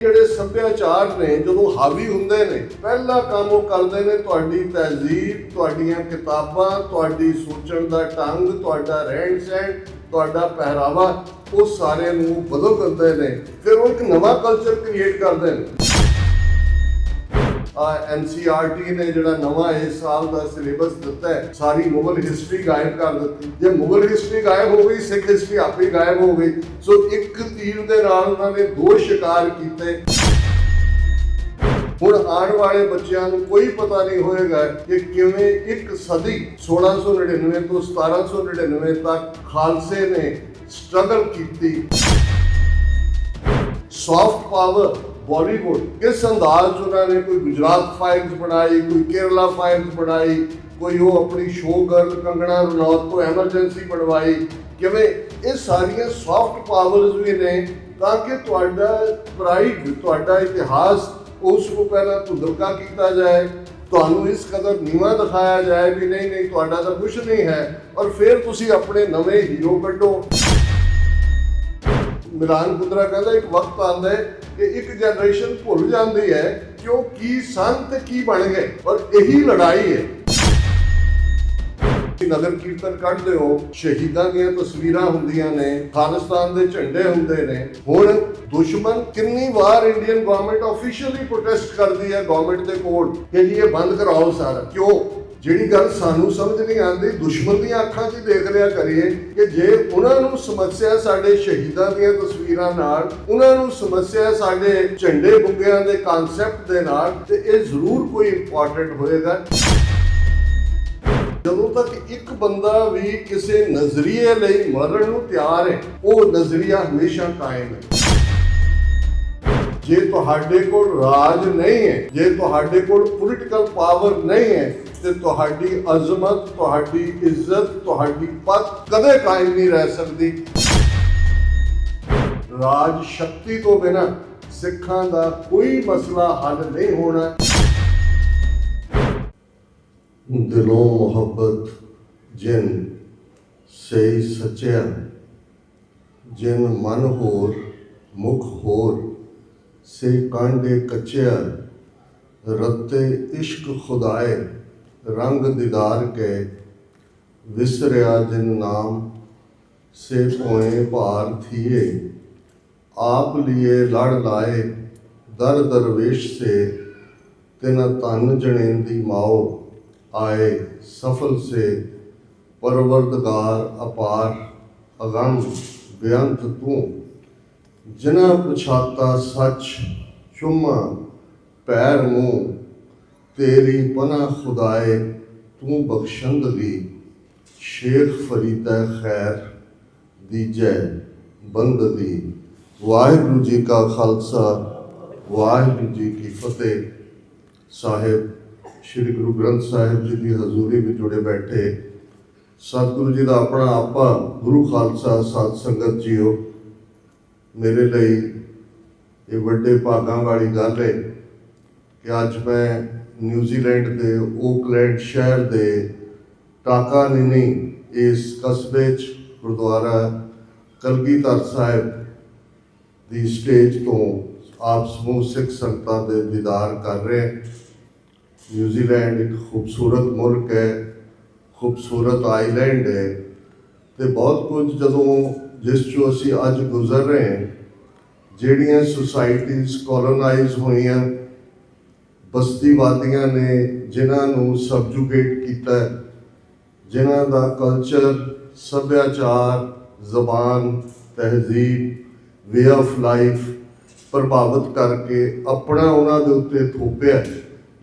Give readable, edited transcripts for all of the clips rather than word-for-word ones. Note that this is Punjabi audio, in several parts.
ਜਿਹੜੇ ਸੱਭਿਆਚਾਰ ਨੇ ਜਦੋਂ ਹਾਵੀ ਹੁੰਦੇ ਨੇ ਪਹਿਲਾ ਕੰਮ ਉਹ ਕਰਦੇ ਨੇ ਤੁਹਾਡੀ ਤਹਿਜ਼ੀਬ, ਤੁਹਾਡੀਆਂ ਕਿਤਾਬਾਂ, ਤੁਹਾਡੀ ਸੋਚਣ ਦਾ ਢੰਗ, ਤੁਹਾਡਾ ਰਹਿਣ ਸਹਿਣ, ਤੁਹਾਡਾ ਪਹਿਰਾਵਾ, ਉਹ ਸਾਰਿਆਂ ਨੂੰ ਬਦਲ ਦਿੰਦੇ ਨੇ। ਫਿਰ ਉਹ ਇੱਕ ਨਵਾਂ ਕਲਚਰ ਕ੍ਰੀਏਟ ਕਰਦੇ ਨੇ। NCERT ਨੇ ਜਿਹੜਾ ਨਵਾਂ ਇਸ ਸਾਲ ਦਾ ਸਿਲੇਬਸ ਦਿੱਤਾ ਹੈ, ਸਾਰੀ ਮੁਗਲ ਹਿਸਟਰੀ ਗਾਇਬ ਕਰ ਦਿੱਤੀ। ਜੇ ਮੁਗਲ ਹਿਸਟਰੀ ਗਾਇਬ ਹੋ ਗਈ, ਸਿੱਖ ਹਿਸਟਰੀ ਆਪੇ ਹੀ ਗਾਇਬ ਹੋ ਗਈ। ਸੋ ਇੱਕ ਤੀਰ ਦੇ ਨਾਲ ਉਹਨਾਂ ਨੇ ਦੋ ਸ਼ਿਕਾਰ ਕੀਤੇ। ਹੁਣ ਆਉਣ ਵਾਲੇ ਬੱਚਿਆਂ ਨੂੰ ਕੋਈ ਪਤਾ ਨਹੀਂ ਹੋਏਗਾ ਕਿ ਕਿਵੇਂ ਇੱਕ ਸਦੀ 1699 ਤੋਂ 1799 ਤੱਕ ਖਾਲਸੇ ਨੇ ਸਟਰਗਲ ਕੀਤੀ। ਸੌਫਟ ਪਾਵਰ बॉलीवुड किस अंदाज उन्होंने कोई गुजरात फाइल्स बनाई, कोई केरला फाइल्स बनाई, कोई वो अपनी शो गर्ल कंगना रनौत को एमरजेंसी बनवाई, किवें ये सारियां सॉफ्ट पावर्स भी ने ताकि तुहाडा प्राइड, तुहाडा इतिहास उसको पहला धुंधलका किया जाए, ਤੁਹਾਨੂੰ ਇਸ ਕਦਰ ਨੀਵਾਂ ਦਿਖਾਇਆ ਜਾਏ ਵੀ ਨਹੀਂ ਤੁਹਾਡਾ ਤਾਂ ਕੁਝ ਨਹੀਂ ਹੈ, ਔਰ ਫਿਰ ਤੁਸੀਂ ਆਪਣੇ ਨਵੇਂ ਹੀਰੋ ਕੱਢੋ। ਮਿਲਾਨ ਕੁੰਦਰਾ ਕਹਿੰਦਾ ਇੱਕ ਵਕਤ ਆਉਂਦਾ ਹੈ ਕਿ ਇੱਕ ਜਨਰੇਸ਼ਨ ਭੁੱਲ ਜਾਂਦੀ ਹੈ ਕਿ ਉਹ ਕੀ ਸਨ ਤੇ ਕੀ ਬਣ ਗਏ, ਔਰ ਇਹੀ ਲੜਾਈ ਹੈ। ਨਗਰ ਕੀਰਤਨ ਕੱਢਦੇ ਹੋ, ਸ਼ਹੀਦਾਂ ਦੀਆਂ ਤਸਵੀਰਾਂ ਹੁੰਦੀਆਂ ਨੇ, ਖਾਲਿਸਤਾਨ ਦੇ ਝੰਡੇ ਹੁੰਦੇ ਨੇ। ਹੁਣ ਦੁਸ਼ਮਣ ਕਿੰਨੀ ਵਾਰ ਇੰਡੀਅਨ ਗਵਰਨਮੈਂਟ ਆਫੀਸ਼ੀਅਲੀ ਪ੍ਰੋਟੈਸਟ ਕਰਦੀ ਹੈ ਗਵਰਨਮੈਂਟ ਦੇ ਕੋਲ ਕਿ ਜੀ ਇਹ ਬੰਦ ਕਰਾਓ ਸਾਰਾ। ਕਿਉਂ? ਜਿਹੜੀ ਗੱਲ ਸਾਨੂੰ ਸਮਝ ਨਹੀਂ ਆਉਂਦੀ, ਦੁਸ਼ਮਣ ਦੀਆਂ ਅੱਖਾਂ 'ਚ ਦੇਖ ਲਿਆ ਕਰੀਏ ਕਿ ਜੇ ਉਹਨਾਂ ਨੂੰ ਸਮੱਸਿਆ ਸਾਡੇ ਸ਼ਹੀਦਾਂ ਦੀਆਂ ਤਸਵੀਰਾਂ ਨਾਲ, ਉਹਨਾਂ ਨੂੰ ਸਮੱਸਿਆ ਸਾਡੇ ਝੰਡੇ ਬੁੱਗਿਆਂ ਦੇ ਕਨਸੈਪਟ ਦੇ ਨਾਲ, ਤੇ ਇਹ ਜ਼ਰੂਰ ਕੋਈ ਇੰਪੋਰਟੈਂਟ ਹੋਏਗਾ। ਜਦੋਂ ਤੱਕ ਇੱਕ ਬੰਦਾ ਵੀ ਕਿਸੇ ਨਜ਼ਰੀਏ ਲਈ ਮਰਨ ਨੂੰ ਤਿਆਰ ਹੈ, ਉਹ ਨਜ਼ਰੀਆ ਹਮੇਸ਼ਾ ਕਾਇਮ ਹੈ। ਜੇ ਤੁਹਾਡੇ ਕੋਲ ਰਾਜ ਨਹੀਂ ਹੈ, ਜੇ ਤੁਹਾਡੇ ਕੋਲ ਪੋਲੀਟੀਕਲ ਪਾਵਰ ਨਹੀਂ ਹੈ, ਤੇ ਤੁਹਾਡੀ ਅਜ਼ਮਤ, ਤੁਹਾਡੀ ਇੱਜ਼ਤ, ਤੁਹਾਡੀ ਪੱਤ ਕਦੇ ਕਾਇਮ ਨਹੀਂ ਰਹਿ ਸਕਦੀ। ਰਾਜ ਸ਼ਕਤੀ ਤੋਂ ਬਿਨਾਂ ਸਿੱਖਾਂ ਦਾ ਕੋਈ ਮਸਲਾ ਹੱਲ ਨਹੀਂ ਹੋਣਾ। ਦਿਲੋਂ ਮੁਹੱਬਤ ਜਿਨ ਸਹੀ ਸੱਚਿਆ, ਜਿਨ ਮਨ ਹੋਰ ਮੁਖ ਹੋਰ, ਸੇ ਕਾਂਡੇ ਕੱਚਿਆ, ਰੱਤੇ ਇਸ਼ਕ ਖੁਦਾਏ रंग दीदार के, विसरिया जिन नाम से पोए भार थिए, आप लिए लड़ लाए दर दरवेश से, तिन तन जनेंदी माओ आए सफल से, परवरदगार अपार अगम बेअंत तू, जिना पछाता सच चुमा पैर मुँह, तेरी पना खुदाए तू बख्शंदगी, शेख फरीदा खैर दीजै बंदगी। वाहिगुरू जी का खालसा, वाहिगुरू जी की फतेह। साहिब श्री गुरु ग्रंथ साहिब जी की हजूरी में जुड़े बैठे सतगुरु जी का अपना आपा गुरु खालसा साध संगत जीओ, मेरे लिए ये बड़े भागां वाली गल है कि अज मैं न्यूजीलैंड के ओकलैंड शहर के टाकानिनी इस कस्बे गुरुद्वारा कलगीधर साहिब की स्टेज तो आप समूह सिख संगतां दे दीदार कर रहे हैं। न्यूजीलैंड एक खूबसूरत मुल्क है, खूबसूरत आईलैंड है, तो बहुत कुछ जदों जिस चो असी अज गुजर रहे हैं, ਜਿਹੜੀਆਂ सोसाइटीज़ कॉलोनाइज होईयां, बस्तीवादियां ने जिन्हां नूं सबजुगेट कीता, जिन्हां दा कल्चर, सभ्याचार, जबान, तहजीब, वे ऑफ लाइफ प्रभावित करके अपना उन्हां दे उत्ते थोपिया।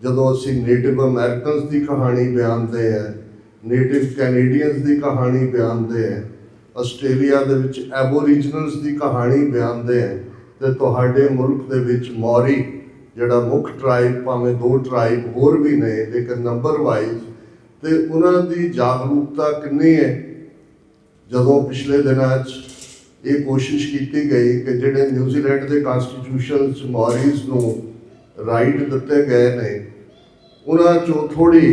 जदों असीं नेटिव अमेरिकनस की कहानी बयानते हैं, नेटिव कैनेडियंस की कहानी बयानते हैं, आस्ट्रेलिया दे विच एबोरीजनल्स की कहानी बयानते हैं, तो तुहाडे मुल्क दे विच मौरी ਜਿਹੜਾ ਮੁੱਖ ਟਰਾਈਬ, ਭਾਵੇਂ 2 ਟਰਾਈਬ ਹੋਰ ਵੀ ਨੇ ਲੇਕਿन ਨੰਬਰ ਵਾਈਜ਼, ਤੇ ਉਹਨਾਂ ਦੀ ਜਾਗਰੂਕਤਾ ਕਿੰਨੀ ਹੈ। ਜਦੋਂ ਪਿਛਲੇ ਦਿਨਾਂ 'ਚ ਇਹ ਕੋਸ਼ਿਸ਼ ਕੀਤੀ ਗਈ ਕਿ ਜਿਹੜੇ ਨਿਊਜ਼ੀਲੈਂਡ ਦੇ ਕਨਸਟੀਟਿਊਸ਼ਨ 'ਚ ਮੌਰੀਜ਼ ਨੂੰ ਰਾਈਟ ਦਿੱਤੇ ਗਏ ਨੇ, ਉਹਨਾਂ 'ਚੋਂ ਥੋੜ੍ਹੀ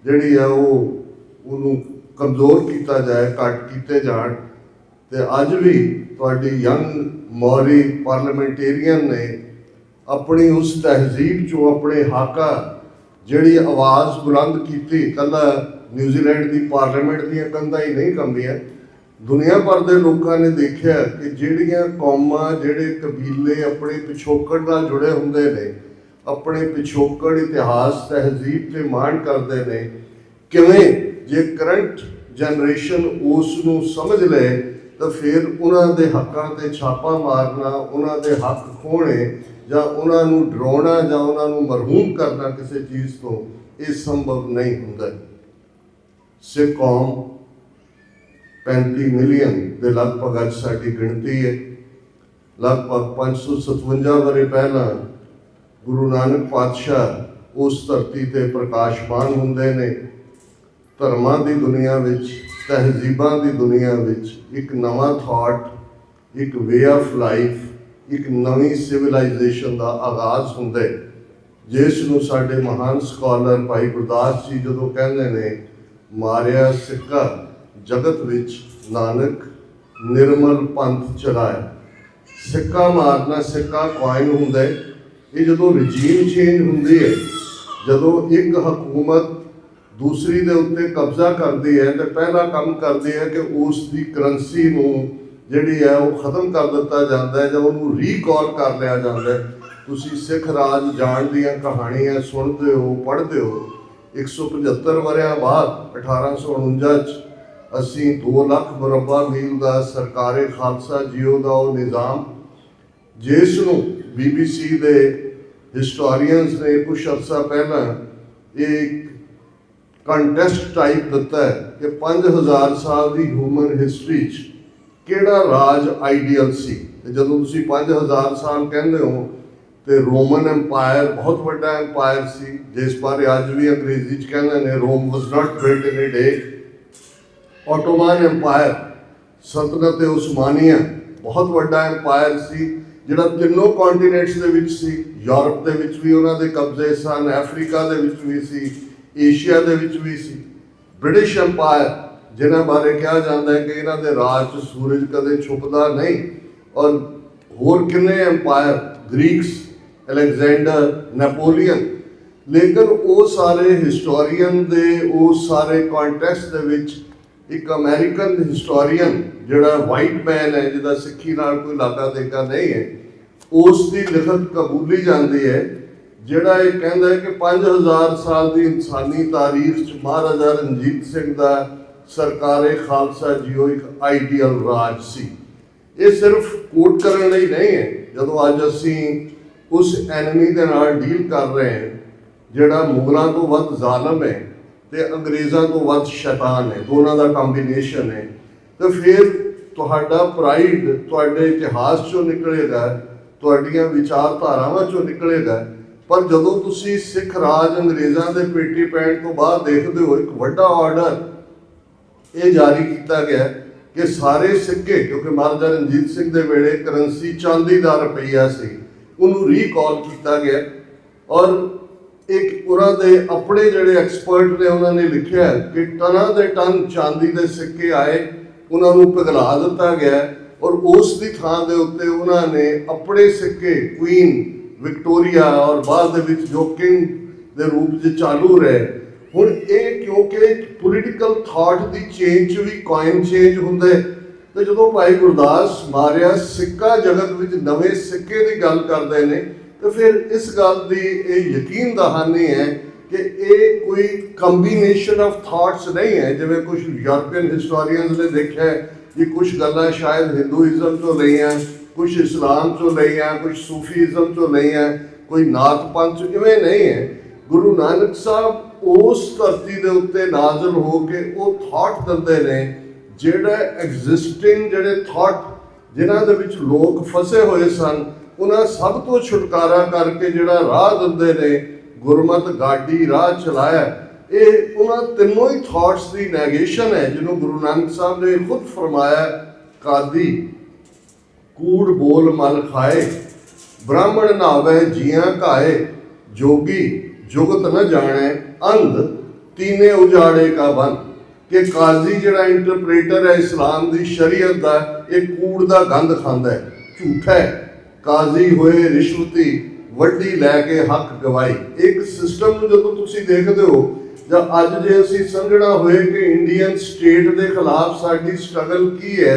ਜਿਹੜੀ ਹੈ ਉਹਨੂੰ ਕਮਜ਼ੋਰ ਕੀਤਾ ਜਾਏ, ਘੱਟ ਕੀਤੇ ਜਾਣ। ਤੇ ਅੱਜ ਵੀ ਤੁਹਾਡੀ ਯੰਗ ਮੌਰੀ ਪਾਰਲੀਮੈਂਟੇਰੀਅਨ ਨੇ अपनी उस तहजीब चो अपने हाका जिहड़ी आवाज़ बुलंद की, कला न्यूजीलैंड की पार्लीमेंट दी कंधां ही नहीं कंबियां, दुनिया भर के लोगों ने देखा कि जिहड़ियां कौमां जिहड़े कबीले अपने पिछोकड़ नाल जुड़े हुंदे ने, अपने पिछोकड़ इतिहास तहजीब ते मान करते हैं, किवें जे करंट जनरेशन उस नूं समझ ले तो फिर उन्हां दे हक्कां ते छापा मारना, उन्हां दे हक खोने जां उन्हां नूं डराउणा जां उन्हां नूं मरहूम करना किसी चीज़ तो ये संभव नहीं हुंदा। सिख कौम 35 मिलियन के लगभग अज साडी गिणती है। लगभग 557 वरे पहला गुरु नानक पातशाह उस धरती ते प्रकाशमान हुंदे ने। धर्मां दी दुनिया विच, तहजीबां दी दुनिया विच एक नवा थॉट, एक वे ऑफ लाइफ, एक नवी सिविलाइजेशन का आगाज़ हुंदा है, जिस नूं साडे महान स्कॉलर भाई गुरदास जी जदों कहंदे ने, मारिया सिक्का जगत विच नानक निर्मल पंथ चलाया। सिक्का मारना, सिक्का कॉइन हुंदा है। ये जदों रजीम चेंज हुंदी है, जदों एक हुकूमत दूसरी दे उत्ते कब्जा करती है तो पहला काम करती है कि उसकी करंसी नूं जिहड़ी है वो खत्म कर दिता जाता है जां उहनूं रीकॉल कर लिया जाता है। तुसीं सिख राज जाण दीआं कहानियां सुणदे हो, पढ़दे हो। 175 वरियां बाद 1849 असीं 2 लाख मुरब्बा मील का सरकारे खालसा जियो का वो निज़ाम, जिस नूं BBC के हिस्टोरीयंस ने कुछ अरसा पहला एक कंटेस्ट टाइप दिता है कि 5000 साल की ह्यूमन हिस्टरी किहड़ा राज आइडियल सी। जदों तुसीं 5000 साल कहंदे हो तो रोमन एम्पायर बहुत बड़ा एम्पायर सी, जिस बारे अज भी अंग्रेजी च कहंदे ने Rome was not built in a day. Ottoman empire, सल्तनत उस्मानिया बहुत बड़ा एम्पायर सी, जिहड़ा तीनों कॉन्टीनेंट्स दे विच सी। यूरोप दे विच भी उन्हां दे कब्जे सन, अफ्रीका दे विच भी सी, एशिया दे विच भी सी। ब्रिटिश एम्पायर जिन्हां बारे कहा जाता है कि इन्हां दे राज च सूरज कदे छुपदा नहीं, और होर किन्ने एम्पायर, ग्रीक्स, अलेगजेंडर, नैपोलियन। लेकिन वो सारे हिस्टोरीयन दे वो सारे कॉन्टेक्स्ट दे विच एक अमेरिकन हिस्टोरीयन जिहड़ा वाइट मैन है, जिहदा सिक्खी नाल कोई लागा देगा नहीं है, उसकी लिखत कबूली जाती है, जिहड़ा ये कहंदा है कि 5000 साल की इंसानी तारीख च महाराजा रणजीत सिंह का सरकारे खालसा जियो एक आइडियल राज सी। ये सिर्फ कोट करने लई नहीं है। जदों अज असीं उस एनमी दे नाल डील कर रहे हैं जिहड़ा मुगलों तो वध जालम है ते अंग्रेज़ों तो वध शैतान है, दोनों का कॉम्बीनेशन है, तो फिर तुहाडा प्राइड तुहाडे इतिहास चों निकलेगा, तुहाडीआं विचारधारावां चों निकलेगा। पर जदों तुसीं सिख राज अंग्रेज़ों के पेटी पैण तो बाद देखते हो, एक वड्डा ऑर्डर ये जारी किया गया कि सारे सिक्के, क्योंकि महाराजा रणजीत सिंह के वेले करंसी चांदी का रुपया सी, उन्होंने रीकॉल किया गया। और एक उन्होंने अपने जोड़े एक्सपर्ट ने उन्होंने लिखा कि टना दे टन चांदी के सिक्के आए, उन्होंने पिघला दिता गया, और उसकी थां दे उत्ते उन्होंने अपने सिक्के क्वीन विक्टोरिया और बाद जो किंग के रूप से चालू रहे। हुण ये क्योंकि पोलीटिकल थॉट की चेंज भी कॉइन चेंज होंगे, तो जो भाई गुरदास मारिया सिक्का जगत में नवे सिक्के की गल करते हैं, तो फिर इस गल की यकीन दहानी है कि ये कोई कंबीनेशन ऑफ थॉट्स नहीं है, जिवें कुछ यूरोपियन हिस्टोरीयंस ने देखा है कि कुछ गल्लां शायद हिंदूइज्म चों लईआं, कुछ इस्लाम चों लईआं, कुछ सूफीइज्म चों लईआं, कोई नाथ पंथ इवें नहीं है। गुरु नानक साहब उस धरती के उत्ते नाजल हो के वो थॉट दिंदे ने, जिहड़ा एग्जिस्टिंग जिहड़े थॉट जिन्हां दे विच लोग फसे हुए सन, उन्हां सब तो छुटकारा करके जिहड़ा राह दिंदे ने, गुरमत गाड़ी राह चलाया। ये उन्हां तीनों ही थॉट्स की नैगेशन है, जिन्होंने गुरु नानक साहब ने खुद फरमाया, कादी कूड़ बोल मल खाए, ब्राह्मण नावे जियां काए, जोगी जुगत न जाने, अंध तीने उजाड़े का बन। कि काजी जिहड़ा इंटरप्रेटर है इस्लाम की शरीयत का, एक कूड़ का गंद खांदा है, झूठा है। काजी होए रिश्वती, ਵੱਡੀ ਲੈ ਕੇ ਹੱਕ ਗਵਾਈ। ਇੱਕ ਸਿਸਟਮ ਨੂੰ ਜਦੋਂ ਤੁਸੀਂ ਦੇਖਦੇ ਹੋ, ਜਾਂ ਅੱਜ ਜੇ ਅਸੀਂ ਸਮਝਣਾ ਹੋਏ ਕਿ ਇੰਡੀਅਨ ਸਟੇਟ ਦੇ ਖਿਲਾਫ ਸਾਡੀ ਸਟਰਗਲ ਕੀ ਹੈ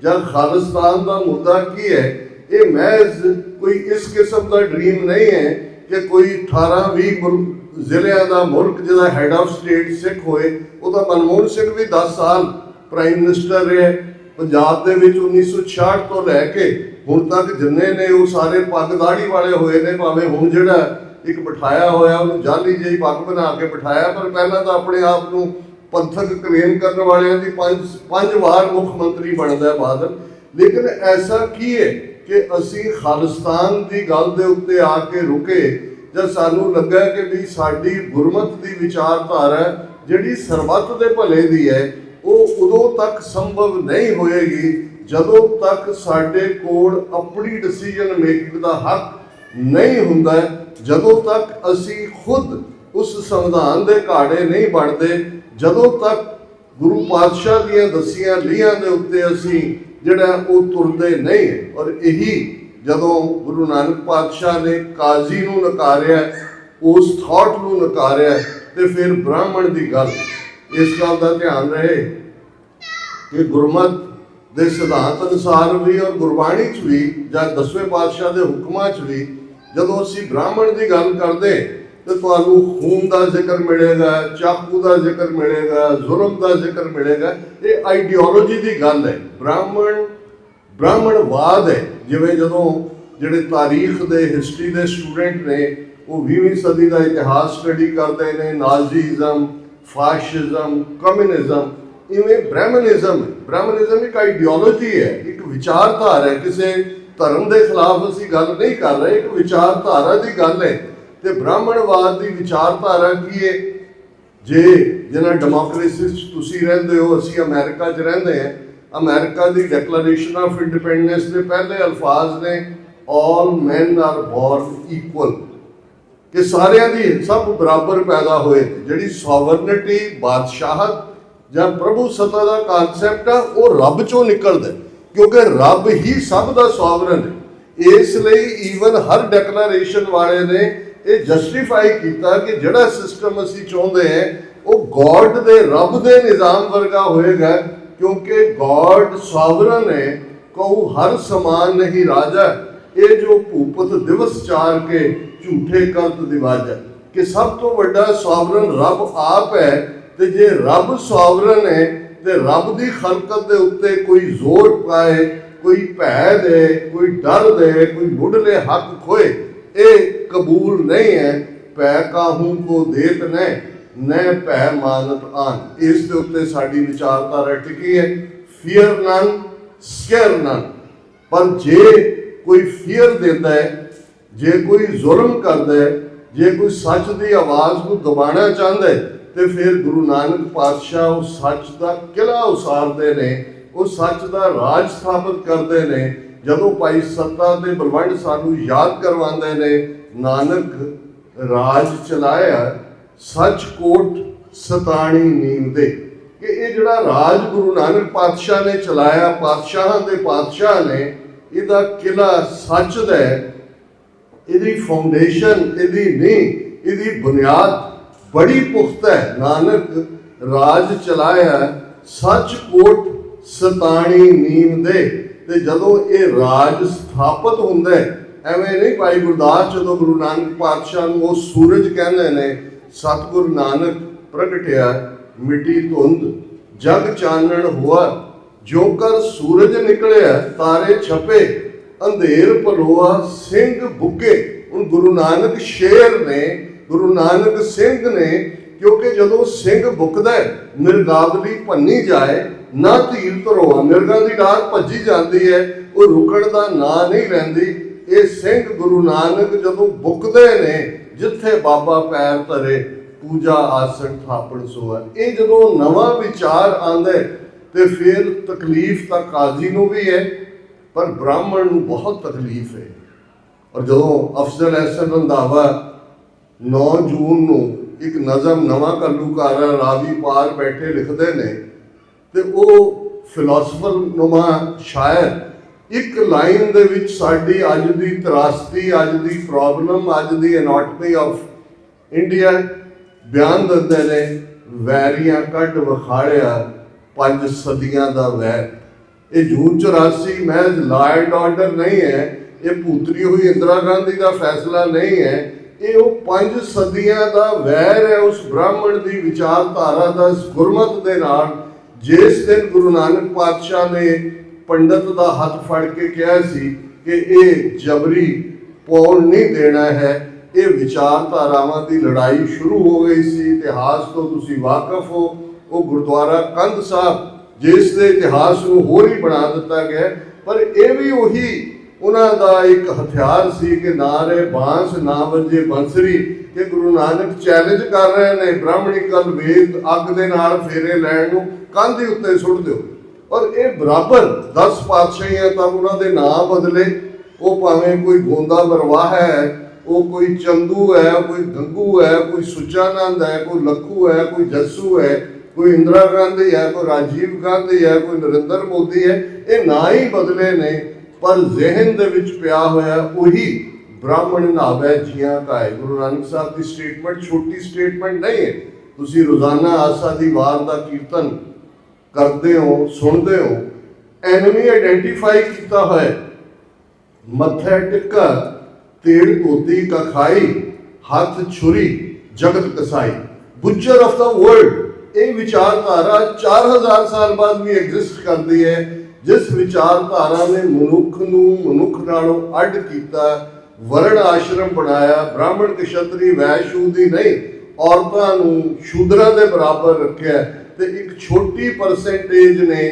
ਜਾਂ ਖਾਲਿਸਤਾਨ ਦਾ ਮੁੱਦਾ ਕੀ ਹੈ, ਇਹ ਮਹਿਜ਼ ਕੋਈ ਇਸ ਕਿਸਮ ਦਾ ਡ੍ਰੀਮ ਨਹੀਂ ਹੈ ਕਿ ਕੋਈ 18-20 ਜ਼ਿਲ੍ਹਿਆਂ ਦਾ ਮੁਲਕ ਜਿਹਦਾ ਹੈਡ ਆਫ ਸਟੇਟ ਸਿੱਖ ਹੋਏ। ਉਹਦਾ ਮਨਮੋਹਨ ਸਿੰਘ ਵੀ 10 ਸਾਲ ਪ੍ਰਾਈਮ ਮਿਨਿਸਟਰ ਰਿਹਾ ਪੰਜਾਬ ਦੇ ਵਿੱਚ 1966 ਤੋਂ ਲੈ ਕੇ ਹੁਣ ਤੱਕ। ਜਿੰਨੇ ਨੇ ਉਹ ਸਾਰੇ ਪੱਗ ਦਾੜੀ ਵਾਲੇ ਹੋਏ ਨੇ, ਭਾਵੇਂ ਹੁਣ ਜਿਹੜਾ ਇੱਕ ਬਿਠਾਇਆ ਹੋਇਆ ਉਹਨੂੰ ਜਾਲੀ ਜਿਹੀ ਪੱਗ ਬਣਾ ਕੇ ਬਿਠਾਇਆ, ਪਰ ਪਹਿਲਾਂ ਤਾਂ ਆਪਣੇ ਆਪ ਨੂੰ ਪੰਥਕ ਕਲੇਮ ਕਰਨ ਵਾਲਿਆਂ ਦੀ ਪੰਜ ਵਾਰ ਮੁੱਖ ਮੰਤਰੀ ਬਣਦਾ ਬਾਦਲ। ਲੇਕਿਨ ਐਸਾ ਕੀ ਹੈ ਕਿ ਅਸੀਂ ਖਾਲਿਸਤਾਨ ਦੀ ਗੱਲ ਦੇ ਉੱਤੇ ਆ ਕੇ ਰੁਕੇ, ਜਾਂ ਸਾਨੂੰ ਲੱਗਾ ਕਿ ਵੀ ਸਾਡੀ ਗੁਰਮਤ ਦੀ ਵਿਚਾਰਧਾਰਾ ਜਿਹੜੀ ਸਰਬੱਤ ਦੇ ਭਲੇ ਦੀ ਹੈ, ਉਹ ਉਦੋਂ ਤੱਕ ਸੰਭਵ ਨਹੀਂ ਹੋਏਗੀ ਜਦੋਂ ਤੱਕ ਸਾਡੇ ਕੋਲ ਆਪਣੀ ਡਿਸੀਜਨ ਮੇਕਿੰਗ ਦਾ ਹੱਕ ਨਹੀਂ ਹੁੰਦਾ, ਜਦੋਂ ਤੱਕ ਅਸੀਂ ਖੁਦ ਉਸ ਸੰਵਿਧਾਨ ਦੇ ਘਾੜੇ ਨਹੀਂ ਬਣਦੇ, ਜਦੋਂ ਤੱਕ ਗੁਰੂ ਪਾਤਸ਼ਾਹ ਦੀਆਂ ਦੱਸੀਆਂ ਲੀਹਾਂ ਦੇ ਉੱਤੇ ਅਸੀਂ ਜਿਹੜਾ ਉਹ ਤੁਰਦੇ ਨਹੀਂ। ਔਰ ਇਹੀ ਜਦੋਂ ਗੁਰੂ ਨਾਨਕ ਪਾਤਸ਼ਾਹ ਨੇ ਕਾਜ਼ੀ ਨੂੰ ਨਕਾਰਿਆ, ਉਸ ਥਾਟ ਨੂੰ ਨਕਾਰਿਆ, ਤੇ ਫਿਰ ਬ੍ਰਾਹਮਣ ਦੀ ਗੱਲ, ਇਸ ਗੱਲ ਦਾ ਧਿਆਨ ਰਹੇ ਕਿ ਗੁਰਮਤ ਦੇ ਸਿਧਾਂਤ ਅਨੁਸਾਰ ਵੀ ਔਰ ਗੁਰਬਾਣੀ 'ਚ ਵੀ ਜਾਂ 10ਵੇਂ ਪਾਤਸ਼ਾਹ ਦੇ ਹੁਕਮਾਂ 'ਚ ਵੀ ਜਦੋਂ ਅਸੀਂ ਬ੍ਰਾਹਮਣ ਦੀ ਗੱਲ ਕਰਦੇ ਤੇ ਤੁਹਾਨੂੰ ਖੂਨ ਦਾ ਜ਼ਿਕਰ ਮਿਲੇਗਾ, ਚਾਕੂ ਦਾ ਜ਼ਿਕਰ ਮਿਲੇਗਾ, ਜ਼ੁਲਮ ਦਾ ਜ਼ਿਕਰ ਮਿਲੇਗਾ। ਇਹ ਆਈਡੀਓਲੋਜੀ ਦੀ ਗੱਲ ਹੈ, ਬ੍ਰਾਹਮਣਵਾਦ ਹੈ। ਜਿਵੇਂ ਜਦੋਂ ਜਿਹੜੇ ਤਾਰੀਖ ਦੇ ਹਿਸਟਰੀ ਦੇ ਸਟੂਡੈਂਟ ਨੇ ਉਹ 20ਵੀਂ ਸਦੀ ਦਾ ਇਤਿਹਾਸ ਸਟੱਡੀ ਕਰਦੇ ਨੇ, ਨਾਜ਼ੀਜ਼ਮ, ਫਾਸ਼ਿਜ਼ਮ, ਕਮਿਊਨਿਜ਼ਮ, ਇਵੇਂ ਬ੍ਰਾਹਮਣਿਜ਼ਮ ਇੱਕ ਆਈਡੀਓਲੋਜੀ ਹੈ, ਇੱਕ ਵਿਚਾਰਧਾਰਾ ਹੈ। ਕਿਸੇ ਧਰਮ ਦੇ ਖਿਲਾਫ ਅਸੀਂ ਗੱਲ ਨਹੀਂ ਕਰ ਰਹੇ, ਇੱਕ ਵਿਚਾਰਧਾਰਾ ਦੀ ਗੱਲ ਹੈ। ਤੇ ਬ੍ਰਾਹਮਣਵਾਦ ਦੀ ਵਿਚਾਰਧਾਰਾ ਕੀ ਹੈ? ਜੇ ਜਿਹਨਾਂ ਡੈਮੋਕ੍ਰੇਸੀ 'ਚ ਤੁਸੀਂ ਰਹਿੰਦੇ ਹੋ, ਅਸੀਂ ਅਮਰੀਕਾ 'ਚ ਰਹਿੰਦੇ ਹਾਂ, America the declaration of independence ਦੇ ਪਹਿਲੇ ਅਲਫਾਜ਼ ਨੇ ਆਲ ਮੈਨ ਆਰ ਬੋਰਨ ਇਕੁਅਲ, ਕਿ ਸਾਰਿਆਂ ਦੀ ਸਭ ਬਰਾਬਰ ਪੈਦਾ ਹੋਏ। ਜਿਹੜੀ ਸੋਵਰਨਿਟੀ, ਬਾਦਸ਼ਾਹਤ ਜਾਂ ਪ੍ਰਭੂ ਸੱਤਾ ਦਾ ਕਨਸੈਪਟ ਆ, ਉਹ ਰੱਬ ਚੋਂ ਨਿਕਲਦਾ, ਕਿਉਂਕਿ ਰੱਬ ਹੀ ਸਭ ਦਾ ਸੋਵਰਨ ਹੈ। ਇਸ ਲਈ ਈਵਨ ਹਰ ਡੈਕਲੇਰੇਸ਼ਨ ਵਾਲੇ ਨੇ ਇਹ ਜਸਟੀਫਾਈ ਕੀਤਾ ਕਿ ਜਿਹੜਾ ਸਿਸਟਮ ਅਸੀਂ ਚਾਹੁੰਦੇ ਹਾਂ ਉਹ ਗੋਡ ਦੇ, ਰੱਬ ਦੇ ਨਿਜ਼ਾਮ ਵਰਗਾ ਹੋਏਗਾ, ਕਿਉਂਕਿ ਗੋਡ ਸੋਵਰਨ ਹੈ। ਕਹੂ ਹਰ ਸਮਾਨ ਨਹੀਂ ਰਾਜਾ, ਇਹ ਜੋ ਭੂਪਤ ਦਿਵਸ ਚਾਰ ਕੇ ਝੂਠੇ ਕਰਤ ਦਿਵਾਜਾ, ਕਿ ਸਭ ਤੋਂ ਵੱਡਾ ਸੋਵਰਨ ਰੱਬ ਆਪ ਹੈ। ਤੇ ਜੇ ਰੱਬ ਸੋਵਰਨ ਹੈ ਤੇ ਰੱਬ ਦੀ ਖਲਕਤ ਦੇ ਉੱਤੇ ਕੋਈ ਜ਼ੋਰ ਪਾਏ, ਕੋਈ ਭੈ ਦੇ, ਕੋਈ ਡਰ ਦੇ, ਕੋਈ ਮੁੱਢਲੇ ਹੱਕ ਖੋਏ, ਇਹ ਕਬੂਲ ਨਹੀਂ ਹੈ। ਭੈ ਕਾਹੂ ਕੋ ਦੇਤ ਨੈ ਭੈ ਮਾਨਤ ਆਨ। ਇਸ ਦੇ ਉੱਤੇ ਸਾਡੀ ਵਿਚਾਰਧਾਰਾ ਟਿਕੀ ਹੈ, ਫੀਅਰ ਨਨ, ਸਕੇਅਰ ਨਨ। ਪਰ ਜੇ ਕੋਈ ਫੀਅਰ ਦਿੰਦਾ ਹੈ, ਜੇ ਕੋਈ ਜ਼ੁਲਮ ਕਰਦਾ ਹੈ, ਜੇ ਕੋਈ ਸੱਚ ਦੀ ਆਵਾਜ਼ ਨੂੰ ਦਬਾਉਣਾ ਚਾਹੁੰਦਾ ਹੈ, ਤੇ ਫਿਰ ਗੁਰੂ ਨਾਨਕ ਪਾਤਸ਼ਾਹ ਉਹ ਸੱਚ ਦਾ ਕਿਲ੍ਹਾ ਉਸਾਰਦੇ ਨੇ, ਉਹ ਸੱਚ ਦਾ ਰਾਜ ਸਥਾਪਿਤ ਕਰਦੇ ਨੇ। ਜਦੋਂ ਭਾਈ ਸੱਤਾ ਤੇ ਬਲਵੰਡ ਸਾਨੂੰ ਯਾਦ ਕਰਵਾਉਂਦੇ ਨੇ, ਨਾਨਕ ਰਾਜ ਚਲਾਇਆ ਸੱਚ ਕੋਟ ਸਤਾਣੀ ਨੀਮ ਦੇ, ਕਿ ਇਹ ਜਿਹੜਾ ਰਾਜ ਗੁਰੂ ਨਾਨਕ ਪਾਤਸ਼ਾਹ ਨੇ ਚਲਾਇਆ, ਪਾਤਸ਼ਾਹਾਂ ਦੇ ਪਾਤਸ਼ਾਹ ਨੇ, ਇਹਦਾ ਕਿਲ੍ਹਾ ਸੱਚ ਦਾ ਹੈ। ਇਹਦੀ ਫਾਊਂਡੇਸ਼ਨ, ਇਹਦੀ ਨੀਂਹ, ਇਹਦੀ ਬੁਨਿਆਦ ਬੜੀ ਪੁਖਤਾ ਹੈ। ਨਾਨਕ ਰਾਜ ਚਲਾਇਆ ਸੱਚ ਕੋਟ ਸਤਾਣੀ ਨੀਮ ਦੇ। ਤੇ ਜਦੋਂ ਇਹ ਰਾਜ ਸਥਾਪਿਤ ਹੁੰਦਾ, ਐਵੇਂ ਨਹੀਂ ਭਾਈ ਗੁਰਦਾਸ ਜਦੋਂ ਗੁਰੂ ਨਾਨਕ ਪਾਤਸ਼ਾਹ ਨੂੰ ਉਹ ਸੂਰਜ ਕਹਿੰਦੇ ਨੇ, ਸਤਿਗੁਰੂ ਨਾਨਕ ਪ੍ਰਗਟਿਆ ਮਿੱਟੀ ਧੁੰਦ ਜਗ ਚਾਨਣ ਹੁਆ, ਜੋ ਕਰ ਸੂਰਜ ਨਿਕਲਿਆ ਤਾਰੇ ਛਪੇ, ਅੰਧੇਰ ਭਲੋਆ ਸਿੰਘ ਬੁੱਗੇ। ਹੁਣ ਗੁਰੂ ਨਾਨਕ ਸ਼ੇਰ ਨੇ, ਗੁਰੂ ਨਾਨਕ ਸਿੰਘ ਨੇ, ਕਿਉਂਕਿ ਜਦੋਂ ਸਿੰਘ ਬੁੱਕਦਾ ਮਿਰਗਾਵਲੀ ਭੰਨੀ ਜਾਏ ਨਾ ਧੀਰ ਧਰੋਆ, ਮਿਰਗਾਂ ਦੀ ਡਾਰ ਭੱਜੀ ਜਾਂਦੀ ਹੈ, ਉਹ ਰੁਕਣ ਦਾ ਨਾਂ ਨਹੀਂ ਲੈਂਦੀ। ਇਹ ਸਿੰਘ ਗੁਰੂ ਨਾਨਕ ਜਦੋਂ ਬੁੱਕਦੇ ਨੇ, ਜਿੱਥੇ ਬਾਬਾ ਪੈਰ ਧਰੇ ਪੂਜਾ ਆਸਣ ਥਾਪਣ ਸੋਆ। ਇਹ ਜਦੋਂ ਨਵਾਂ ਵਿਚਾਰ ਆਉਂਦਾ ਤੇ ਫਿਰ ਤਕਲੀਫ ਤਾਂ ਕਾਜ਼ੀ ਨੂੰ ਵੀ ਹੈ, ਪਰ ਬ੍ਰਾਹਮਣ ਨੂੰ ਬਹੁਤ ਤਕਲੀਫ ਹੈ। ਔਰ ਜਦੋਂ ਅਫਜ਼ਲ ਅਹਿਸਨ ਰੰਧਾਵਾ 9 ਜੂਨ ਨੂੰ ਇੱਕ ਨਜ਼ਮ ਨਵਾਂ ਘੱਲੂਘਾਰਾ ਰਾਵੀ ਪਾਰ ਬੈਠੇ ਲਿਖਦੇ ਨੇ, ਤੇ ਉਹ ਫਿਲਾਸਫਰ ਨੁਮਾ ਸ਼ਾਇਰ ਇੱਕ ਲਾਈਨ ਦੇ ਵਿੱਚ ਸਾਡੀ ਅੱਜ ਦੀ ਤਰਾਸਦੀ, ਅੱਜ ਦੀ ਪ੍ਰੋਬਲਮ, ਅੱਜ ਦੀ ਐਨਾਟਮੀ ਆਫ ਇੰਡੀਆ ਬਿਆਨ ਦਿੰਦੇ ਨੇ, ਵੈਰੀਆਂ ਕੱਢ ਵਿਖਾੜਿਆ 5 ਸਦੀਆਂ ਦਾ ਵੈਰ। ਇਹ ਜੂਨ 84 ਮਹਿਜ਼ ਲਾ ਐਂਡ ਆਰਡਰ ਨਹੀਂ ਹੈ, ਇਹ ਭੂਤਰੀ ਹੋਈ ਇੰਦਰਾ ਗਾਂਧੀ ਦਾ ਫੈਸਲਾ ਨਹੀਂ ਹੈ, ਇਹ ਉਹ 5 ਸਦੀਆਂ ਦਾ ਵੈਰ ਹੈ ਉਸ ਬ੍ਰਾਹਮਣ ਦੀ ਵਿਚਾਰਧਾਰਾ ਦਾ, ਇਸ ਗੁਰਮਤ ਦੇ ਨਾਲ। ਜਿਸ ਦਿਨ ਗੁਰੂ ਨਾਨਕ ਪਾਤਸ਼ਾਹ ਨੇ ਪੰਡਤ ਦਾ ਹੱਥ ਫੜ ਕੇ ਕਿਹਾ ਸੀ ਕਿ ਇਹ ਜਬਰੀ ਪਾਉਣ ਨਹੀਂ ਦੇਣਾ ਹੈ, ਇਹ ਵਿਚਾਰਧਾਰਾਵਾਂ ਦੀ ਲੜਾਈ ਸ਼ੁਰੂ ਹੋ ਗਈ ਸੀ। ਇਤਿਹਾਸ ਤੋਂ ਤੁਸੀਂ ਵਾਕਫ ਹੋ, ਉਹ ਗੁਰਦੁਆਰਾ ਕੰਧ ਸਾਹਿਬ ਜਿਸ ਦੇ ਇਤਿਹਾਸ ਨੂੰ ਹੋਰ ਹੀ ਬਣਾ ਦਿੱਤਾ ਗਿਆ, ਪਰ ਇਹ ਵੀ ਉਹੀ ਉਹਨਾਂ ਦਾ ਇੱਕ ਹਥਿਆਰ ਸੀ ਕਿ ਨਾ ਰਹੇ ਬਾਂਸ ਨਾ ਵੱਜੇ ਬੰਸਰੀ, ਕਿ ਗੁਰੂ ਨਾਨਕ ਚੈਲੰਜ ਕਰ ਰਹੇ ਨੇ ਬ੍ਰਾਹਮਣੀ ਕਲ ਵੇਦ ਅੱਗ ਦੇ ਨਾਲ ਫੇਰੇ ਲੈਣ ਨੂੰ ਕੰਧ ਦੇ ਉੱਤੇ ਸੁੱਟ ਦਿਓ। ਔਰ ਇਹ ਬਰਾਬਰ 10 ਪਾਤਸ਼ਾਹੀਆਂ ਤੱਕ ਉਹਨਾਂ ਦੇ ਨਾਂ ਬਦਲੇ, ਉਹ ਭਾਵੇਂ ਕੋਈ ਗੋਂਦਾ ਬਰਵਾਹ ਹੈ, ਉਹ ਕੋਈ ਚੰਦੂ ਹੈ, ਕੋਈ ਗੰਗੂ ਹੈ, ਕੋਈ ਸੁੱਚਾਨੰਦ ਹੈ, ਕੋਈ ਲੱਖੂ ਹੈ, ਕੋਈ ਜੱਸੂ ਹੈ, ਕੋਈ ਇੰਦਰਾ ਗਾਂਧੀ ਹੈ, ਕੋਈ ਰਾਜੀਵ ਗਾਂਧੀ ਹੈ, ਕੋਈ ਨਰਿੰਦਰ ਮੋਦੀ ਹੈ। ਇਹ ਨਾਂ ਹੀ ਬਦਲੇ ਨੇ, ਪਰ ਜ਼ਿਹਨ ਦੇ ਵਿੱਚ ਪਿਆ ਹੋਇਆ ਉਹੀ ਬ੍ਰਾਹਮਣ ਨਾਵੇ ਜੀਆਂ ਕਾਏ। ਗੁਰੂ ਨਾਨਕ ਸਾਹਿਬ ਦੀ ਸਟੇਟਮੈਂਟ ਛੋਟੀ ਸਟੇਟਮੈਂਟ ਨਹੀਂ ਹੈ। ਤੁਸੀਂ ਰੋਜ਼ਾਨਾ ਆਸਾ ਦੀ ਵਾਰ ਦਾ ਕੀਰਤਨ ਕਰਦੇ ਹੋ, ਸੁਣਦੇ ਹੋ। ਐਨਮੀ ਆਇਡੈਂਟੀਫਾਈ ਕੀਤਾ ਹੋਇਆ, ਮੱਥੇ ਟਿੱਕਾ ਤੇੜ ਧੋਤੀ ਕਖਾਈ, ਹੱਥ ਛੁਰੀ ਜਗਤ ਕਸਾਈ, ਬੁੱਚਰ ਆਫ ਦਾ ਵਰਲਡ। ਇਹ ਵਿਚਾਰਧਾਰਾ 4000 ਸਾਲ ਬਾਅਦ ਵੀ ਐਗਜ਼ਿਸਟ ਕਰਦੀ ਹੈ। ਜਿਸ ਵਿਚਾਰਧਾਰਾ ਨੇ ਮਨੁੱਖ ਨੂੰ ਮਨੁੱਖ ਨਾਲੋਂ ਅੱਡ ਕੀਤਾ, ਵਰਣ ਆਸ਼ਰਮ ਬਣਾਇਆ, ਬ੍ਰਾਹਮਣ ਕਸ਼ਤਰੀ ਵੈਸ਼ੂ ਦੀ ਨਹੀਂ, ਔਰਤਾਂ ਨੂੰ ਸ਼ੂਦਰਾਂ ਦੇ ਬਰਾਬਰ ਰੱਖਿਆ, ਤੇ ਇੱਕ ਛੋਟੀ ਪਰਸੈਂਟੇਜ ਨੇ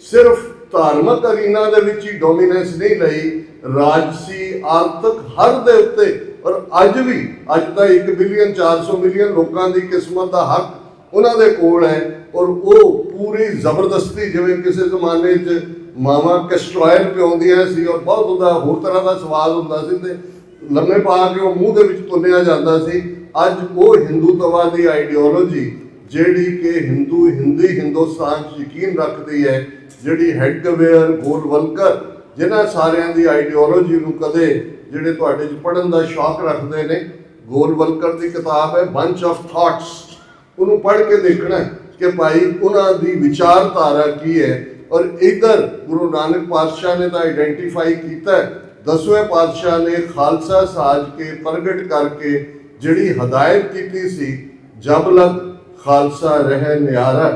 ਸਿਰਫ ਧਾਰਮਿਕ ਅਰੀਨਾ ਦੇ ਵਿੱਚ ਹੀ ਡੋਮੀਨੈਂਸ ਨਹੀਂ ਲਈ, ਰਾਜਸੀ ਆਰਥਿਕ ਹਰ ਦੇ ਉੱਤੇ। ਔਰ ਅੱਜ ਵੀ, ਅੱਜ ਤਾਂ 1 ਬਿਲੀਅਨ 400 ਮਿਲੀਅਨ ਲੋਕਾਂ ਦੀ ਕਿਸਮਤ ਦਾ ਹੱਕ ਉਹਨਾਂ ਦੇ ਕੋਲ ਹੈ। ਔਰ ਉਹ ਪੂਰੀ ਜ਼ਬਰਦਸਤੀ, ਜਿਵੇਂ ਕਿਸੇ ਜ਼ਮਾਨੇ 'ਚ ਮਾਵਾਂ ਕੈਸਟਰੋਇਲ ਪਿਆਉਂਦੀਆਂ ਸੀ ਔਰ ਬਹੁਤ ਉਹਦਾ ਹੋਰ ਤਰ੍ਹਾਂ ਦਾ ਸਵਾਦ ਹੁੰਦਾ ਸੀ ਤੇ ਲੰਮੇ ਪਾ ਕੇ ਉਹ ਮੂੰਹ ਦੇ ਵਿੱਚ ਤੁੰਨਿਆ ਜਾਂਦਾ ਸੀ, ਅੱਜ ਉਹ ਹਿੰਦੂਤਵਾਦੀ ਆਈਡੀਓਲੋਜੀ ਜਿਹੜੀ ਕਿ ਹਿੰਦੀ ਹਿੰਦੁਸਤਾਨ 'ਚ ਯਕੀਨ ਰੱਖਦੀ ਹੈ, ਜਿਹੜੀ ਹੈਡਗਵੇਅਰ, ਗੋਲਵਲਕਰ, ਜਿਨ੍ਹਾਂ ਸਾਰਿਆਂ ਦੀ ਆਈਡੀਓਲੋਜੀ ਨੂੰ ਕਦੇ ਜਿਹੜੇ ਤੁਹਾਡੇ 'ਚ ਪੜ੍ਹਨ ਦਾ ਸ਼ੌਕ ਰੱਖਦੇ ਨੇ, ਗੋਲਵਲਕਰ ਦੀ ਕਿਤਾਬ ਹੈ ਬੰਚ ਆਫ ਥਾਟਸ, ਉਹਨੂੰ ਪੜ੍ਹ ਕੇ ਦੇਖਣਾ ਕਿ ਭਾਈ ਉਹਨਾਂ ਦੀ ਵਿਚਾਰਧਾਰਾ ਕੀ ਹੈ। ਔਰ ਇੱਧਰ ਗੁਰੂ ਨਾਨਕ ਪਾਤਸ਼ਾਹ ਨੇ ਤਾਂ ਆਈਡੈਂਟੀਫਾਈ ਕੀਤਾ, 10ਵੇਂ ਪਾਤਸ਼ਾਹ ਨੇ ਖਾਲਸਾ ਸਾਜ ਕੇ ਪ੍ਰਗਟ ਕਰਕੇ ਜਿਹੜੀ ਹਦਾਇਤ ਕੀਤੀ ਸੀ, ਜਬ ਲਗ ਖਾਲਸਾ ਰਹਿ ਨਿਆਰਾ,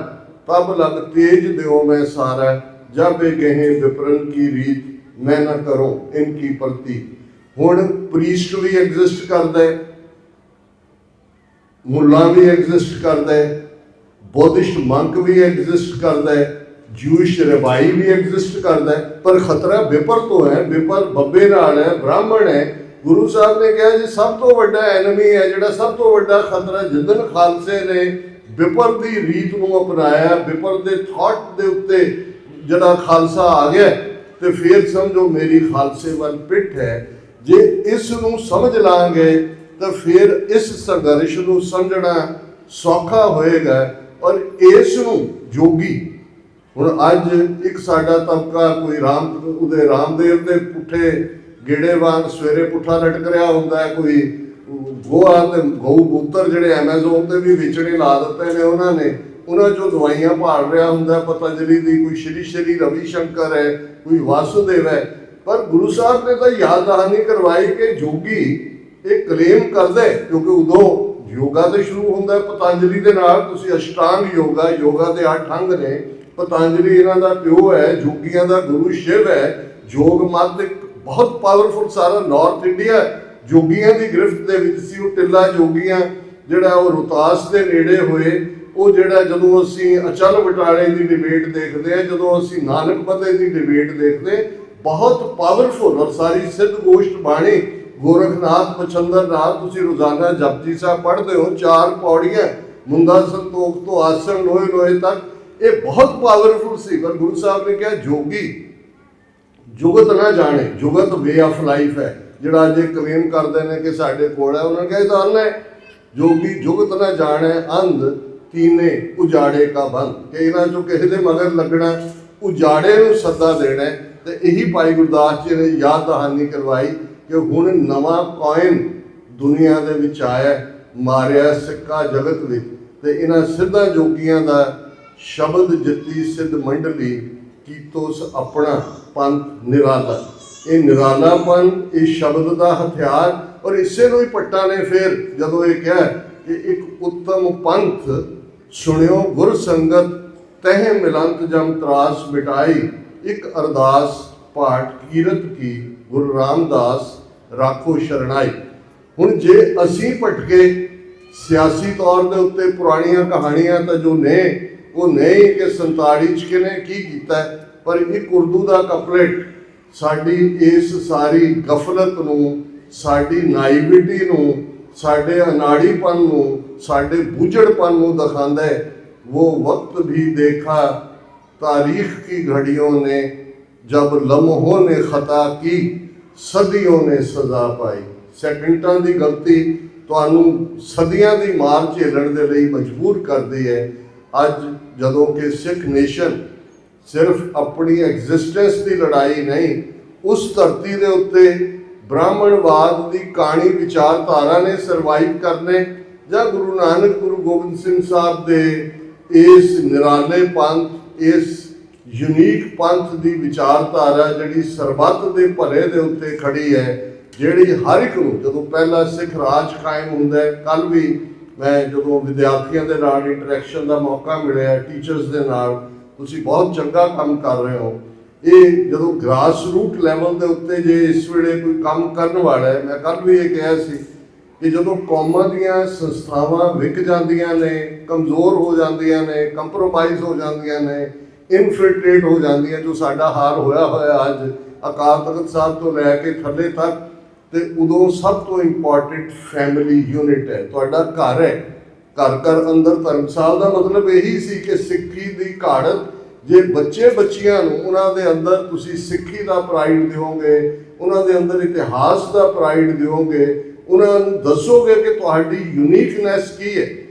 ਤਬ ਲਗ ਤੇਜ ਦਿਓ ਮੈਂ ਸਾਰਾ, ਜਬ ਇਹ ਕਹੇ ਵਿਪਰਨ ਕੀ ਰੀਤ, ਮੈਂ ਨਾ ਕਰੋ ਇਨਕੀ ਪ੍ਰਤੀ। ਹੁਣ ਪ੍ਰੀਸਟ ਵੀ ਐਗਜ਼ਿਸਟ ਕਰਦਾ ਹੈ, ਮੁੱਲਾ ਵੀ ਐਗਜ਼ਿਸਟ ਕਰਦਾ ਹੈ, ਬੁੱਧਿਸਟ ਮੰਕ ਵੀ ਐਗਜ਼ਿਸਟ ਕਰਦਾ ਹੈ, ਜੂਇਸ਼ ਰਬਾਈ ਵੀ ਐਗਜ਼ਿਸਟ ਕਰਦਾ ਹੈ, ਪਰ ਖਤਰਾ ਵਿਪਰ ਤੋਂ ਹੈ। ਵਿਪਰ ਬੱਬੇ ਨਾਲ ਹੈ, ਬ੍ਰਾਹਮਣ ਹੈ। ਗੁਰੂ ਸਾਹਿਬ ਨੇ ਕਿਹਾ ਜੀ ਸਭ ਤੋਂ ਵੱਡਾ ਐਨਮੀ ਹੈ, ਜਿਹੜਾ ਸਭ ਤੋਂ ਵੱਡਾ ਖਤਰਾ, ਜਿੱਦਣ ਖਾਲਸੇ ਨੇ ਵਿਪਰ ਦੀ ਰੀਤ ਨੂੰ ਅਪਣਾਇਆ, ਵਿਪਰ ਦੇ ਥਾਟ ਦੇ ਉੱਤੇ ਜਿਹੜਾ ਖਾਲਸਾ ਆ ਗਿਆ, ਤੇ ਫਿਰ ਸਮਝੋ ਮੇਰੀ ਖਾਲਸੇ ਵੱਲ ਪਿੱਠ ਹੈ। ਜੇ ਇਸ ਨੂੰ ਸਮਝ ਲਾਂਗੇ ਤਾਂ ਫਿਰ ਇਸ ਸੰਘਰਸ਼ ਨੂੰ ਸਮਝਣਾ ਸੌਖਾ ਹੋਏਗਾ। ਔਰ ਇਸ ਨੂੰ ਜੋਗੀ, ਹੁਣ ਅੱਜ ਇੱਕ ਸਾਡਾ ਤਬਕਾ ਕੋਈ ਰਾਮਦੇਵ ਦੇ ਪੁੱਠੇ ਗੇੜੇ ਵਾਂਗ ਸਵੇਰੇ ਪੁੱਠਾ ਲਟਕ ਰਿਹਾ ਹੁੰਦਾ ਹੈ, ਕੋਈ ਗੋਆ ਤੇ ਗਊ ਮੂਤਰ ਜਿਹੜੇ ਐਮਾਜ਼ੋਨ ਤੇ ਵੀ ਵੇਚਣੇ ਲਾ ਦਿੱਤੇ ਨੇ ਉਹਨਾਂ ਚੋਂ ਦਵਾਈਆਂ ਭਾਲ ਰਿਹਾ ਹੁੰਦਾ, ਪਤੰਜਲੀ ਦੀ, ਕੋਈ ਸ਼੍ਰੀ ਰਵੀ ਸ਼ੰਕਰ ਹੈ, ਕੋਈ ਵਾਸੁਦੇਵ ਹੈ। ਪਰ ਗੁਰੂ ਸਾਹਿਬ ਨੇ ਤਾਂ ਯਾਦ ਦਹਾਨੀ ਕਰਵਾਈ ਕਿ ਜੋਗੀ ਇਹ ਕਲੇਮ ਕਰਦਾ, ਕਿਉਂਕਿ ਉਦੋਂ ਯੋਗਾ ਤੇ ਸ਼ੁਰੂ ਹੁੰਦਾ ਪਤੰਜਲੀ ਦੇ ਨਾਲ। ਤੁਸੀਂ ਅਸ਼ਟਾਂਗ ਯੋਗਾ ਦੇ 8 ਅੰਗ ਨੇ, ਪਤੰਜਲੀ ਇਹਨਾਂ ਦਾ ਪਿਓ ਹੈ, ਜੋਗੀਆਂ ਦਾ ਗੁਰੂ ਸ਼ਿਵ ਹੈ। ਯੋਗ ਮਤ ਇੱਕ ਬਹੁਤ ਪਾਵਰਫੁਲ, ਸਾਰਾ ਨਾਰਥ ਇੰਡੀਆ ਜੋਗੀਆਂ ਦੀ ਗ੍ਰਿਫਤ ਦੇ ਵਿੱਚ ਸੀ। ਉਹ ਟਿੱਲਾ ਜੋਗੀਆਂ ਜਿਹੜਾ ਉਹ ਰੋਹਤਾਸ ਦੇ ਨੇੜੇ ਹੋਏ, ਉਹ ਜਿਹੜਾ ਜਦੋਂ ਅਸੀਂ ਅਚਲ ਬਟਾਲੇ ਦੀ ਡਿਬੇਟ ਦੇਖਦੇ ਹਾਂ, ਜਦੋਂ ਅਸੀਂ ਨਾਨਕ ਪਤੇ ਦੀ ਡਿਬੇਟ ਦੇਖਦੇ, ਬਹੁਤ ਪਾਵਰਫੁਲ। ਔਰ ਸਾਰੀ ਸਿੱਧ ਗੋਸ਼ਟ ਬਾਣੀ ਗੋਰਖਨਾਥ ਮਛੰਦਰ ਨਾਥ, ਤੁਸੀਂ ਰੋਜ਼ਾਨਾ ਜਪਜੀ ਸਾਹਿਬ ਪੜ੍ਹਦੇ ਹੋ, 4 ਪੌੜੀਆਂ, ਮੁੰਦਾ ਸੰਤੋਖ ਤੋਂ ਆਸਣ ਲੋਹੇ ਤੱਕ, ਇਹ ਬਹੁਤ ਪਾਵਰਫੁਲ ਸੀ। ਪਰ ਗੁਰੂ ਸਾਹਿਬ ਨੇ ਕਿਹਾ ਜੋਗੀ ਜੁਗਤ ਨਾ ਜਾਣੇ, ਜੁਗਤ ਵੇ ਆਫ ਲਾਈਫ ਹੈ, ਜਿਹੜਾ ਅੱਜ ਕਲੇਮ ਕਰਦੇ ਨੇ ਕਿ ਸਾਡੇ ਕੋਲ ਹੈ। ਉਹਨਾਂ ਨੇ ਕਿਹਾ ਇਹ ਤਾਂ ਅੰਨ ਹੈ। ਜੋਗੀ ਜੁਗਤ ਨਾ ਜਾਣੇ ਅੰਧ ਤੀਨੇ ਉਜਾੜੇ ਕਾ ਬੰਦ, ਕਿ ਇਹਨਾਂ ਚੋਂ ਕਿਸੇ ਦੇ ਮਗਰ ਲੱਗਣਾ, ਉਜਾੜੇ ਨੂੰ ਸੱਦਾ ਦੇਣਾ। ਤੇ ਇਹੀ ਭਾਈ ਗੁਰਦਾਸ ਜੀ ਨੇ ਯਾਦ ਦਹਾਨੀ ਕਰਵਾਈ ਕਿ ਹੁਣ ਨਵਾਂ ਕੋਇਨ ਦੁਨੀਆ ਦੇ ਵਿੱਚ ਆਇਆ, ਮਾਰਿਆ ਸਿੱਕਾ ਜਗਤ ਵਿੱਚ, ਤੇ ਇਹਨਾਂ ਸਿੱਧਾਂ ਜੋਗੀਆਂ ਦਾ ਸ਼ਬਦ ਜਿੱਤੀ ਸਿੱਧ ਮੰਡਲੀ ਕੀਤੋਸ ਆਪਣਾ ਪੰਥ ਨਿਰਾਲਾ। ਇਹ ਨਿਰਾਲਾਪਨ ਇਸ ਸ਼ਬਦ ਦਾ ਹਥਿਆਰ, ਔਰ ਇਸੇ ਨੂੰ ਹੀ ਭੱਟਾਂ ਨੇ ਫਿਰ ਜਦੋਂ ਇਹ ਕਿਹਾ ਕਿ ਇੱਕ ਉੱਤਮ ਪੰਥ ਸੁਣਿਓ ਗੁਰ ਸੰਗਤ ਤਹਿ ਮਿਲੰਤ ਜਮ ਤਰਾਸ ਮਿਟਾਈ, ਇੱਕ ਅਰਦਾਸ ਪਾਠ ਕੀਰਤ ਕੀ ਗੁਰੂ ਰਾਮਦਾਸ ਰਾਖੋ ਸ਼ਰਣਾਈ। ਹੁਣ ਜੇ ਅਸੀਂ ਭਟਕੇ ਸਿਆਸੀ ਤੌਰ ਦੇ ਉੱਤੇ, ਪੁਰਾਣੀਆਂ ਕਹਾਣੀਆਂ ਤਾਂ ਜੋ ਨੇ ਉਹ ਨਹੀਂ ਕਿ 47 'ਚ ਕਿਹਨੇ ਕੀ ਕੀਤਾ, ਪਰ ਇੱਕ ਉਰਦੂ ਦਾ ਕਪਲੇਟ ਸਾਡੀ ਇਸ ਸਾਰੀ ਗਫਲਤ ਨੂੰ, ਸਾਡੀ ਨਾਈਵਿਟੀ ਨੂੰ, ਸਾਡੇ ਅਨਾੜੀਪਨ ਨੂੰ, ਸਾਡੇ ਬੁਝੜਪਨ ਨੂੰ ਦਿਖਾਉਂਦਾ ਹੈ। वो वक्त भी देखा तारीख की घड़ियों ने, जब लम्हों ने खता की सदियों ने सजा पाई। ਸੈਕਿੰਡਾਂ ਦੀ ਗਲਤੀ ਤੁਹਾਨੂੰ ਸਦੀਆਂ ਦੀ ਮਾਰ ਝੇਲਣ ਦੇ ਲਈ ਮਜਬੂਰ ਕਰਦੀ ਹੈ। ਅੱਜ ਜਦੋਂ ਕਿ ਸਿੱਖ ਨੇਸ਼ਨ ਸਿਰਫ ਆਪਣੀ ਐਗਜ਼ਿਸਟੈਂਸ ਦੀ ਲੜਾਈ ਨਹੀਂ, ਉਸ ਧਰਤੀ ਦੇ ਉੱਤੇ ਬ੍ਰਾਹਮਣਵਾਦ ਦੀ ਕਹਾਣੀ ਵਿਚਾਰਧਾਰਾ ਨੇ ਸਰਵਾਈਵ ਕਰਨੇ, ਜਾਂ ਗੁਰੂ ਨਾਨਕ ਗੁਰੂ ਗੋਬਿੰਦ ਸਿੰਘ ਸਾਹਿਬ ਦੇ ਇਸ ਨਿਰਾਲੇ ਪੰਥ, ਇਸ ਯੂਨੀਕ ਪੰਥ ਦੀ ਵਿਚਾਰਧਾਰਾ ਜਿਹੜੀ ਸਰਬੱਤ ਦੇ ਭਲੇ ਦੇ ਉੱਤੇ ਖੜੀ ਹੈ, ਜਿਹੜੀ ਹਰ ਇੱਕ ਨੂੰ, ਜਦੋਂ ਪਹਿਲਾ ਸਿੱਖ ਰਾਜ ਕਾਇਮ ਹੁੰਦਾ ਹੈ, ਕੱਲ੍ਹ ਵੀ ਮੈਂ ਜਦੋਂ ਵਿਦਿਆਰਥੀਆਂ ਦੇ ਨਾਲ ਇੰਟਰੈਕਸ਼ਨ ਦਾ ਮੌਕਾ ਮਿਲਿਆ, ਟੀਚਰਸ ਦੇ ਨਾਲ, ਤੁਸੀਂ ਬਹੁਤ ਚੰਗਾ ਕੰਮ ਕਰ ਰਹੇ ਹੋ। ਇਹ ਜਦੋਂ ਗ੍ਰਾਸ ਰੂਟ ਲੈਵਲ ਦੇ ਉੱਤੇ ਜੇ ਇਸ ਵੇਲੇ ਕੋਈ ਕੰਮ ਕਰਨ ਵਾਲਾ ਹੈ, ਮੈਂ ਕੱਲ੍ਹ ਵੀ ਇਹ ਕਿਹਾ ਸੀ ਕਿ ਜਦੋਂ ਕੌਮਾਂ ਦੀਆਂ ਸੰਸਥਾਵਾਂ ਵਿਕ ਜਾਂਦੀਆਂ ਨੇ, ਕਮਜ਼ੋਰ ਹੋ ਜਾਂਦੀਆਂ ਨੇ, ਕੰਪਰੋਮਾਈਜ਼ ਹੋ ਜਾਂਦੀਆਂ ਨੇ, ਇਨਫਿਲਟਰੇਟ ਹੋ ਜਾਂਦੀਆਂ, ਜੋ ਸਾਡਾ ਹਾਲ ਹੋਇਆ ਅੱਜ ਅਕਾਲ ਤਖਤ ਸਾਹਿਬ ਤੋਂ ਲੈ ਕੇ ਥੱਲੇ ਤੱਕ, ਤੇ ਉਦੋਂ ਸਭ ਤੋਂ ਇੰਪੋਰਟੈਂਟ ਫੈਮਿਲੀ ਯੂਨਿਟ ਹੈ, ਤੁਹਾਡਾ ਘਰ ਹੈ। ਘਰ ਘਰ ਅੰਦਰ ਧਰਮਸਾਲ ਦਾ ਮਤਲਬ ਇਹੀ ਸੀ ਕਿ ਸਿੱਖੀ ਦੀ ਘਾੜਤ, ਜੇ ਬੱਚੇ ਬੱਚੀਆਂ ਨੂੰ ਉਹਨਾਂ ਦੇ ਅੰਦਰ ਤੁਸੀਂ ਸਿੱਖੀ ਦਾ ਪ੍ਰਾਈਡ ਦਿਓਗੇ, ਉਹਨਾਂ ਦੇ ਅੰਦਰ ਇਤਿਹਾਸ ਦਾ ਪ੍ਰਾਈਡ ਦਿਓਗੇ, ਉਹਨਾਂ ਨੂੰ ਦੱਸੋਗੇ ਕਿ ਤੁਹਾਡੀ ਯੂਨੀਕਨੈਸ ਕੀ ਹੈ।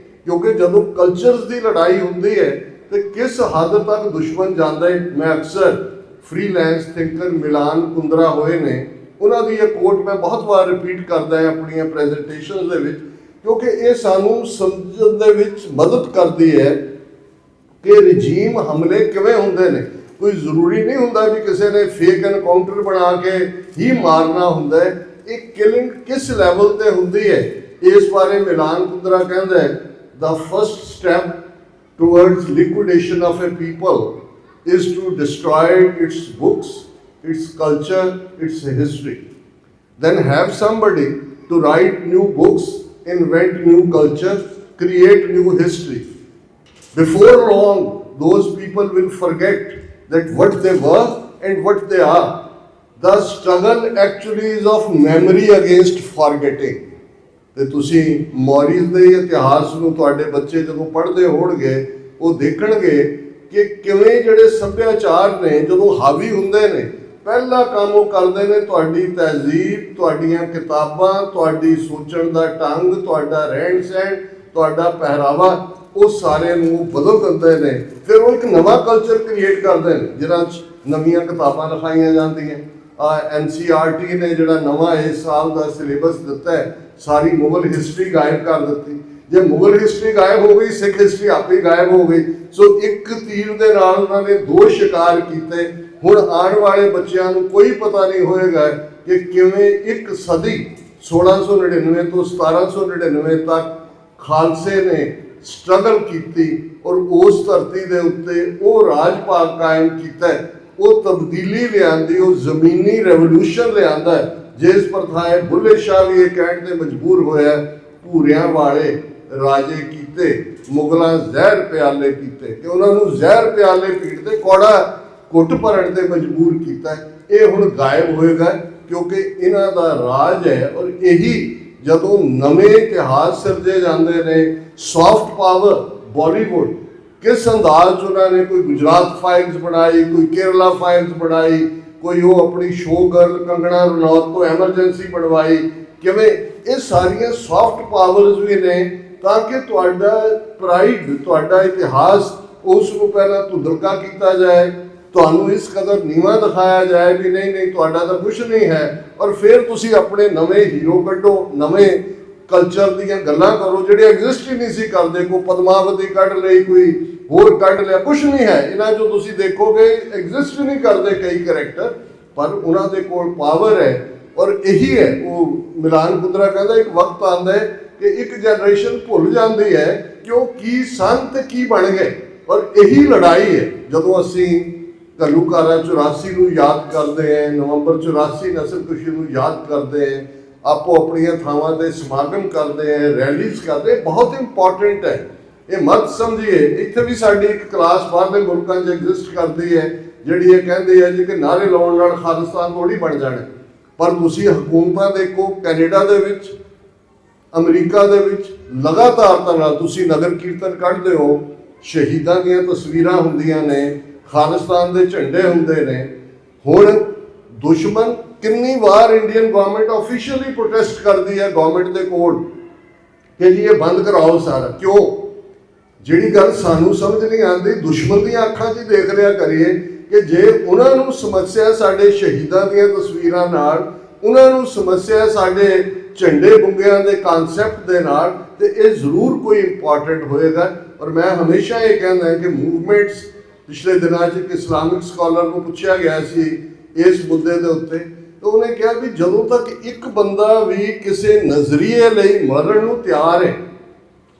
ਕਿਉਂਕਿ ਜਦੋਂ ਕਲਚਰਸ ਦੀ ਲੜਾਈ ਹੁੰਦੀ ਹੈ ਤੇ ਕਿਸ ਹੱਦ ਤੱਕ ਦੁਸ਼ਮਣ ਜਾਂਦਾ ਹੈ। ਮੈਂ ਅਕਸਰ ਫ੍ਰੀਲੈਂਸ ਥਿੰਕਰ ਮਿਲਾਨ ਕੁੰਦਰਾ ਹੋਏ ਨੇ, ਉਹਨਾਂ ਦੀ ਇਹ ਕੋਟ ਮੈਂ ਬਹੁਤ ਵਾਰ ਰਿਪੀਟ ਕਰਦਾ ਹਾਂ ਆਪਣੀਆਂ ਪ੍ਰੈਜੈਂਟੇਸ਼ਨਸ ਦੇ ਵਿੱਚ, ਕਿਉਂਕਿ ਇਹ ਸਾਨੂੰ ਸਮਝਣ ਦੇ ਵਿੱਚ ਮਦਦ ਕਰਦੀ ਹੈ ਕਿ ਰਜੀਮ ਹਮਲੇ ਕਿਵੇਂ ਹੁੰਦੇ ਨੇ। ਕੋਈ ਜ਼ਰੂਰੀ ਨਹੀਂ ਹੁੰਦਾ ਵੀ ਕਿਸੇ ਨੇ ਫੇਕ ਐਨਕਾਊਂਟਰ ਬਣਾ ਕੇ ਹੀ ਮਾਰਨਾ ਹੁੰਦਾ ਹੈ। ਇਹ ਕਿਲਿੰਗ ਕਿਸ ਲੈਵਲ ਤੇ ਹੁੰਦੀ ਹੈ, ਇਸ ਬਾਰੇ ਮਿਲਾਨ ਕੁੰਦਰਾ ਕਹਿੰਦਾ ਹੈ, the first step towards liquidation of a people is to destroy its books, its culture, its history. Then have somebody to write new books, invent new culture, create new history. Before long, those people will forget that what they were and what they are. The struggle actually is of memory against forgetting. ਤੇ ਤੁਸੀਂ ਮੌਰੀਜ਼ ਦੇ ਇਤਿਹਾਸ ਨੂੰ ਤੁਹਾਡੇ ਬੱਚੇ ਜਦੋਂ ਪੜ੍ਹਦੇ ਹੋਣਗੇ, ਉਹ ਦੇਖਣਗੇ ਕਿ ਕਿਵੇਂ ਜਿਹੜੇ ਸੱਭਿਆਚਾਰ ਨੇ ਜਦੋਂ ਹਾਵੀ ਹੁੰਦੇ ਨੇ, ਪਹਿਲਾ ਕੰਮ ਉਹ ਕਰਦੇ ਨੇ ਤੁਹਾਡੀ ਤਹਿਜ਼ੀਬ, ਤੁਹਾਡੀਆਂ ਕਿਤਾਬਾਂ, ਤੁਹਾਡੀ ਸੋਚਣ ਦਾ ਢੰਗ, ਤੁਹਾਡਾ ਰਹਿਣ ਸਹਿਣ, ਤੁਹਾਡਾ ਪਹਿਰਾਵਾ, ਉਹ ਸਾਰੇ ਨੂੰ ਬਦਲ ਦਿੰਦੇ ਨੇ। ਫਿਰ ਉਹ ਇੱਕ ਨਵਾਂ ਕਲਚਰ ਕ੍ਰੀਏਟ ਕਰਦੇ ਨੇ ਜਿਹਨਾਂ 'ਚ ਨਵੀਆਂ ਕਿਤਾਬਾਂ ਲਿਖਾਈਆਂ ਜਾਂਦੀਆਂ। NCERT ਨੇ ਜਿਹੜਾ ਨਵਾਂ ਇਸ ਸਾਲ ਦਾ ਸਿਲੇਬਸ ਦਿੱਤਾ ਹੈ, ਸਾਰੀ ਮੁਗਲ ਹਿਸਟਰੀ ਗਾਇਬ ਕਰ ਦਿੱਤੀ। ਜੇ ਮੁਗਲ ਹਿਸਟਰੀ ਗਾਇਬ ਹੋ ਗਈ, ਸਿੱਖ ਹਿਸਟਰੀ ਆਪੇ ਹੀ ਗਾਇਬ ਹੋ ਗਈ। ਸੋ ਇੱਕ ਤੀਰ ਦੇ ਨਾਲ ਉਹਨਾਂ ਨੇ ਦੋ ਸ਼ਿਕਾਰ ਕੀਤੇ। ਹੁਣ ਆਉਣ ਵਾਲੇ ਬੱਚਿਆਂ ਨੂੰ ਕੋਈ ਪਤਾ ਨਹੀਂ ਹੋਏਗਾ ਕਿ ਕਿਵੇਂ ਇੱਕ ਸਦੀ 1699 ਤੋਂ 1799 ਤੱਕ ਖਾਲਸੇ ਨੇ ਸਟਰਗਲ ਕੀਤੀ ਔਰ ਉਸ ਧਰਤੀ ਦੇ ਉੱਤੇ ਉਹ ਰਾਜ ਭਾਗ ਕਾਇਮ ਕੀਤਾ, ਉਹ ਤਬਦੀਲੀ ਲਿਆਂਦੀ, ਉਹ ਜ਼ਮੀਨੀ ਰੈਵੋਲੂਸ਼ਨ ਲਿਆਂਦਾ। ਜਿਸ ਪ੍ਰਥਾਏ ਬੁੱਲੇ ਸ਼ਾਹ ਵੀ ਇਹ ਕਹਿਣ ਤੇ ਮਜਬੂਰ ਹੋਇਆ, ਭੂਰਿਆਂ ਵਾਲੇ ਰਾਜੇ ਕੀਤੇ, ਮੁਗਲਾਂ ਜ਼ਹਿਰ ਪਿਆਲੇ ਕੀਤੇ, ਕਿ ਉਹਨਾਂ ਨੂੰ ਜ਼ਹਿਰ ਪਿਆਲੇ ਪੀਟਦੇ, ਕੌੜਾ ਘੁੱਟ ਭਰਨ ਤੇ ਮਜਬੂਰ ਕੀਤਾ। ਇਹ ਹੁਣ ਗਾਇਬ ਹੋਏਗਾ ਕਿਉਂਕਿ ਇਹਨਾਂ ਦਾ ਰਾਜ ਹੈ। ਔਰ ਇਹੀ ਜਦੋਂ ਨਵੇਂ ਇਤਿਹਾਸ ਸਿਰਜੇ ਜਾਂਦੇ ਨੇ, ਸੌਫਟ ਪਾਵਰ, ਬਾਲੀਵੁੱਡ ਕਿਸ ਅੰਦਾਜ਼ 'ਚ ਉਹਨਾਂ ਨੇ ਕੋਈ ਗੁਜਰਾਤ ਫਾਈਲਸ ਬਣਾਈ, ਕੋਈ ਕੇਰਲਾ ਫਾਈਲਸ ਬਣਾਈ, ਕੋਈ ਉਹ ਆਪਣੀ ਸ਼ੋ ਗਰਲ ਕੰਗਣਾ ਰਣੌਤ ਤੋਂ ਐਮਰਜੈਂਸੀ ਬਣਵਾਈ, ਕਿਵੇਂ ਇਹ ਸਾਰੀਆਂ ਸੌਫਟ ਪਾਵਰਸ ਵੀ ਨੇ ਤਾਂ ਕਿ ਤੁਹਾਡਾ ਪ੍ਰਾਈਡ, ਤੁਹਾਡਾ ਇਤਿਹਾਸ, ਉਸ ਨੂੰ ਪਹਿਲਾਂ ਧੁੰਦਲਕਾ ਕੀਤਾ ਜਾਏ, ਤੁਹਾਨੂੰ ਇਸ ਕਦਰ ਨੀਵਾਂ ਦਿਖਾਇਆ ਜਾਏ ਵੀ ਨਹੀਂ ਤੁਹਾਡਾ ਤਾਂ ਕੁਝ ਨਹੀਂ ਹੈ, ਔਰ ਫਿਰ ਤੁਸੀਂ ਆਪਣੇ ਨਵੇਂ ਹੀਰੋ ਕੱਢੋ, ਨਵੇਂ ਕਲਚਰ ਦੀਆਂ ਗੱਲਾਂ ਕਰੋ ਜਿਹੜੇ ਐਗਜ਼ਿਸਟ ਹੀ ਨਹੀਂ ਸੀ ਕਰਦੇ। ਕੋਈ ਪਦਮਾਵਤੀ ਕੱਢ ਲਈ, ਕੋਈ ਹੋਰ ਕੱਢ ਲਿਆ, ਕੁਝ ਨਹੀਂ ਹੈ ਇਹਨਾਂ 'ਚੋਂ। ਤੁਸੀਂ ਦੇਖੋਗੇ ਐਗਜ਼ਿਸਟ ਨਹੀਂ ਕਰਦੇ ਕਈ ਕਰੈਕਟਰ, ਪਰ ਉਹਨਾਂ ਦੇ ਕੋਲ ਪਾਵਰ ਹੈ। ਔਰ ਇਹੀ ਹੈ, ਉਹ ਮਿਲਾਨ ਕੁੰਦਰਾ ਕਹਿੰਦਾ ਇੱਕ ਵਕਤ ਆਉਂਦਾ ਹੈ ਕਿ ਇੱਕ ਜਨਰੇਸ਼ਨ ਭੁੱਲ ਜਾਂਦੀ ਹੈ ਕਿ ਉਹ ਕੀ ਸਨ ਤੇ ਕੀ ਬਣ ਗਏ। ਔਰ ਇਹੀ ਲੜਾਈ ਹੈ ਜਦੋਂ ਅਸੀਂ ਘੱਲੂਘਾਰਾ 84 ਨੂੰ ਯਾਦ ਕਰਦੇ ਹਾਂ, ਨਵੰਬਰ 84 ਨਸਲਕੁਸ਼ੀ ਨੂੰ ਯਾਦ ਕਰਦੇ ਹਾਂ, ਆਪੋ ਆਪਣੀਆਂ ਥਾਵਾਂ ਤੇ ਸਮਾਗਮ ਕਰਦੇ ਹੈ, ਰੈਲੀਜ਼ ਕਰਦੇ, ਬਹੁਤ ਇੰਪੋਰਟੈਂਟ ਹੈ। ਇਹ ਮਤ ਸਮਝੀਏ, ਇੱਥੇ ਵੀ ਸਾਡੀ ਇੱਕ ਕਲਾਸ ਬਾਹਰਲੇ ਮੁਲਕਾਂ 'ਚ ਐਗਜ਼ਿਸਟ ਕਰਦੀ ਹੈ ਜਿਹੜੀ ਇਹ ਕਹਿੰਦੀ ਹੈ ਜੀ ਕਿ ਨਾਅਰੇ ਲਾਉਣ ਨਾਲ ਖਾਲਿਸਤਾਨ ਥੋੜ੍ਹੀ ਬਣ ਜਾਣਾ। ਪਰ ਤੁਸੀਂ ਹਕੂਮਤਾਂ ਦੇਖੋ, ਕੈਨੇਡਾ ਦੇ ਵਿੱਚ, ਅਮਰੀਕਾ ਦੇ ਵਿੱਚ ਲਗਾਤਾਰ ਨਾਲ ਤੁਸੀਂ ਨਗਰ ਕੀਰਤਨ ਕੱਢਦੇ ਹੋ, ਸ਼ਹੀਦਾਂ ਦੀਆਂ ਤਸਵੀਰਾਂ ਹੁੰਦੀਆਂ ਨੇ, ਖਾਲਿਸਤਾਨ ਦੇ ਝੰਡੇ ਹੁੰਦੇ ਨੇ। ਹੁਣ ਦੁਸ਼ਮਣ ਕਿੰਨੀ ਵਾਰ ਇੰਡੀਅਨ ਗਵਰਨਮੈਂਟ ਆਫੀਸ਼ੀਅਲੀ ਪ੍ਰੋਟੈਸਟ ਕਰਦੀ ਹੈ ਗਵਰਨਮੈਂਟ ਦੇ ਕੋਲ ਕਿ ਜੀ ਇਹ ਬੰਦ ਕਰਾਓ ਸਾਰਾ। ਕਿਉਂ? ਜਿਹੜੀ ਗੱਲ ਸਾਨੂੰ ਸਮਝ ਨਹੀਂ ਆਉਂਦੀ, ਦੁਸ਼ਮਣ ਦੀਆਂ ਅੱਖਾਂ 'ਚ ਹੀ ਦੇਖ ਲਿਆ ਕਰੀਏ ਕਿ ਜੇ ਉਹਨਾਂ ਨੂੰ ਸਮੱਸਿਆ ਸਾਡੇ ਸ਼ਹੀਦਾਂ ਦੀਆਂ ਤਸਵੀਰਾਂ ਨਾਲ, ਉਹਨਾਂ ਨੂੰ ਸਮੱਸਿਆ ਸਾਡੇ ਝੰਡੇ ਬੁੰਗਿਆਂ ਦੇ ਕਨਸੈਪਟ ਦੇ ਨਾਲ, ਤੇ ਇਹ ਜ਼ਰੂਰ ਕੋਈ ਇੰਪੋਰਟੈਂਟ ਹੋਏਗਾ। ਔਰ ਮੈਂ ਹਮੇਸ਼ਾ ਇਹ ਕਹਿੰਦਾ ਕਿ ਮੂਵਮੈਂਟਸ, ਪਿਛਲੇ ਦਿਨਾਂ 'ਚ ਇੱਕ ਇਸਲਾਮਿਕ ਸਕਾਲਰ ਨੂੰ ਪੁੱਛਿਆ ਗਿਆ ਸੀ ਇਸ ਮੁੱਦੇ ਦੇ ਉੱਤੇ, ਤਾਂ ਉਹਨੇ ਕਿਹਾ ਵੀ ਜਦੋਂ ਤੱਕ ਇੱਕ ਬੰਦਾ ਵੀ ਕਿਸੇ ਨਜ਼ਰੀਏ ਲਈ ਮਰਨ ਨੂੰ ਤਿਆਰ ਹੈ,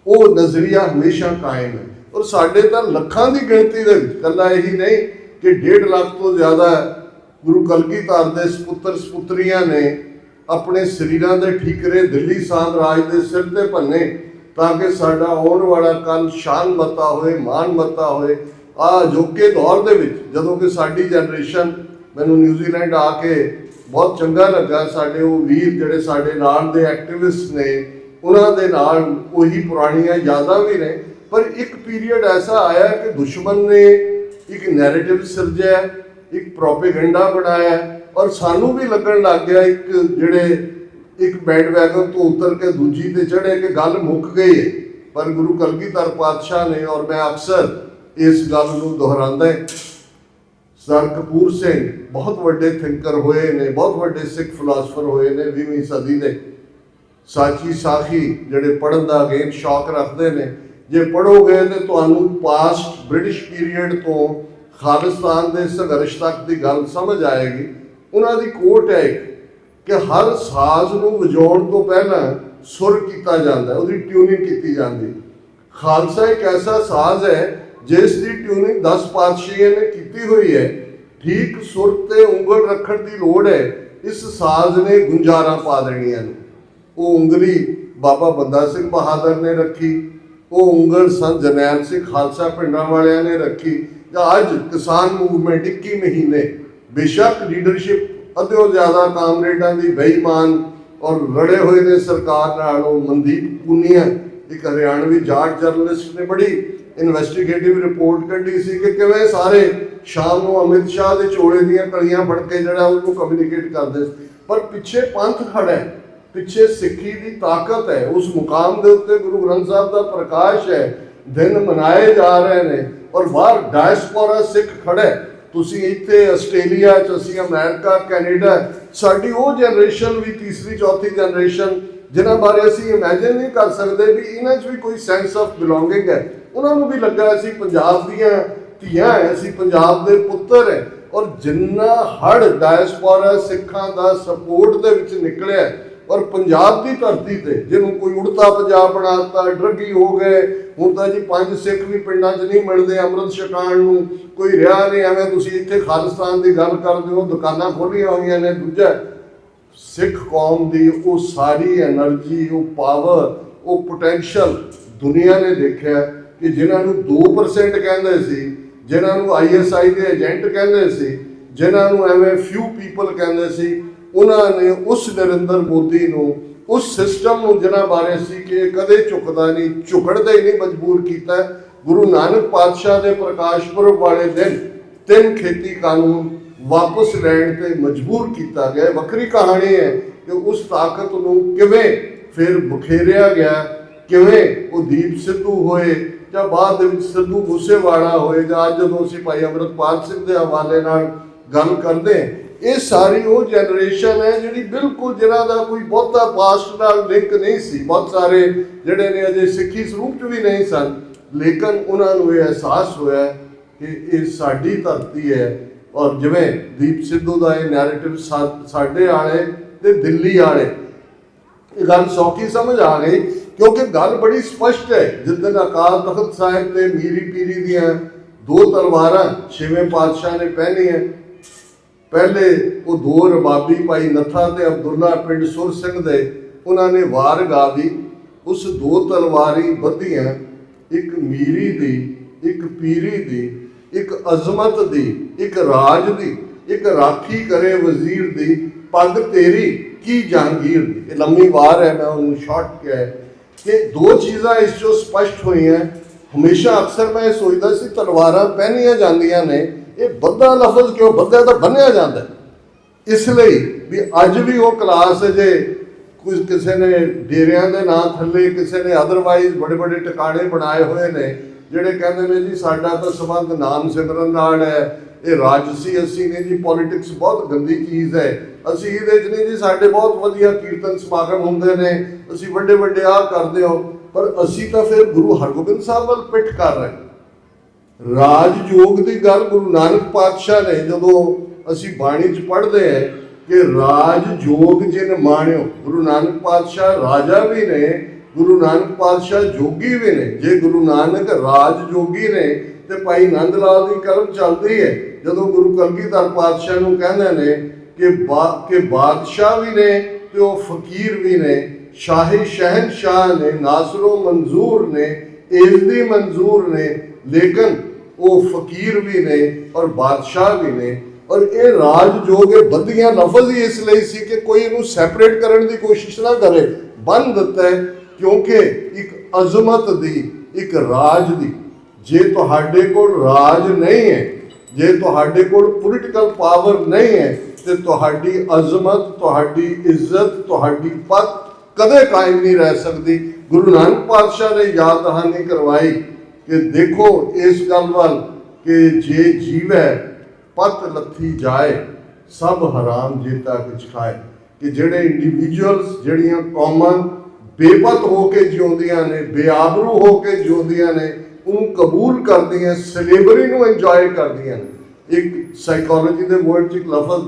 ਉਹ ਨਜ਼ਰੀਆ ਹਮੇਸ਼ਾ ਕਾਇਮ ਹੈ। ਔਰ ਸਾਡੇ ਤਾਂ ਲੱਖਾਂ ਦੀ ਗਿਣਤੀ ਦੇ ਵਿੱਚ, ਇਕੱਲਾ ਇਹੀ ਨਹੀਂ ਕਿ 1.5 ਲੱਖ ਤੋਂ ਜ਼ਿਆਦਾ ਗੁਰੂ ਕਲਗੀਧਰ ਦੇ ਸਪੁੱਤਰ ਸਪੁੱਤਰੀਆਂ ਨੇ ਆਪਣੇ ਸਰੀਰਾਂ ਦੇ ਠੀਕਰੇ ਦਿੱਲੀ ਸਾਮਰਾਜ ਦੇ ਸਿਰ ਤੇ ਭੰਨੇ ਤਾਂ ਕਿ ਸਾਡਾ ਆਉਣ ਵਾਲਾ ਕੱਲ ਸ਼ਾਨਮਤਾ ਹੋਏ, ਮਾਨਮਤਾ ਹੋਏ। ਅਜੋਕੇ ਦੌਰ ਦੇ ਵਿੱਚ ਜਦੋਂ ਕਿ ਸਾਡੀ ਜਨਰੇਸ਼ਨ, ਮੈਨੂੰ ਨਿਊਜ਼ੀਲੈਂਡ ਆ ਕੇ ਬਹੁਤ ਚੰਗਾ ਲੱਗਾ, ਸਾਡੇ ਉਹ ਵੀਰ ਜਿਹੜੇ ਸਾਡੇ ਨਾਲ ਦੇ ਐਕਟਿਵਿਸਟ ਨੇ, ਉਹਨਾਂ ਦੇ ਨਾਲ ਉਹੀ ਪੁਰਾਣੀਆਂ ਯਾਦਾਂ ਵੀ ਨੇ। ਪਰ ਇੱਕ ਪੀਰੀਅਡ ਐਸਾ ਆਇਆ ਕਿ ਦੁਸ਼ਮਣ ਨੇ ਇੱਕ ਨੈਰੇਟਿਵ ਸਿਰਜਿਆ, ਇੱਕ ਪ੍ਰੋਪੇਗੈਂਡਾ ਬਣਾਇਆ, ਔਰ ਸਾਨੂੰ ਵੀ ਲੱਗਣ ਲੱਗ ਗਿਆ ਇੱਕ ਬੈਂਡ ਵੈਗਨ ਤੋਂ ਉਤਰ ਕੇ ਦੂਜੀ ਤੇ ਚੜ੍ਹੇ ਕਿ ਗੱਲ ਮੁੱਕ ਗਈ ਹੈ। ਪਰ ਗੁਰੂ ਕਲਗੀਧਰ ਪਾਤਸ਼ਾਹ ਨੇ, ਔਰ ਮੈਂ ਅਕਸਰ ਇਸ ਗੱਲ ਨੂੰ ਦੁਹਰਾਉਂਦਾ, ਸਰ ਕਪੂਰ ਸਿੰਘ ਬਹੁਤ ਵੱਡੇ ਥਿੰਕਰ ਹੋਏ ਨੇ, ਬਹੁਤ ਵੱਡੇ ਸਿੱਖ ਫਿਲਾਸਫਰ ਹੋਏ ਨੇ 20ਵੀਂ ਸਦੀ ਦੇ। ਸਾਚੀ ਸਾਖੀ ਜਿਹੜੇ ਪੜ੍ਹਨ ਦਾ ਅਗੇਨ ਸ਼ੌਕ ਰੱਖਦੇ ਨੇ, ਜੇ ਪੜ੍ਹੋਗੇ ਤੇ ਤੁਹਾਨੂੰ ਪਾਸਟ ਬ੍ਰਿਟਿਸ਼ ਪੀਰੀਅਡ ਤੋਂ ਖਾਲਿਸਤਾਨ ਦੇ ਸੰਘਰਸ਼ ਤੱਕ ਦੀ ਗੱਲ ਸਮਝ ਆਏਗੀ। ਉਹਨਾਂ ਦੀ ਕੋਟ ਹੈ ਕਿ ਹਰ ਸਾਜ਼ ਨੂੰ ਵਜਾਉਣ ਤੋਂ ਪਹਿਲਾਂ ਸੁਰ ਕੀਤਾ ਜਾਂਦਾ, ਉਹਦੀ ਟਿਊਨਿੰਗ ਕੀਤੀ ਜਾਂਦੀ। ਖਾਲਸਾ ਇੱਕ ਐਸਾ ਸਾਜ਼ ਹੈ ਜਿਸ ਦੀ ਟਿਊਨਿੰਗ 10 ਪਾਤਸ਼ਾਹੀਆਂ ਨੇ ਕੀਤੀ ਹੋਈ ਹੈ। ਠੀਕ ਸੁਰ ਤੇ ਉਂਗਲ ਰੱਖਣ ਦੀ ਲੋੜ ਹੈ। ਇਸ ਸਾਜ਼ ਨੇ ਗੁੰਜਾਰਾਂ ਪਾ ਦੇਣੀਆਂ ਨੇ। ਉਹ ਉਂਗਲੀ ਬਾਬਾ ਬੰਦਾ ਸਿੰਘ ਬਹਾਦਰ ਨੇ ਰੱਖੀ, ਉਹ ਉਂਗਲ ਸੰਤ ਜਰਨੈਲ ਸਿੰਘ ਖਾਲਸਾ ਪਿੰਡਾਂ ਵਾਲਿਆਂ ਨੇ ਰੱਖੀ, ਜਾਂ ਅੱਜ ਕਿਸਾਨ ਮੂਵਮੈਂਟ 21 ਮਹੀਨੇ, ਬੇਸ਼ੱਕ ਲੀਡਰਸ਼ਿਪ ਅੱਧਿਓਂ ਜ਼ਿਆਦਾ ਕਾਮਰੇਡਾਂ ਦੀ ਬੇਈਮਾਨ ਔਰ ਲੜੇ ਹੋਏ ਨੇ ਸਰਕਾਰ ਨਾਲ। ਉਹ ਮਨਦੀਪ ਪੂਨੀਆ, ਇੱਕ ਹਰਿਆਣਵੀ ਜਾਟ ਜਰਨਲਿਸਟ ਨੇ ਬੜੀ ਇਨਵੈਸਟੀਗੇਟਿਵ ਰਿਪੋਰਟ ਕੱਢੀ ਸੀ ਕਿ ਕਿਵੇਂ ਸਾਰੇ ਸ਼ਾਮ ਨੂੰ ਅਮਿਤ ਸ਼ਾਹ ਦੇ ਚੋਲੇ ਦੀਆਂ ਕਲੀਆਂ ਫੜ ਕੇ ਜਿਹੜਾ ਉਹਨੂੰ ਕਮਿਊਨੀਕੇਟ ਕਰਦੇ ਸੀ। ਪਰ ਪਿੱਛੇ ਪੰਥ ਖੜਾ ਹੈ, ਪਿੱਛੇ ਸਿੱਖੀ ਦੀ ਤਾਕਤ ਹੈ, ਉਸ ਮੁਕਾਮ ਦੇ ਉੱਤੇ ਗੁਰੂ ਗ੍ਰੰਥ ਸਾਹਿਬ ਦਾ ਪ੍ਰਕਾਸ਼ ਹੈ, ਦਿਨ ਮਨਾਏ ਜਾ ਰਹੇ ਨੇ, ਔਰ ਬਾਹਰ ਡਾਇਸਪੋਰਾ ਸਿੱਖ ਖੜਾ ਹੈ। ਤੁਸੀਂ ਇੱਥੇ ਆਸਟ੍ਰੇਲੀਆ 'ਚ, ਅਸੀਂ ਅਮਰੀਕਾ, ਕੈਨੇਡਾ, ਸਾਡੀ ਉਹ ਜਨਰੇਸ਼ਨ ਵੀ ਤੀਸਰੀ ਚੌਥੀ ਜਨਰੇਸ਼ਨ ਜਿਨ੍ਹਾਂ ਬਾਰੇ ਅਸੀਂ ਇਮੈਜਿਨ ਨਹੀਂ ਕਰ ਸਕਦੇ ਵੀ ਇਹਨਾਂ 'ਚ ਵੀ ਕੋਈ ਸੈਂਸ ਆਫ ਬਿਲੋਂਗਿੰਗ ਹੈ। ਉਹਨਾਂ ਨੂੰ ਵੀ ਲੱਗਾ ਅਸੀਂ ਪੰਜਾਬ ਦੀਆਂ ਧੀਆਂ ਹੈ, ਅਸੀਂ ਪੰਜਾਬ ਦੇ ਪੁੱਤਰ ਹੈ। ਔਰ ਜਿੰਨਾ ਹੜ ਡਾਇਸਪੋਰਾ ਸਿੱਖਾਂ ਦਾ ਸਪੋਰਟ ਦੇ ਵਿੱਚ ਨਿਕਲਿਆ, ਔਰ ਪੰਜਾਬ ਦੀ ਧਰਤੀ ਤੇ ਜਿਹਨੂੰ ਕੋਈ ਉੜਤਾ ਪੰਜਾਬ ਬਣਾ ਦਿੱਤਾ, ਡਰੱਗੀ ਹੋ ਗਏ। ਹੁਣ ਤਾਂ ਜੀ 5 ਸਿੱਖ ਵੀ ਪਿੰਡਾਂ 'ਚ ਨਹੀਂ ਮਿਲਦੇ ਅੰਮ੍ਰਿਤ ਛਕਾਉਣ ਨੂੰ, ਕੋਈ ਰਿਹਾ ਨਹੀਂ। ਐਵੇਂ ਤੁਸੀਂ ਇੱਥੇ ਖਾਲਿਸਤਾਨ ਦੀ ਗੱਲ ਕਰਦੇ ਹੋ, ਦੁਕਾਨਾਂ ਖੋਲ੍ਹੀਆਂ ਹੋਈਆਂ ਨੇ। ਦੂਜਾ, ਸਿੱਖ ਕੌਮ ਦੀ ਉਹ ਸਾਰੀ ਐਨਰਜੀ, ਉਹ ਪਾਵਰ, ਉਹ ਪੋਟੈਂਸ਼ੀਅਲ ਦੁਨੀਆ ਨੇ ਦੇਖਿਆ ਕਿ ਜਿਨ੍ਹਾਂ ਨੂੰ 2% ਕਹਿੰਦੇ ਸੀ, ਜਿਨ੍ਹਾਂ ਨੂੰ ISI ਦੇ ਏਜੰਟ ਕਹਿੰਦੇ ਸੀ, ਜਿਨ੍ਹਾਂ ਨੂੰ ਐਵੇਂ ਫਿਊ ਪੀਪਲ ਕਹਿੰਦੇ ਸੀ, ਉਹਨਾਂ ਨੇ ਉਸ ਨਰਿੰਦਰ ਮੋਦੀ ਨੂੰ, ਉਸ ਸਿਸਟਮ ਨੂੰ ਜਿਨ੍ਹਾਂ ਬਾਰੇ ਸੀ ਕਿ ਕਦੇ ਝੁਕਦਾ ਨਹੀਂ, ਝੁਕਣ ਦੇ ਹੀ ਨਹੀਂ ਮਜਬੂਰ ਕੀਤਾ। ਗੁਰੂ ਨਾਨਕ ਪਾਤਸ਼ਾਹ ਦੇ ਪ੍ਰਕਾਸ਼ ਪੁਰਬ ਵਾਲੇ ਦਿਨ 3 ਖੇਤੀ ਕਾਨੂੰਨ ਵਾਪਸ ਲੈਣ ਤੇ ਮਜਬੂਰ ਕੀਤਾ ਗਿਆ। ਵੱਖਰੀ ਕਹਾਣੀ ਹੈ ਕਿ ਉਸ ਤਾਕਤ ਨੂੰ ਕਿਵੇਂ ਫਿਰ ਬਖੇਰਿਆ ਗਿਆ, ਕਿਵੇਂ ਉਹ ਦੀਪ ਸਿੱਧੂ ਹੋਏ, ਜਾਂ ਬਾਅਦ ਦੇ ਵਿੱਚ ਸਿੱਧੂ ਮੂਸੇਵਾਲਾ ਹੋਏ, ਜਾਂ ਅੱਜ ਜਦੋਂ ਅਸੀਂ ਭਾਈ ਅੰਮ੍ਰਿਤਪਾਲ ਸਿੰਘ ਦੇ ਹਵਾਲੇ ਨਾਲ ਗੱਲ ਕਰਦੇ ਹਾਂ, ਇਹ ਸਾਰੀ ਉਹ ਜਨਰੇਸ਼ਨ ਹੈ ਜਿਹੜੀ ਬਿਲਕੁਲ ਜਿਹਨਾਂ ਦਾ ਕੋਈ ਬਹੁਤਾ ਪਾਸਟ ਨਾਲ ਲਿੰਕ ਨਹੀਂ ਸੀ। ਬਹੁਤ ਸਾਰੇ ਜਿਹੜੇ ਨੇ ਅਜੇ ਸਿੱਖੀ ਸਰੂਪ 'ਚ ਵੀ ਨਹੀਂ ਸਨ, ਲੇਕਿਨ ਉਹਨਾਂ ਨੂੰ ਇਹ ਅਹਿਸਾਸ ਹੋਇਆ ਕਿ ਇਹ ਸਾਡੀ ਧਰਤੀ ਹੈ। ਔਰ ਜਿਵੇਂ ਦੀਪ ਸਿੱਧੂ ਦਾ ਇਹ ਨੈਰੇਟਿਵ ਸਾਡੇ ਵਾਲੇ ਤੇ ਦਿੱਲੀ ਵਾਲੇ, ਇਹ ਗੱਲ ਸੌਖੀ ਸਮਝ ਆ ਗਈ ਕਿਉਂਕਿ ਗੱਲ ਬੜੀ ਸਪਸ਼ਟ ਹੈ। ਜਿਸ ਦਿਨ ਅਕਾਲ ਤਖਤ ਸਾਹਿਬ ਤੇ ਮੀਰੀ ਪੀਰੀ ਦੀਆਂ 2 ਤਲਵਾਰਾਂ 6ਵੇਂ ਪਾਤਸ਼ਾਹ ਨੇ ਪਹਿਨੀਆਂ, ਪਹਿਲੇ ਉਹ 2 ਰਬਾਬੀ ਭਾਈ ਨੱਥਾ ਤੇ ਅਬਦੁੱਲਾ ਪਿੰਡ ਸੁਰ ਸਿੰਘ ਦੇ, ਉਹਨਾਂ ਨੇ ਵਾਰ ਗਾਵੀ, ਉਸ 2 ਤਲਵਾਰੀ ਬੱਧੀਆਂ, ਇੱਕ ਮੀਰੀ ਦੀ, ਇੱਕ ਪੀਰੀ ਦੀ, ਇੱਕ ਅਜ਼ਮਤ ਦੀ, ਇੱਕ ਰਾਜ ਦੀ, ਇੱਕ ਰਾਖੀ ਕਰੇ ਵਜ਼ੀਰ ਦੀ, ਪੱਗ ਤੇਰੀ ਕੀ ਜਹਾਂਗੀਰ ਦੀ। ਇਹ ਲੰਮੀ ਵਾਰ ਹੈ, ਮੈਂ ਉਹਨੂੰ ਸ਼ਾਰਟ ਕਿਹਾ ਹੈ ਕਿ 2 ਚੀਜ਼ਾਂ ਇਸ 'ਚੋਂ ਸਪਸ਼ਟ ਹੋਈਆਂ। ਹਮੇਸ਼ਾ ਅਕਸਰ ਮੈਂ ਸੋਚਦਾ ਸੀ ਤਲਵਾਰਾਂ ਪਹਿਨੀਆਂ ਜਾਂਦੀਆਂ ਨੇ, ਇਹ ਬੱਧਾ ਲਫ਼ਜ਼ ਕਿਉਂ, ਬੱਧਾ ਤਾਂ ਬੰਨਿਆ ਜਾਂਦਾ, ਇਸ ਲਈ ਵੀ ਅੱਜ ਵੀ ਉਹ ਕਲਾਸ ਜੇ ਕੁਝ ਕਿਸੇ ਨੇ ਡੇਰਿਆਂ ਦੇ ਨਾਂ ਥੱਲੇ, ਕਿਸੇ ਨੇ ਅਦਰਵਾਈਜ਼ ਬੜੇ ਬੜੇ ਟਿਕਾਣੇ ਬਣਾਏ ਹੋਏ ਨੇ ਜਿਹੜੇ ਕਹਿੰਦੇ ਨੇ ਜੀ ਸਾਡਾ ਤਾਂ ਸੰਬੰਧ ਨਾਮ ਸਿਮਰਨ ਨਾਲ ਹੈ, ਇਹ ਰਾਜਸੀ ਅਸੀਂ ਨੇ ਜੀ, ਪੋਲੀਟਿਕਸ ਬਹੁਤ ਗੰਦੀ ਚੀਜ਼ ਹੈ, ਅਸੀਂ ਇਹਦੇ 'ਚ ਨਹੀਂ ਜੀ, ਸਾਡੇ ਬਹੁਤ ਵਧੀਆ ਕੀਰਤਨ ਸਮਾਗਮ ਹੁੰਦੇ ਨੇ, ਅਸੀਂ ਵੱਡੇ ਵੱਡੇ ਆਹ ਕਰਦੇ ਹੋ, ਪਰ ਅਸੀਂ ਤਾਂ ਫਿਰ ਗੁਰੂ ਹਰਗੋਬਿੰਦ ਸਾਹਿਬ ਵੱਲ ਪਿੱਠ ਕਰ ਰਹੇ। ਰਾਜਯੋਗ ਦੀ ਗੱਲ ਗੁਰੂ ਨਾਨਕ ਪਾਤਸ਼ਾਹ ਨੇ, ਜਦੋਂ ਅਸੀਂ ਬਾਣੀ 'ਚ ਪੜ੍ਹਦੇ ਹਾਂ ਕਿ ਰਾਜਯੋਗ ਜਿਨ ਮਾਣਿਓ, ਗੁਰੂ ਨਾਨਕ ਪਾਤਸ਼ਾਹ ਰਾਜਾ ਵੀ ਨੇ, ਗੁਰੂ ਨਾਨਕ ਪਾਤਸ਼ਾਹ ਜੋਗੀ ਵੀ ਨੇ। ਜੇ ਗੁਰੂ ਨਾਨਕ ਰਾਜਯੋਗੀ ਨੇ ਤੇ ਭਾਈ ਨੰਦ ਲਾਲ ਦੀ ਕਲਮ ਚੱਲਦੀ ਹੈ ਜਦੋਂ ਗੁਰੂ ਕਲਗੀਧਰ ਪਾਤਸ਼ਾਹ ਨੂੰ ਕਹਿੰਦੇ ਨੇ ਕਿ ਬਾਦਸ਼ਾਹ ਵੀ ਨੇ ਤੇ ਉਹ ਫਕੀਰ ਵੀ ਨੇ, ਸ਼ਾਹੀ ਸ਼ਹਿਨਸ਼ਾਹ ਨੇ, ਨਾਸਰੋ ਮੰਜ਼ੂਰ ਨੇ, ਇਜ਼ਦੀ ਮੰਜ਼ੂਰ ਨੇ, ਲੇਕਿਨ ਉਹ ਫਕੀਰ ਵੀ ਨੇ ਔਰ ਬਾਦਸ਼ਾਹ ਵੀ ਨੇ। ਔਰ ਇਹ ਰਾਜਯੋਗ, ਇਹ ਬੱਧੀਆਂ ਲਫ਼ਜ਼ ਹੀ ਇਸ ਲਈ ਸੀ ਕਿ ਕੋਈ ਇਹਨੂੰ ਸੈਪਰੇਟ ਕਰਨ ਦੀ ਕੋਸ਼ਿਸ਼ ਨਾ ਕਰੇ, ਬੰਨ ਦਿੱਤਾ ਹੈ ਕਿਉਂਕਿ ਇੱਕ ਅਜ਼ਮਤ ਦੀ, ਇੱਕ ਰਾਜ ਦੀ। ਜੇ ਤੁਹਾਡੇ ਕੋਲ ਰਾਜ ਨਹੀਂ ਹੈ, ਜੇ ਤੁਹਾਡੇ ਕੋਲ ਪੋਲੀਟੀਕਲ ਪਾਵਰ ਨਹੀਂ ਹੈ, ਤੇ ਤੁਹਾਡੀ ਅਜ਼ਮਤ, ਤੁਹਾਡੀ ਇੱਜ਼ਤ, ਤੁਹਾਡੀ ਪੱਤ ਕਦੇ ਕਾਇਮ ਨਹੀਂ ਰਹਿ ਸਕਦੀ। ਗੁਰੂ ਨਾਨਕ ਪਾਤਸ਼ਾਹ ਨੇ ਯਾਦ ਦਹਾਨੀ ਕਰਵਾਈ ਕਿ ਦੇਖੋ ਇਸ ਗੱਲ ਵੱਲ ਕਿ ਜੇ ਜੀਵੈ ਪੱਤ ਲੱਥੀ ਜਾਏ, ਸਭ ਹਰਾਮ ਜੇਤਾ ਕੁਛ ਖਾਏ। ਕਿ ਜਿਹੜੇ ਇੰਡੀਵਿਜੂਅਲਸ, ਜਿਹੜੀਆਂ ਕੌਮਾਂ ਬੇਪਤ ਹੋ ਕੇ ਜਿਉਂਦੀਆਂ ਨੇ, ਬੇਆਬਰੂ ਹੋ ਕੇ ਜਿਉਂਦੀਆਂ ਨੇ, ਉਹਨੂੰ ਕਬੂਲ ਕਰਦੀਆਂ, ਸਲੇਵਰੀ ਨੂੰ ਇੰਜੋਏ ਕਰਦੀਆਂ ਨੇ। ਇੱਕ ਸਾਈਕੋਲੋਜੀ ਦੇ ਵਰਡ 'ਚ ਇੱਕ ਲਫ਼ਜ਼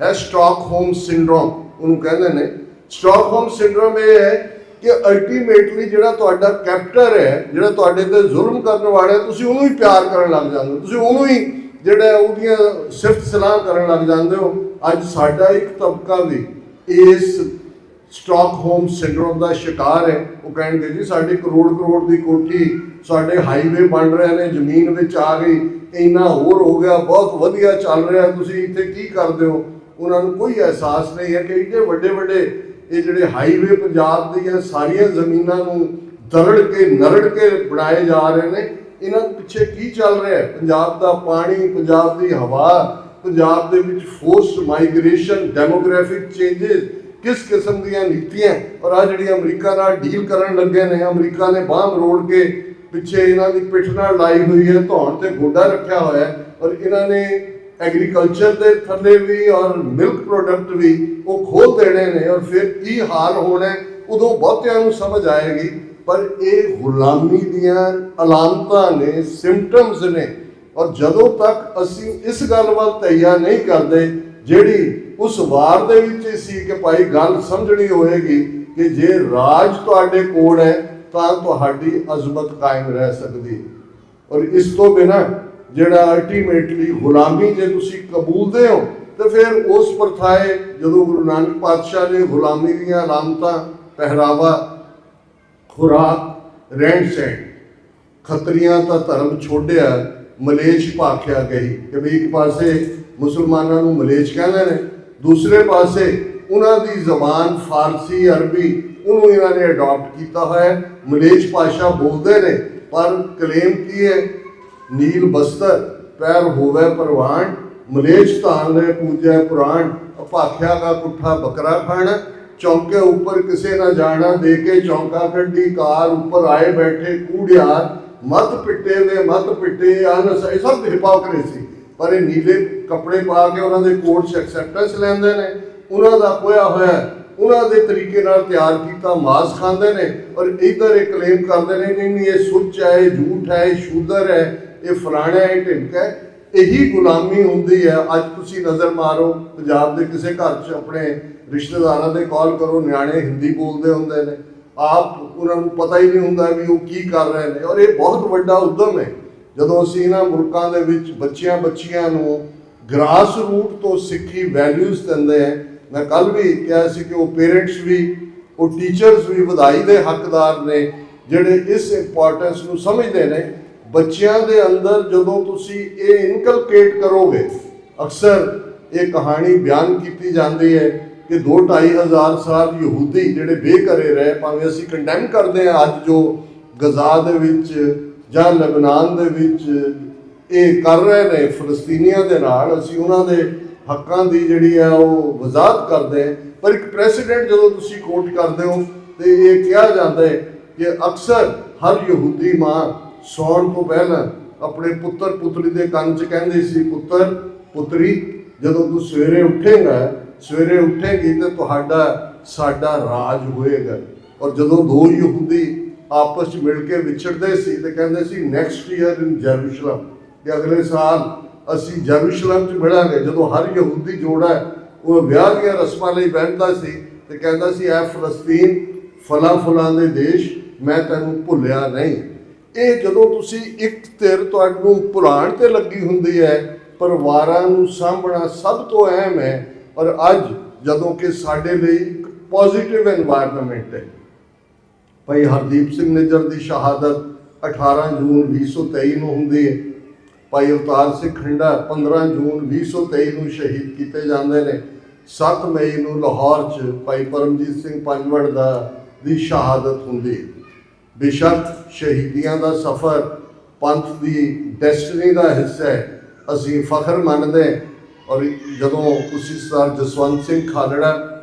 ਹੈ ਸਟਾਕਹੋਮ ਸਿੰਡਰੋਮ, ਉਹਨੂੰ ਕਹਿੰਦੇ ਨੇ। ਸਟਾਕਹੋਮ ਸਿੰਡਰੋਮ ਇਹ ਹੈ ਕਿ ਅਲਟੀਮੇਟਲੀ ਜਿਹੜਾ ਤੁਹਾਡਾ ਕੈਪਟਰ ਹੈ, ਜਿਹੜਾ ਤੁਹਾਡੇ ਤੇ ਜ਼ੁਲਮ ਕਰਨ ਵਾਲਾ ਹੈ, ਤੁਸੀਂ ਉਹਨੂੰ ਹੀ ਪਿਆਰ ਕਰਨ ਲੱਗ ਜਾਂਦੇ ਹੋ, ਤੁਸੀਂ ਉਹਨੂੰ ਹੀ ਜਿਹੜਾ ਉਹਦੀਆਂ ਸਿਫਤ ਸਲਾਹ ਕਰਨ ਲੱਗ ਜਾਂਦੇ ਹੋ। ਅੱਜ ਸਾਡਾ ਇੱਕ ਤਬਕਾ ਵੀ ਇਸ ਸਟਾਕਹੋਮ ਸਿੰਡਰੋਮ ਦਾ ਸ਼ਿਕਾਰ ਹੈ। ਉਹ ਕਹਿਣਗੇ ਜੀ ਸਾਡੀ ਕਰੋੜ ਦੀ ਕੋਠੀ, ਸਾਡੇ ਹਾਈਵੇ ਬਣ ਰਹੇ ਨੇ, ਜ਼ਮੀਨ ਵਿੱਚ ਆ ਗਈ, ਇੰਨਾ ਹੋਰ ਹੋ ਗਿਆ, ਬਹੁਤ ਵਧੀਆ ਚੱਲ ਰਿਹਾ, ਤੁਸੀਂ ਇੱਥੇ ਕੀ ਕਰਦੇ ਹੋ। ਉਹਨਾਂ ਨੂੰ ਕੋਈ ਅਹਿਸਾਸ ਨਹੀਂ ਹੈ ਕਿ ਇੰਨੇ ਵੱਡੇ ਇਹ ਜਿਹੜੇ ਹਾਈਵੇ ਪੰਜਾਬ ਦੀਆਂ ਸਾਰੀਆਂ ਜ਼ਮੀਨਾਂ ਨੂੰ ਦਰੜ ਕੇ ਨਰੜ ਕੇ ਬਣਾਏ ਜਾ ਰਹੇ ਨੇ, ਇਹਨਾਂ ਪਿੱਛੇ ਕੀ ਚੱਲ ਰਿਹਾ ਹੈ। ਪੰਜਾਬ ਦਾ ਪਾਣੀ, ਪੰਜਾਬ ਦੀ ਹਵਾ, ਪੰਜਾਬ ਦੇ ਵਿੱਚ ਫੋਰਸਡ ਮਾਈਗ੍ਰੇਸ਼ਨ, ਡੈਮੋਗ੍ਰਾਫਿਕ ਚੇਂਜਿਸ, ਕਿਸ ਕਿਸਮ ਦੀਆਂ ਨੀਤੀਆਂ। ਔਰ ਆ ਜਿਹੜੀ ਅਮਰੀਕਾ ਨਾਲ ਡੀਲ ਕਰਨ ਲੱਗੇ ਨੇ, ਅਮਰੀਕਾ ਨੇ ਬਾਂਹ ਮਰੋੜ ਕੇ ਪਿੱਛੇ ਇਹਨਾਂ ਦੀ ਪਿੱਠ ਨਾਲ ਲਾਈ ਹੋਈ ਹੈ, ਧੌਣ ਤੇ ਗੋਡਾ ਰੱਖਿਆ ਹੋਇਆ ਹੈ। ਔਰ ਇਹਨਾਂ ਨੇ ਐਗਰੀਕਲਚਰ ਦੇ ਥੱਲੇ ਵੀ ਔਰ ਮਿਲਕ ਪ੍ਰੋਡਕਟ ਵੀ ਉਹ ਖੋਲ ਦੇਣੇ ਨੇ। ਔਰ ਫਿਰ ਕੀ ਹਾਲ ਹੋਣਾ ਉਦੋਂ ਬਹੁਤਿਆਂ ਨੂੰ ਸਮਝ ਆਏਗੀ। ਪਰ ਇਹ ਗੁਲਾਮੀ ਦੀਆਂ ਅਲਾਮਤਾਂ ਨੇ, ਸਿੰਪਟਮਸ ਨੇ। ਔਰ ਜਦੋਂ ਤੱਕ ਅਸੀਂ ਇਸ ਗੱਲ ਵੱਲ ਤਈਆ ਨਹੀਂ ਕਰਦੇ, ਜਿਹੜੀ ਉਸ ਵਾਰ ਦੇ ਵਿੱਚ ਸੀ ਕਿ ਭਾਈ ਗੱਲ ਸਮਝਣੀ ਹੋਏਗੀ ਕਿ ਜੇ ਰਾਜ ਤੁਹਾਡੇ ਕੋਲ ਹੈ ਤਾਂ ਤੁਹਾਡੀ ਅਜ਼ਮਤ ਕਾਇਮ ਰਹਿ ਸਕਦੀ। ਔਰ ਇਸ ਤੋਂ ਬਿਨਾਂ ਜਿਹੜਾ ਅਲਟੀਮੇਟਲੀ ਗੁਲਾਮੀ ਜੇ ਤੁਸੀਂ ਕਬੂਲਦੇ ਹੋ ਤਾਂ ਫਿਰ ਉਸ ਪ੍ਰਥਾਏ, ਜਦੋਂ ਗੁਰੂ ਨਾਨਕ ਪਾਤਸ਼ਾਹ ਨੇ ਗੁਲਾਮੀ ਦੀਆਂ ਅਲਾਮਤਾਂ, ਪਹਿਰਾਵਾ, ਖੁਰਾਕ, ਰਹਿਣ ਸਹਿਣ, ਖੱਤਰੀਆਂ ਤਾਂ ਧਰਮ ਛੋੜਿਆ, ਮਲੇਛ ਭਾਖਿਆ ਗਈ ਕਿ ਵੀ ਇੱਕ ਪਾਸੇ ਮੁਸਲਮਾਨਾਂ ਨੂੰ ਮਲੇਛ ਕਹਿੰਦੇ ਨੇ, ਦੂਸਰੇ ਪਾਸੇ ਉਹਨਾਂ ਦੀ ਜ਼ਬਾਨ ਫਾਰਸੀ, ਅਰਬੀ, ਉਹਨੂੰ ਇਹਨਾਂ ਨੇ ਅਡਾਪਟ ਕੀਤਾ ਹੋਇਆ। ਮਲੇਛ ਭਾਸ਼ਾ ਬੋਲਦੇ ਨੇ ਪਰ ਕਲੇਮ ਕੀ ਹੈ, ਨੀਲ ਬਸਤਰ ਪੈਰ ਹੋਵੇ ਪ੍ਰਵਾਨ, ਮਲੇਛ ਧਾਨ ਲੈ ਪੂਜੈ ਪੁਰਾਣ, ਭਾਖਿਆ ਦਾ ਪੁੱਠਾ ਬੱਕਰਾ ਖਾਣਾ, ਚੌਂਕੇ ਉੱਪਰ ਕਿਸੇ ਨਾ ਜਾਣਾ, ਦੇ ਕੇ ਚੌਂਕਾ ਕੱਢੀ ਕਾਰ, ਉੱਪਰ ਆਏ ਬੈਠੇ ਕੂੜਿਆਰ, ਮੱਤ ਪਿੱਟੇ ਇਹ ਸਭ ਹਿਪੋਕ੍ਰੇਸੀ। ਪਰ ਇਹ ਨੀਲੇ ਕੱਪੜੇ ਪਾ ਕੇ ਉਹਨਾਂ ਦੇ ਕੋਰਟ 'ਚ ਐਕਸੈਪਟੈਂਸ ਲੈਂਦੇ ਨੇ, ਉਹਨਾਂ ਦਾ ਖੋਇਆ ਹੋਇਆ ਉਹਨਾਂ ਦੇ ਤਰੀਕੇ ਨਾਲ ਤਿਆਰ ਕੀਤਾ ਮਾਸ ਖਾਂਦੇ ਨੇ, ਔਰ ਇੱਧਰ ਇਹ ਕਲੇਮ ਕਰਦੇ ਨੇ ਨਹੀਂ ਇਹ ਸੁੱਚ ਹੈ, ਇਹ ਝੂਠ ਹੈ, ਇਹ ਸ਼ੂਦਰ ਹੈ, ਇਹ ਫਲਾਣਾ ਹੈ, ਇਹ ਢਿਮਕਾ ਹੈ। ਇਹੀ ਗੁਲਾਮੀ ਹੁੰਦੀ ਹੈ। ਅੱਜ ਤੁਸੀਂ ਨਜ਼ਰ ਮਾਰੋ ਪੰਜਾਬ ਦੇ ਕਿਸੇ ਘਰ 'ਚ ਆਪਣੇ ਰਿਸ਼ਤੇਦਾਰਾਂ ਦੇ ਕਾਲ ਕਰੋ, ਨਿਆਣੇ ਹਿੰਦੀ ਬੋਲਦੇ ਹੁੰਦੇ ਨੇ, ਆਪ ਉਹਨਾਂ ਨੂੰ ਪਤਾ ਹੀ ਨਹੀਂ ਹੁੰਦਾ ਵੀ ਉਹ ਕੀ ਕਰ ਰਹੇ ਨੇ। ਔਰ ਇਹ ਬਹੁਤ ਵੱਡਾ ਉੱਦਮ ਹੈ ਜਦੋਂ ਅਸੀਂ ਇਹਨਾਂ ਮੁਲਕਾਂ ਦੇ ਵਿੱਚ ਬੱਚਿਆਂ ਨੂੰ ਗ੍ਰਾਸ ਰੂਟ ਤੋਂ ਸਿੱਖੀ ਵੈਲਿਊਜ਼ ਦਿੰਦੇ ਹੈ। ਮੈਂ ਕੱਲ੍ਹ ਵੀ ਕਿਹਾ ਸੀ ਕਿ ਉਹ ਪੇਰੈਂਟਸ ਵੀ, ਉਹ ਟੀਚਰਸ ਵੀ ਵਧਾਈ ਦੇ ਹੱਕਦਾਰ ਨੇ ਜਿਹੜੇ ਇਸ ਇੰਪੋਰਟੈਂਸ ਨੂੰ ਸਮਝਦੇ ਨੇ। ਬੱਚਿਆਂ ਦੇ ਅੰਦਰ ਜਦੋਂ ਤੁਸੀਂ ਇਹ ਇਨਕਲਕੇਟ ਕਰੋਗੇ, ਅਕਸਰ ਇਹ ਕਹਾਣੀ ਬਿਆਨ ਕੀਤੀ ਜਾਂਦੀ ਹੈ ਕਿ 2-2.5 ਸਾਲ ਯਹੂਦੀ ਜਿਹੜੇ ਬੇਘਰੇ ਰਹੇ, ਭਾਵੇਂ ਅਸੀਂ ਕੰਡੈਮ ਕਰਦੇ ਹਾਂ ਅੱਜ ਜੋ ਗਜ਼ਾ ਦੇ ਵਿੱਚ ਜਾਂ ਲਬਨਾਨ ਦੇ ਵਿੱਚ ਇਹ ਕਰ ਰਹੇ ਨੇ ਫਲਸਤੀਨੀਆਂ ਦੇ ਨਾਲ, ਅਸੀਂ ਉਹਨਾਂ ਦੇ ਹੱਕਾਂ ਦੀ ਜਿਹੜੀ ਹੈ ਉਹ ਵਜ਼ਾਹਤ ਕਰਦੇ ਹਾਂ। ਪਰ ਇੱਕ ਪ੍ਰੈਸੀਡੈਂਟ ਜਦੋਂ ਤੁਸੀਂ ਕੋਟ ਕਰਦੇ ਹੋ ਤੇ ਇਹ ਕਿਹਾ ਜਾਂਦਾ ਹੈ ਕਿ ਅਕਸਰ ਹਰ ਯਹੂਦੀ ਮਾਂ ਸੌਣ ਤੋਂ ਪਹਿਲਾਂ ਆਪਣੇ ਪੁੱਤਰ ਪੁੱਤਰੀ ਦੇ ਕੰਨ 'ਚ ਕਹਿੰਦੀ ਸੀ, ਪੁੱਤਰ ਪੁੱਤਰੀ ਜਦੋਂ ਤੂੰ ਸਵੇਰੇ ਉੱਠੇਗੀ ਤੇ ਤੁਹਾਡਾ ਸਾਡਾ ਰਾਜ ਹੋਏਗਾ। ਔਰ ਜਦੋਂ ਦੋ ਯਹੂਦੀ ਆਪਸ 'ਚ ਮਿਲ ਕੇ ਵਿਛੜਦੇ ਸੀ ਤੇ ਕਹਿੰਦੇ ਸੀ ਨੈਕਸਟ ਈਅਰ ਇਨ ਜੈਰੂਸ਼ਲਮ, ਕਿ ਅਗਲੇ ਸਾਲ ਅਸੀਂ ਜੈਰੂਸ਼ਲਮ 'ਚ ਮਿਲਾਂਗੇ। ਜਦੋਂ ਹਰ ਯਹੂਦੀ ਜੋੜਾ ਉਹ ਵਿਆਹ ਦੀਆਂ ਰਸਮਾਂ ਲਈ ਬੈਠਦਾ ਸੀ ਤੇ ਕਹਿੰਦਾ ਸੀ ਐ ਫਲਸਤੀਨ ਫਲਾਂ ਦੇ ਦੇਸ਼, ਮੈਂ ਤੈਨੂੰ ਭੁੱਲਿਆ ਨਹੀਂ। ਇਹ ਜਦੋਂ ਤੁਸੀਂ ਇੱਕ ਧਿਰ ਤੁਹਾਨੂੰ ਭੁਲਾਉਣ ਤੇ ਲੱਗੀ ਹੁੰਦੀ ਹੈ, ਪਰਿਵਾਰਾਂ ਨੂੰ ਸਾਂਭਣਾ ਸਭ ਤੋਂ ਅਹਿਮ ਹੈ। ਔਰ ਅੱਜ ਜਦੋਂ ਕਿ ਸਾਡੇ ਲਈ ਇੱਕ ਪੋਜ਼ੀਟਿਵ ਐਨਵਾਇਰਨਮੈਂਟ ਹੈ। ਭਾਈ ਹਰਦੀਪ ਸਿੰਘ ਨਿੱਜਰ ਦੀ ਸ਼ਹਾਦਤ 18 ਜੂਨ 2023 ਨੂੰ ਹੁੰਦੀ ਹੈ। ਭਾਈ ਅਵਤਾਰ ਸਿੰਘ ਖੰਡਾ 15 ਜੂਨ 2023 ਨੂੰ ਸ਼ਹੀਦ ਕੀਤੇ ਜਾਂਦੇ ਨੇ। 7 ਮਈ ਨੂੰ ਲਾਹੌਰ 'ਚ ਭਾਈ ਪਰਮਜੀਤ ਸਿੰਘ ਪੰਜਵੜ ਦੀ ਸ਼ਹਾਦਤ ਹੁੰਦੀ ਹੈ। ਬੇਸ਼ੱਕ ਸ਼ਹੀਦੀਆਂ ਦਾ ਸਫ਼ਰ ਪੰਥ ਦੀ ਡੈਸਟਨੀ ਦਾ ਹਿੱਸਾ ਹੈ, ਅਸੀਂ ਫਖਰ ਮੰਨਦੇ। ਔਰ ਜਦੋਂ ਤੁਸੀਂ ਸਰ ਜਸਵੰਤ ਸਿੰਘ ਖਾਲੜਾ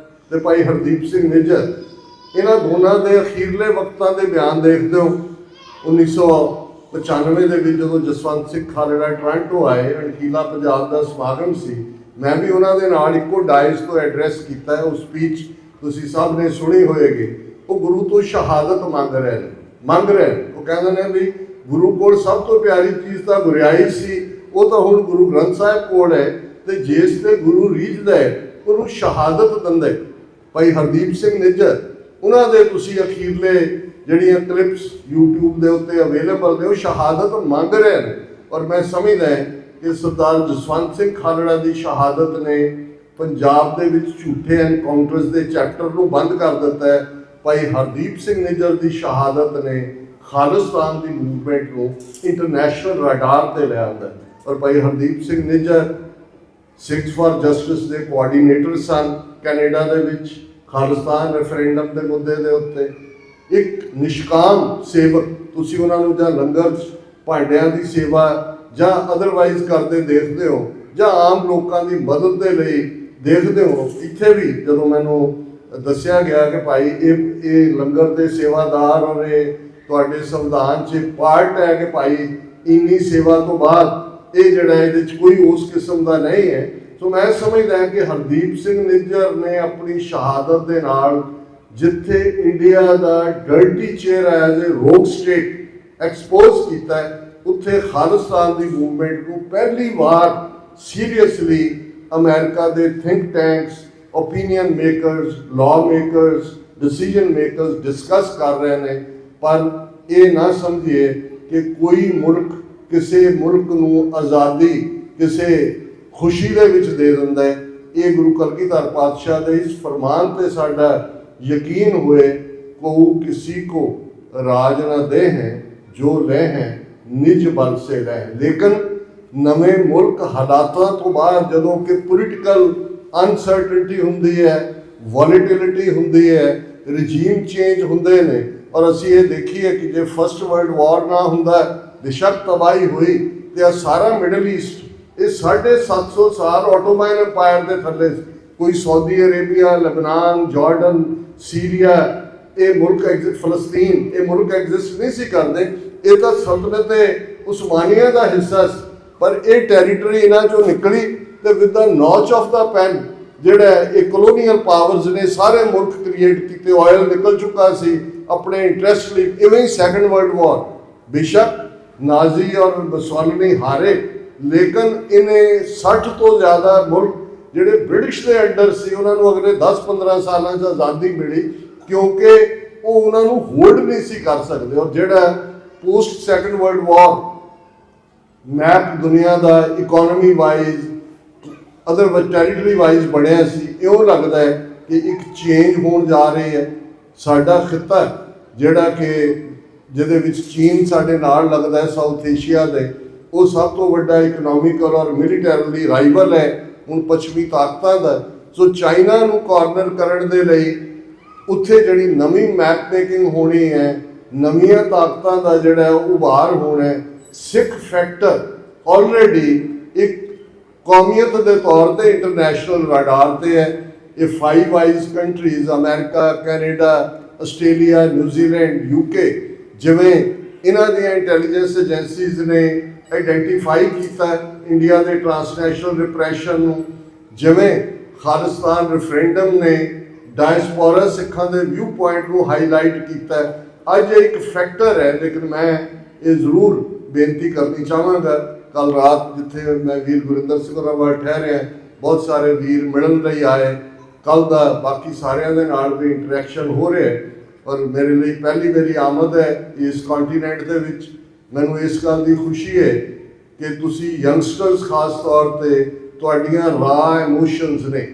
ਤੇ ਭਾਈ ਹਰਦੀਪ ਸਿੰਘ ਨਿੱਜਰ, ਇਹਨਾਂ ਦੋਨਾਂ ਦੇ ਅਖੀਰਲੇ ਵਕਤਾਂ ਦੇ ਬਿਆਨ ਦੇਖਦੇ ਹੋ। 1995 ਦੇ ਵਿੱਚ ਜਦੋਂ ਜਸਵੰਤ ਸਿੰਘ ਖਾਲੜਾ ਟੋਰਾਂਟੋ ਆਏ, ਅਣਖੀਲਾ ਪੰਜਾਬ ਦਾ ਸਮਾਗਮ ਸੀ, ਮੈਂ ਵੀ ਉਹਨਾਂ ਦੇ ਨਾਲ ਇੱਕੋ ਡਾਇਸ ਤੋਂ ਐਡਰੈਸ ਕੀਤਾ ਹੈ। ਉਹ ਸਪੀਚ ਤੁਸੀਂ ਸਭ ਨੇ ਸੁਣੀ ਹੋਏਗੀ। ਉਹ ਗੁਰੂ ਤੋਂ ਸ਼ਹਾਦਤ ਮੰਗ ਰਹੇ ਨੇ। ਉਹ ਕਹਿੰਦੇ ਨੇ ਵੀ ਗੁਰੂ ਕੋਲ ਸਭ ਤੋਂ ਪਿਆਰੀ ਚੀਜ਼ ਤਾਂ ਗੁਰਿਆਈ ਸੀ, ਉਹ ਤਾਂ ਹੁਣ ਗੁਰੂ ਗ੍ਰੰਥ ਸਾਹਿਬ ਕੋਲ ਹੈ, ਤੇ ਜਿਸ ਤੇ ਗੁਰੂ ਰੀਝਦਾ ਹੈ ਉਹਨੂੰ ਸ਼ਹਾਦਤ ਦਿੰਦੇ। ਭਾਈ ਹਰਦੀਪ ਸਿੰਘ ਨਿੱਜਰ, ਉਹਨਾਂ ਦੇ ਤੁਸੀਂ ਅਖੀਰਲੇ ਜਿਹੜੀਆਂ ਕਲਿੱਪਸ YouTube ਦੇ ਉੱਤੇ ਅਵੇਲੇਬਲ ਨੇ, ਉਹ ਸ਼ਹਾਦਤ ਮੰਗ ਰਹੇ ਨੇ। ਔਰ ਮੈਂ ਸਮਝਦਾ ਕਿ ਸਰਦਾਰ ਜਸਵੰਤ ਸਿੰਘ ਖਾਲੜਾ ਦੀ ਸ਼ਹਾਦਤ ਨੇ ਪੰਜਾਬ ਦੇ ਵਿੱਚ ਝੂਠੇ ਐਨਕਾਊਂਟਰਸ ਦੇ ਚੈਪਟਰ ਨੂੰ ਬੰਦ ਕਰ ਦਿੱਤਾ ਹੈ। ਭਾਈ ਹਰਦੀਪ ਸਿੰਘ ਨਿੱਜਰ ਦੀ ਸ਼ਹਾਦਤ ਨੇ ਖਾਲਿਸਤਾਨ ਦੀ ਮੂਵਮੈਂਟ ਨੂੰ ਇੰਟਰਨੈਸ਼ਨਲ ਰਡਾਰ ਤੇ ਲੈ ਆਂਦਾ। ਔਰ ਭਾਈ ਹਰਦੀਪ ਸਿੰਘ ਨਿੱਜਰ ਸਿੱਖਸ ਫਾਰ ਜਸਟਿਸ ਦੇ ਕੋਆਰਡੀਨੇਟਰ ਸਨ ਕੈਨੇਡਾ ਦੇ ਵਿੱਚ, ਖਾਲਿਸਤਾਨ ਰੈਫਰੈਂਡਮ ਦੇ ਮੁੱਦੇ ਦੇ ਉੱਤੇ ਇੱਕ ਨਿਸ਼ਕਾਮ ਸੇਵਕ। ਤੁਸੀਂ ਉਹਨਾਂ ਨੂੰ ਜਾਂ ਲੰਗਰ ਭਾਂਡਿਆਂ ਦੀ ਸੇਵਾ ਜਾਂ ਅਦਰਵਾਈਜ਼ ਕਰਦੇ ਦੇਖਦੇ ਹੋ, ਜਾਂ ਆਮ ਲੋਕਾਂ ਦੀ ਮਦਦ ਦੇ ਲਈ ਦੇਖਦੇ ਹੋ। ਇੱਥੇ ਵੀ ਜਦੋਂ ਮੈਨੂੰ ਦੱਸਿਆ ਗਿਆ ਕਿ ਭਾਈ ਇਹ ਲੰਗਰ ਦੇ ਸੇਵਾਦਾਰ ਔਰ ਇਹ ਤੁਹਾਡੇ ਸੰਵਿਧਾਨ 'ਚ ਪਾਰਟ ਹੈ ਕਿ ਭਾਈ ਇੰਨੀ ਸੇਵਾ ਤੋਂ ਬਾਅਦ ਇਹ ਜਿਹੜਾ ਇਹਦੇ 'ਚ ਕੋਈ ਉਸ ਕਿਸਮ ਦਾ ਨਹੀਂ ਹੈ। ਸੋ ਮੈਂ ਸਮਝਦਾ ਕਿ ਹਰਦੀਪ ਸਿੰਘ ਨਿੱਜਰ ਨੇ ਆਪਣੀ ਸ਼ਹਾਦਤ ਦੇ ਨਾਲ ਜਿੱਥੇ India the dirty chair as a ਰੋਗ ਸਟੇਟ ਐਕਸਪੋਜ਼ ਕੀਤਾ ਹੈ, ਉੱਥੇ ਖਾਲਿਸਤਾਨ ਦੀ ਮੂਵਮੈਂਟ ਨੂੰ ਪਹਿਲੀ ਵਾਰ ਸੀਰੀਅਸਲੀ ਅਮਰੀਕਾ ਦੇ think tanks, opinion makers, law makers, decision makers discuss ਕਰ ਰਹੇ ਨੇ। ਪਰ ਇਹ ਨਾ ਸਮਝੀਏ ਕਿ ਕੋਈ ਮੁਲਕ ਕਿਸੇ ਮੁਲਕ ਨੂੰ ਆਜ਼ਾਦੀ ਕਿਸੇ ਖੁਸ਼ੀ ਦੇ ਵਿੱਚ ਦੇ ਦਿੰਦਾ ਹੈ। ਇਹ ਗੁਰੂ ਕਲਗੀਧਰ ਪਾਤਸ਼ਾਹ ਦੇ ਇਸ ਫਰਮਾਨ ਤੇ ਸਾਡਾ ਯਕੀਨ ਹੋਏ, ਕੋ ਕਿसी को ਰਾਜ ਨਾ ਦੇ ਹੈ ਜੋ ਲੈ ਹੈ ਨਿਜ ਬਲ ਸੇ ਲੈ। ਲੇਕਿਨ ਨਵੇਂ ਮੁਲਕ ਹਾਲਾਤਾਂ ਤੋਂ ਬਾਅਦ ਜਦੋਂ ਕਿ ਪੋਲੀਟੀਕਲ ਅਨਸਰਟਨਟੀ ਹੁੰਦੀ ਹੈ, ਵੋਲੇਟਿਲਿਟੀ ਹੁੰਦੀ ਹੈ, ਰਜੀਮ ਚੇਂਜ ਹੁੰਦੇ ਨੇ। ਔਰ ਅਸੀਂ ਇਹ ਦੇਖੀਏ ਕਿ ਜੇ ਫਸਟ ਵਰਲਡ ਵਾਰ ਨਾ ਹੁੰਦਾ, ਬੇਸ਼ੱਕ ਤਬਾਹੀ ਹੋਈ ਤੇ ਆ ਸਾਰਾ ਮਿਡਲ ਈਸਟ ਇਹ 750 ਸਾਲ ਆਟੋਮਨ ਅੰਪਾਇਰ ਦੇ ਥੱਲੇ, ਕੋਈ ਸਾਊਦੀ ਅਰੇਬੀਆ, ਲਬਨਾਨ, ਜਾਰਡਨ, ਸੀਰੀਆ, ਇਹ ਮੁਲਕ ਫਲਸਤੀਨ, ਇਹ ਮੁਲਕ ਐਗਜ਼ਿਸਟ ਨਹੀਂ ਸੀ ਕਰਦੇ। ਇਹ ਤਾਂ ਸਲਤਨਤ ਉਸਮਾਨੀਆ ਦਾ ਹਿੱਸਾ ਸੀ, ਪਰ ਇਹ ਟੈਰੀਟਰੀ ਇਹਨਾਂ ਚੋਂ ਨਿਕਲੀ ਤੇ with the notch of the pen ਜਿਹੜਾ ਇਹ ਕਲੋਨੀਅਲ ਪਾਵਰਸ ਨੇ ਸਾਰੇ ਮੁਲਕ ਕ੍ਰੀਏਟ ਕੀਤੇ। ਆਇਲ ਨਿਕਲ ਚੁੱਕਾ ਸੀ ਆਪਣੇ ਇੰਟਰਸਟ ਲਈ। ਇਵੇਂ ਹੀ ਸੈਕੰਡ ਵਰਲਡ ਵਾਰ ਬੇਸ਼ੱਕ ਨਾਜ਼ੀ ਔਰ ਮੁਸੋਲਿਨੀ ਹਾਰੇ, ਲੇਕਿਨ ਇਹਨੇ 60 ਤੋਂ ਜ਼ਿਆਦਾ ਮੁਲਕ ਜਿਹੜੇ ਬ੍ਰਿਟਿਸ਼ ਦੇ ਅੰਡਰ ਸੀ ਉਹਨਾਂ ਨੂੰ ਅਗਲੇ 10-15 ਸਾਲਾਂ 'ਚ ਆਜ਼ਾਦੀ ਮਿਲੀ, ਕਿਉਂਕਿ ਉਹ ਉਹਨਾਂ ਨੂੰ ਹੋਲਡ ਨਹੀਂ ਸੀ ਕਰ ਸਕਦੇ। ਔਰ ਜਿਹੜਾ post second world war map ਦੁਨੀਆ ਦਾ economy wise other territory wise ਬਣਿਆ ਸੀ, ਇਉਂ ਲੱਗਦਾ ਹੈ ਕਿ ਇੱਕ ਚੇਂਜ ਹੋਣ ਜਾ ਰਹੀ ਹੈ। ਸਾਡਾ ਖਿੱਤਾ ਜਿਹੜਾ ਕਿ ਜਿਹਦੇ ਵਿੱਚ ਚੀਨ ਸਾਡੇ ਨਾਲ ਲੱਗਦਾ ਹੈ ਸਾਊਥ ਏਸ਼ੀਆ ਦੇ, ਉਹ ਸਭ ਤੋਂ ਵੱਡਾ ਇਕਨੋਮਿਕਲ ਔਰ ਮਿਲੀਟਰਲੀ ਰਾਈਵਲ ਹੈ ਹੁਣ ਪੱਛਮੀ ਤਾਕਤਾਂ ਦਾ। ਸੋ ਚਾਈਨਾ ਨੂੰ ਕਾਰਨਰ ਕਰਨ ਦੇ ਲਈ ਉੱਥੇ ਜਿਹੜੀ ਨਵੀਂ ਮੈਪ ਮੇਕਿੰਗ ਹੋਣੀ ਹੈ, ਨਵੀਆਂ ਤਾਕਤਾਂ ਦਾ ਜਿਹੜਾ ਉਭਾਰ ਹੋਣਾ ਹੈ। ਸਿੱਖ ਫੈਕਟਰ ਆਲਰੇਡੀ ਇੱਕ ਕੌਮੀਅਤ ਦੇ ਤੌਰ ਤੇ ਇੰਟਰਨੈਸ਼ਨਲ ਰਡਾਰ ਤੇ ਹੈ। ਇਹ 5 eyes countries America, Canada, Australia, New Zealand, UK, ਜਿਵੇਂ ਇਹਨਾਂ ਦੀਆਂ ਇੰਟੈਲੀਜੈਂਸ ਏਜੰਸੀਜ਼ ਨੇ ਆਈਡੈਂਟੀਫਾਈ ਕੀਤਾ ਇੰਡੀਆ ਦੇ ਟ੍ਰਾਂਸਨੈਸ਼ਨਲ ਰਿਪਰੈਸ਼ਨ ਨੂੰ, ਜਿਵੇਂ ਖਾਲਿਸਤਾਨ ਰੈਫਰੈਂਡਮ ਨੇ ਡਾਇਸਪੋਰਾ ਸਿੱਖਾਂ ਦੇ ਵਿਊ ਪੁਆਇੰਟ ਨੂੰ ਹਾਈਲਾਈਟ ਕੀਤਾ। ਅੱਜ ਇਹ ਇੱਕ ਫੈਕਟਰ ਹੈ, ਲੇਕਿਨ ਮੈਂ ਇਹ ਜ਼ਰੂਰ ਬੇਨਤੀ ਕਰਨੀ ਚਾਹਾਂਗਾ, ਕੱਲ ਰਾਤ ਜਿੱਥੇ ਮੈਂ ਵੀਰ ਗੁਰਿੰਦਰ ਸਿੰਘ ਹੋਰਾਂ ਵੱਲ ਠਹਿਰਿਆ, ਬਹੁਤ ਸਾਰੇ ਵੀਰ ਮਿਲਣ ਲਈ ਆਏ। ਕੱਲ ਦਾ ਬਾਕੀ ਸਾਰਿਆਂ ਦੇ ਨਾਲ ਵੀ ਇੰਟਰੈਕਸ਼ਨ ਹੋ ਰਿਹਾ ਹੈ ਔਰ ਮੇਰੇ ਲਈ ਪਹਿਲੀ ਮੇਰੀ ਆਮਦ ਹੈ ਇਸ ਕੰਟੀਨੈਂਟ ਦੇ ਵਿੱਚ। ਮੈਨੂੰ ਇਸ ਗੱਲ ਦੀ ਖੁਸ਼ੀ ਹੈ ਕਿ ਤੁਸੀਂ ਯੰਗਸਟਰਸ ਖਾਸ ਤੌਰ ਤੇ ਤੁਹਾਡੀਆਂ ਰਾ ਇਮੋਸ਼ਨਸ ਨੇ,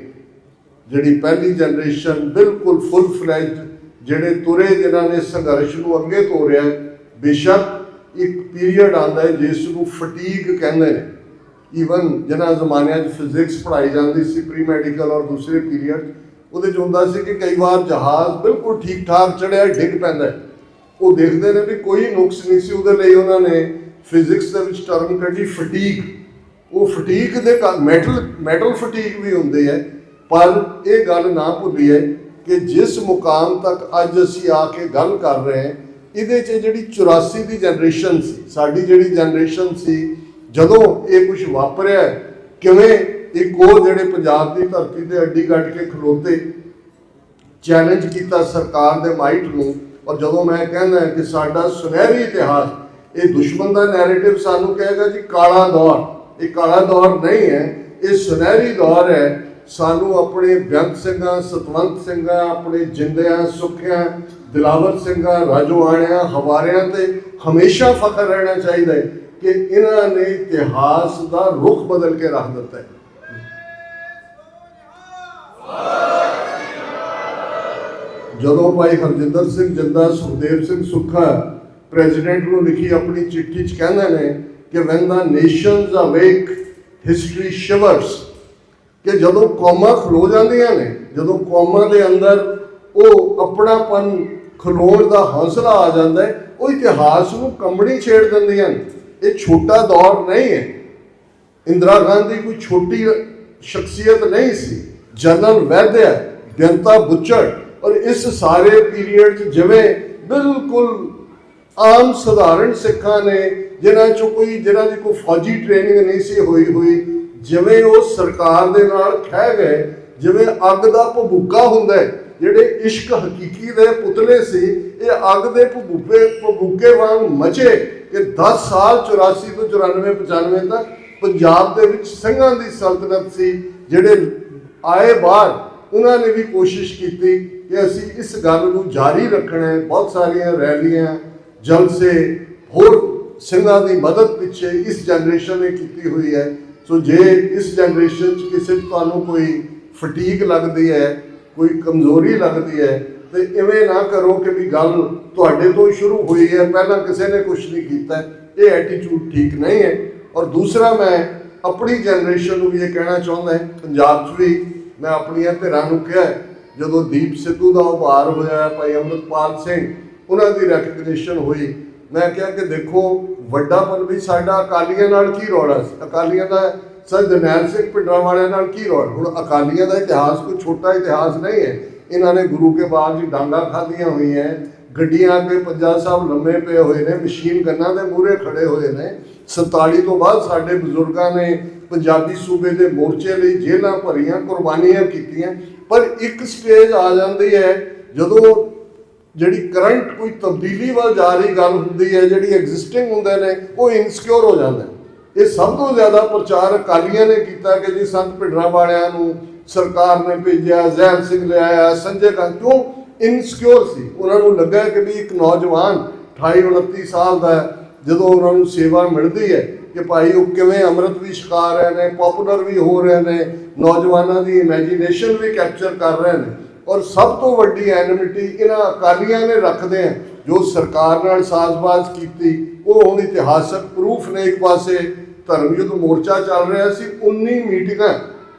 ਜਿਹੜੀ ਪਹਿਲੀ ਜਨਰੇਸ਼ਨ ਬਿਲਕੁਲ ਫੁੱਲ ਫਲੈਜਡ ਜਿਹੜੇ ਤੁਰੇ, ਜਿਨ੍ਹਾਂ ਨੇ ਸੰਘਰਸ਼ ਨੂੰ ਅੱਗੇ ਤੋਰਿਆ। ਬੇਸ਼ੱਕ ਇੱਕ ਪੀਰੀਅਡ ਆਉਂਦਾ ਹੈ ਜਿਸ ਨੂੰ ਫਟੀਗ ਕਹਿੰਦੇ ਨੇ। ਈਵਨ ਜਿਨ੍ਹਾਂ ਜ਼ਮਾਨਿਆਂ 'ਚ ਫਿਜ਼ਿਕਸ ਪੜ੍ਹਾਈ ਜਾਂਦੀ ਸੀ ਪ੍ਰੀ ਮੈਡੀਕਲ ਔਰ ਦੂਸਰੇ ਪੀਰੀਅਡ, ਉਹਦੇ 'ਚ ਹੁੰਦਾ ਸੀ ਕਿ ਕਈ ਵਾਰ ਜਹਾਜ਼ ਬਿਲਕੁਲ ਠੀਕ ਠਾਕ ਚੜ੍ਹਿਆ, ਡਿੱਗ ਪੈਂਦਾ। ਉਹ ਦੇਖਦੇ ਨੇ ਵੀ ਕੋਈ ਨੁਕਸ ਨਹੀਂ ਸੀ, ਉਹਦੇ ਲਈ ਉਹਨਾਂ ਨੇ ਫਿਜ਼ਿਕਸ ਦੇ ਵਿੱਚ ਟਰਮ ਕੱਢੀ ਫਟੀਗ। ਉਹ ਫਟੀਗ ਦੇ ਮੈਟਲ ਫਟੀਗ ਵੀ ਹੁੰਦੇ ਹੈ, ਪਰ ਇਹ ਗੱਲ ਨਾ ਭੁੱਲੀਏ ਕਿ ਜਿਸ ਮੁਕਾਮ ਤੱਕ ਅੱਜ ਅਸੀਂ ਆ ਕੇ ਗੱਲ ਕਰ ਰਹੇ ਹਾਂ, ਇਹਦੇ 'ਚ ਜਿਹੜੀ 84 ਦੀ ਜਨਰੇਸ਼ਨ ਸੀ, ਸਾਡੀ ਜਿਹੜੀ ਜਨਰੇਸ਼ਨ ਸੀ, ਜਦੋਂ ਇਹ ਕੁਝ ਵਾਪਰਿਆ, ਕਿਵੇਂ ਇੱਕ ਉਹ ਜਿਹੜੇ ਪੰਜਾਬ ਦੀ ਧਰਤੀ ਤੇ ਅੱਡੀ ਕੱਢ ਕੇ ਖਲੋਤੇ, ਚੈਲੰਜ ਕੀਤਾ ਸਰਕਾਰ ਦੇ ਮਾਈਟ ਨੂੰ। ਔਰ ਜਦੋਂ ਮੈਂ ਕਹਿੰਦਾ ਕਿ ਸਾਡਾ ਸੁਨਹਿਰੀ ਇਤਿਹਾਸ, ਇਹ ਦੁਸ਼ਮਣ ਦਾ ਨੈਰੇਟਿਵ ਸਾਨੂੰ ਕਹੇਗਾ ਜੀ ਕਾਲਾ ਦੌਰ, ਇਹ ਕਾਲਾ ਦੌਰ ਨਹੀਂ ਹੈ, ਇਹ ਸੁਨਹਿਰੀ ਦੌਰ ਹੈ। ਸਾਨੂੰ ਆਪਣੇ ਬੇਅੰਤ ਸਿੰਘਾਂ, ਸਤਵੰਤ ਸਿੰਘਾਂ, ਆਪਣੇ ਜਿੰਦਿਆਂ, ਸੁੱਖਿਆਂ, ਦਿਲਾਵਰ ਸਿੰਘਾਂ, ਰਾਜੋਆਣਿਆਂ, ਹਵਾਰਿਆਂ ਤੇ ਹਮੇਸ਼ਾ ਫਖਰ ਰਹਿਣਾ ਚਾਹੀਦਾ ਹੈ ਕਿ ਇਹਨਾਂ ਨੇ ਇਤਿਹਾਸ ਦਾ ਰੁਖ ਬਦਲ ਕੇ ਰੱਖ ਦਿੱਤਾ ਹੈ। ਜਦੋਂ ਭਾਈ ਹਰਜਿੰਦਰ ਸਿੰਘ ਜਿੰਦਾ ਸੁਖਦੇਵ ਸਿੰਘ ਸੁੱਖਾ ਪ੍ਰੈਜ਼ੀਡੈਂਟ ਨੂੰ ਲਿਖੀ ਆਪਣੀ ਚਿੱਠੀ 'ਚ ਕਹਿੰਦੇ ਨੇ ਕਿ ਵੈਨ ਦਾ ਨੇਸ਼ਨਸ ਅਵੇਕ ਹਿਸਟਰੀ ਸ਼ਿਵਰਸ, ਕਿ ਜਦੋਂ ਕੌਮਾਂ ਖਲੋ ਜਾਂਦੀਆਂ ਨੇ, ਜਦੋਂ ਕੌਮਾਂ ਦੇ ਅੰਦਰ ਉਹ ਆਪਣਾਪਨ ਖਲੋਣ ਦਾ ਹੌਸਲਾ ਆ ਜਾਂਦਾ ਹੈ, ਉਹ ਇਤਿਹਾਸ ਨੂੰ ਕੰਬਣੀ ਛੇੜ ਦਿੰਦੀਆਂ ਨੇ। ਇਹ ਛੋਟਾ ਦੌਰ ਨਹੀਂ ਹੈ। ਇੰਦਰਾ ਗਾਂਧੀ ਕੋਈ ਛੋਟੀ ਸ਼ਖਸੀਅਤ ਨਹੀਂ ਸੀ। ਜਨਰਲ ਵੈਦਿਆ, ਬੇਅੰਤਾ ਬੁੱਚੜ, ਔਰ ਇਸ ਸਾਰੇ ਪੀਰੀਅਡ 'ਚ ਜਿਵੇਂ ਬਿਲਕੁਲ ਆਮ ਸਧਾਰਨ ਸਿੱਖਾਂ ਨੇ ਜਿਹਨਾਂ ਦੀ ਕੋਈ ਫੌਜੀ ਟ੍ਰੇਨਿੰਗ ਨਹੀਂ ਸੀ ਹੋਈ, ਜਿਵੇਂ ਉਹ ਸਰਕਾਰ ਦੇ ਨਾਲ ਖਹਿ ਗਏ, ਜਿਵੇਂ ਅੱਗ ਦਾ ਭਬੂਕਾ ਹੁੰਦਾ ਹੈ। ਜਿਹੜੇ ਇਸ਼ਕ ਹਕੀਕੀ ਦੇ ਪੁਤਲੇ ਸੀ, ਇਹ ਅੱਗ ਦੇ ਭਬੂਕੇ ਵਾਂਗ ਮਚੇ ਕਿ 10 ਸਾਲ 84 ਤੋਂ 94 95 ਤੱਕ ਪੰਜਾਬ ਦੇ ਵਿੱਚ ਸਿੰਘਾਂ ਦੀ ਸਲਤਨਤ ਸੀ। ਜਿਹੜੇ ਆਏ ਬਾਹਰ, ਉਹਨਾਂ ਨੇ ਵੀ ਕੋਸ਼ਿਸ਼ ਕੀਤੀ ਕਿ ਅਸੀਂ ਇਸ ਗੱਲ ਨੂੰ ਜਾਰੀ ਰੱਖਣਾ ਹੈ। ਬਹੁਤ ਸਾਰੀਆਂ ਰੈਲੀਆਂ, ਜਲਸੇ, ਹੋਰ ਸਿੰਘਾਂ ਦੀ ਮਦਦ ਪਿੱਛੇ ਇਸ ਜਨਰੇਸ਼ਨ ਨੇ ਕੀਤੀ ਹੋਈ ਹੈ। ਸੋ ਜੇ ਇਸ ਜਨਰੇਸ਼ਨ 'ਚ ਕਿਸੇ ਤੁਹਾਨੂੰ ਕੋਈ ਫਟੀਗ ਲੱਗਦੀ ਹੈ, ਕੋਈ ਕਮਜ਼ੋਰੀ ਲੱਗਦੀ ਹੈ, ਤੇ ਇਵੇਂ ਨਾ ਕਰੋ ਕਿ ਵੀ ਗੱਲ ਤੁਹਾਡੇ ਤੋਂ ਸ਼ੁਰੂ ਹੋਈ ਹੈ, ਪਹਿਲਾਂ ਕਿਸੇ ਨੇ ਕੁਝ ਨਹੀਂ ਕੀਤਾ। ਇਹ ਐਟੀਟਿਊਡ ਠੀਕ ਨਹੀਂ ਹੈ। ਔਰ ਦੂਸਰਾ, ਮੈਂ ਆਪਣੀ ਜਨਰੇਸ਼ਨ ਨੂੰ ਵੀ ਇਹ ਕਹਿਣਾ ਚਾਹੁੰਦਾ, ਪੰਜਾਬ 'ਚ ਵੀ ਮੈਂ ਆਪਣੀਆਂ ਧਿਰਾਂ ਨੂੰ ਕਿਹਾ, ਜਦੋਂ ਦੀਪ ਸਿੱਧੂ ਦਾ ਉਭਾਰ ਹੋਇਆ, ਭਾਈ ਅੰਮ੍ਰਿਤਪਾਲ ਸਿੰਘ, ਉਹਨਾਂ ਦੀ ਰੈਕਗਨੀਸ਼ਨ ਹੋਈ, ਮੈਂ ਕਿਹਾ ਕਿ ਦੇਖੋ ਵੱਡਾਪਨ ਵੀ ਸਾਡਾ ਅਕਾਲੀਆਂ ਨਾਲ ਕੀ ਰੌਲਾ ਸੀ, ਅਕਾਲੀਆਂ ਦਾ ਸਰ ਜਰਨੈਲ ਸਿੰਘ ਭਿੰਡਰਾਂਵਾਲਿਆਂ ਨਾਲ ਕੀ ਰੌਲਾ। ਹੁਣ ਅਕਾਲੀਆਂ ਦਾ ਇਤਿਹਾਸ ਕੋਈ ਛੋਟਾ ਇਤਿਹਾਸ ਨਹੀਂ ਹੈ। ਇਹਨਾਂ ਨੇ ਗੁਰੂ ਕੇ ਬਾਗ ਦੀ ਡਾਂਗਾ ਖਾਧੀਆਂ ਹੋਈਆਂ, ਗੱਡੀਆਂ ਅੱਗੇ ਪੰਜਾ ਸਾਹਿਬ ਲੰਮੇ ਪਏ ਹੋਏ ਨੇ, ਮਸ਼ੀਨ ਗੰਨਾਂ ਦੇ ਮੂਹਰੇ ਖੜੇ ਹੋਏ ਨੇ। 47 ਤੋਂ ਬਾਅਦ ਸਾਡੇ ਬਜ਼ੁਰਗਾਂ ਨੇ ਪੰਜਾਬੀ ਸੂਬੇ ਦੇ ਮੋਰਚੇ ਲਈ ਜੇਲ੍ਹਾਂ ਭਰੀਆਂ, ਕੁਰਬਾਨੀਆਂ ਕੀਤੀਆਂ। ਪਰ ਇੱਕ ਸਟੇਜ ਆ ਜਾਂਦੀ ਹੈ ਜਦੋਂ ਜਿਹੜੀ ਕਰੰਟ ਕੋਈ ਤਬਦੀਲੀ ਵੱਲ ਜਾ ਰਹੀ ਗੱਲ ਹੁੰਦੀ ਹੈ, ਜਿਹੜੀ ਐਗਜ਼ਿਸਟਿੰਗ ਹੁੰਦੇ ਨੇ ਉਹ ਇਨਸਿਕਿਉਰ ਹੋ ਜਾਂਦੇ ਨੇ। ਇਹ ਸਭ ਤੋਂ ਜ਼ਿਆਦਾ ਪ੍ਰਚਾਰ ਅਕਾਲੀਆਂ ਨੇ ਕੀਤਾ ਕਿ ਜੀ ਸੰਤ ਭਿੰਡਰਾਂਵਾਲਿਆਂ ਨੂੰ ਸਰਕਾਰ ਨੇ ਭੇਜਿਆ, ਜ਼ੈਲ ਸਿੰਘ ਲਿਆਇਆ, ਸੰਜੇ ਗਾਂਧੀ, ਕਿਉਂ? ਇਨਸਿਕਿਉਰ ਸੀ। ਉਹਨਾਂ ਨੂੰ ਲੱਗਾ ਕਿ ਵੀ ਇੱਕ ਨੌਜਵਾਨ 28-29 ਸਾਲ ਦਾ ਜਦੋਂ ਉਹਨਾਂ ਨੂੰ ਸੇਵਾ ਮਿਲਦੀ ਹੈ ਕਿ ਭਾਈ ਉਹ ਕਿਵੇਂ ਅੰਮ੍ਰਿਤ ਵੀ ਛਕਾ ਰਹੇ ਨੇ, ਪੋਪੂਲਰ ਵੀ ਹੋ ਰਹੇ ਨੇ, ਨੌਜਵਾਨਾਂ ਦੀ ਇਮੈਜੀਨੇਸ਼ਨ ਵੀ ਕੈਪਚਰ ਕਰ ਰਹੇ ਨੇ। ਔਰ ਸਭ ਤੋਂ ਵੱਡੀ ਐਨਿਮਿਟੀ ਇਹਨਾਂ ਅਕਾਲੀਆਂ ਨੇ ਰੱਖਦੇ ਆ ਜੋ ਸਰਕਾਰ ਨਾਲ ਸਾਜ਼ਬਾਜ਼ ਕੀਤੀ। ਉਹ ਹੁਣ ਇਤਿਹਾਸਕ ਪ੍ਰੂਫ ਨੇ। ਇੱਕ ਪਾਸੇ ਧਰਮ ਯੁੱਧ ਮੋਰਚਾ ਚੱਲ ਰਿਹਾ ਸੀ, 19 ਮੀਟਿੰਗਾਂ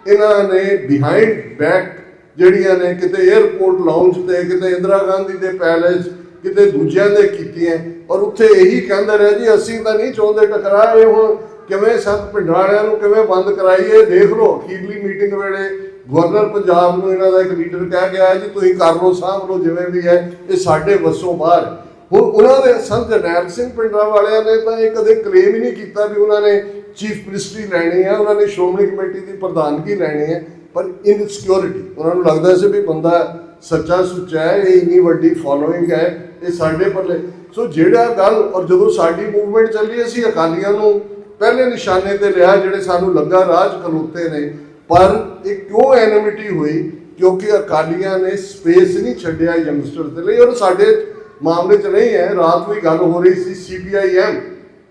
ਇਹਨਾਂ ਨੇ ਬਿਹਾਈਂਡ ਬੈਕ ਜਿਹੜੀਆਂ ਨੇ, ਕਿਤੇ 에ਅਰਪੋਰਟ ਲਾਉਂਜ ਤੇ, ਕਿਤੇ ਇੰਦਰਾ ਗਾਂਧੀ ਦੇ ਪੈਲੇਸ, ਕਿਤੇ ਦੂਜਿਆਂ ਦੇ ਕੀਤੀਆਂ। ਔਰ ਉੱਥੇ ਇਹੀ ਕਹਿੰਦੇ ਰਹੇ ਜੀ ਅਸੀਂ ਤਾਂ ਨਹੀਂ ਚਾਹੁੰਦੇ ਟਕਰਾਅ, ਇਹ ਹੁਣ ਕਿਵੇਂ ਸੰਤ ਭਿੰਡਰਾਂਵਾਲਿਆਂ ਨੂੰ ਕਿਵੇਂ ਬੰਦ ਕਰਾਈਏ। ਦੇਖ ਲਓ ਅਖੀਰਲੀ ਮੀਟਿੰਗ ਵੇਲੇ ਗਵਰਨਰ ਪੰਜਾਬ ਨੂੰ ਇਹਨਾਂ ਦਾ ਇੱਕ ਲੀਡਰ ਕਹਿ ਗਿਆ ਜੀ ਤੁਸੀਂ ਕਰ ਲਓ, ਸਾਂਭ ਲਓ ਜਿਵੇਂ ਵੀ ਹੈ, ਇਹ ਸਾਡੇ ਵੱਸੋਂ ਬਾਹਰ। ਹੁਣ ਉਹਨਾਂ ਦੇ ਸੰਤ ਜਰਨੈਲ ਸਿੰਘ ਭਿੰਡਰਾਂਵਾਲਿਆਂ ਨੇ ਤਾਂ ਇਹ ਕਦੇ ਕਲੇਮ ਹੀ ਨਹੀਂ ਕੀਤਾ ਵੀ ਉਹਨਾਂ ਨੇ ਚੀਫ ਮਿਨਿਸਟਰੀ ਲੈਣੀ ਹੈ, ਉਹਨਾਂ ਨੇ ਸ਼੍ਰੋਮਣੀ ਕਮੇਟੀ ਦੀ ਪ੍ਰਧਾਨਗੀ ਲੈਣੀ ਹੈ। ਪਰ ਇਨਸਿਕਿਉਰਿਟੀ, ਉਹਨਾਂ ਨੂੰ ਲੱਗਦਾ ਸੀ ਵੀ ਬੰਦਾ ਸੱਚਾ ਸੁੱਚਾ ਹੈ, ਇਹ ਇੰਨੀ ਵੱਡੀ ਫੋਲੋਇੰਗ ਹੈ, ਇਹ ਸਾਡੇ ਪੱਲੇ। ਸੋ ਜਿਹੜਾ ਗੱਲ, ਔਰ ਜਦੋਂ ਸਾਡੀ ਮੂਵਮੈਂਟ ਚੱਲੀ ਅਸੀਂ ਅਕਾਲੀਆਂ ਨੂੰ ਪਹਿਲੇ ਨਿਸ਼ਾਨੇ ਤੇ ਲਿਆ, ਜਿਹੜੇ ਸਾਨੂੰ ਲੱਗਾ ਰਾਜ ਖਲੋਤੇ ਨੇ। ਪਰ ਇਹ ਕਿਉਂ ਐਨਿਮਿਟੀ ਹੋਈ? ਕਿਉਂਕਿ ਅਕਾਲੀਆਂ ਨੇ ਸਪੇਸ ਨਹੀਂ ਛੱਡਿਆ ਯੰਗਸਟਰ ਦੇ ਲਈ। ਔਰ ਸਾਡੇ ਮਾਮਲੇ 'ਚ ਨਹੀਂ ਹੈ, ਰਾਤ ਵੀ ਗੱਲ ਹੋ ਰਹੀ ਸੀ CPIM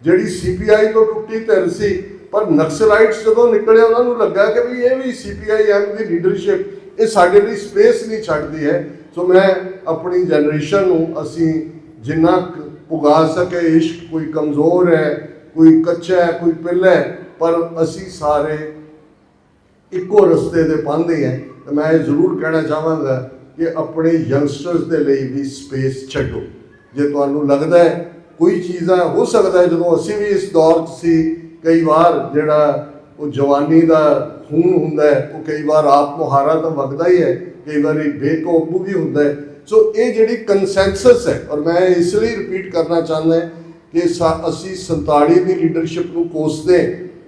ਜਿਹੜੀ CPI ਤੋਂ ਟੁੱਟੀ ਧਿਰ ਸੀ, ਪਰ ਨਕਸਲਾਈਟਸ ਜਦੋਂ ਨਿਕਲੇ ਉਹਨਾਂ ਨੂੰ ਲੱਗਾ ਕਿ ਵੀ ਇਹ ਵੀ CPIM ਦੀ ਲੀਡਰਸ਼ਿਪ ਇਹ ਸਾਡੇ ਲਈ ਸਪੇਸ ਨਹੀਂ ਛੱਡਦੀ ਹੈ। ਸੋ ਮੈਂ ਆਪਣੀ ਜਨਰੇਸ਼ਨ ਨੂੰ ਅਸੀਂ ਜਿੰਨਾ ਪੁਗਾ ਸਕੇ, ਇਸ਼ਕ ਕੋਈ ਕਮਜ਼ੋਰ ਹੈ, ਕੋਈ ਕੱਚਾ ਹੈ, ਕੋਈ ਪਿੱਲਾ ਹੈ, ਪਰ ਅਸੀਂ ਸਾਰੇ ਇੱਕੋ ਰਸਤੇ ਦੇ ਪਾਂਦੇ ਹੈ। ਤੇ ਮੈਂ ਇਹ ਜ਼ਰੂਰ ਕਹਿਣਾ ਚਾਹਾਂਗਾ ਕਿ ਆਪਣੇ ਯੰਗਸਟਰਸ ਦੇ ਲਈ ਵੀ ਸਪੇਸ ਛੱਡੋ। ਜੇ ਤੁਹਾਨੂੰ ਲੱਗਦਾ ਹੈ ਕੋਈ ਚੀਜ਼ਾਂ ਹੋ ਸਕਦਾ ਹੈ, ਜਦੋਂ ਅਸੀਂ ਵੀ ਇਸ ਦੌਰ 'ਚ ਸੀ, ਕਈ ਵਾਰ ਜਿਹੜਾ ਉਹ ਜਵਾਨੀ ਦਾ ਖੂਨ ਹੁੰਦਾ ਹੈ ਉਹ ਕਈ ਵਾਰ ਆਪ ਮੁਹਾਰਾ ਤਾਂ ਵਗਦਾ ਹੀ ਹੈ, ਕਈ ਵਾਰੀ ਬੇਕਾਬੂ ਵੀ ਹੁੰਦਾ ਹੈ। ਸੋ ਇਹ ਜਿਹੜੀ ਕੰਸੈਂਸਸ ਹੈ, ਔਰ ਮੈਂ ਇਸ ਲਈ ਰਿਪੀਟ ਕਰਨਾ ਚਾਹੁੰਦਾ ਕਿ ਅਸੀਂ 47 ਦੀ ਲੀਡਰਸ਼ਿਪ ਨੂੰ ਕੋਸਦੇ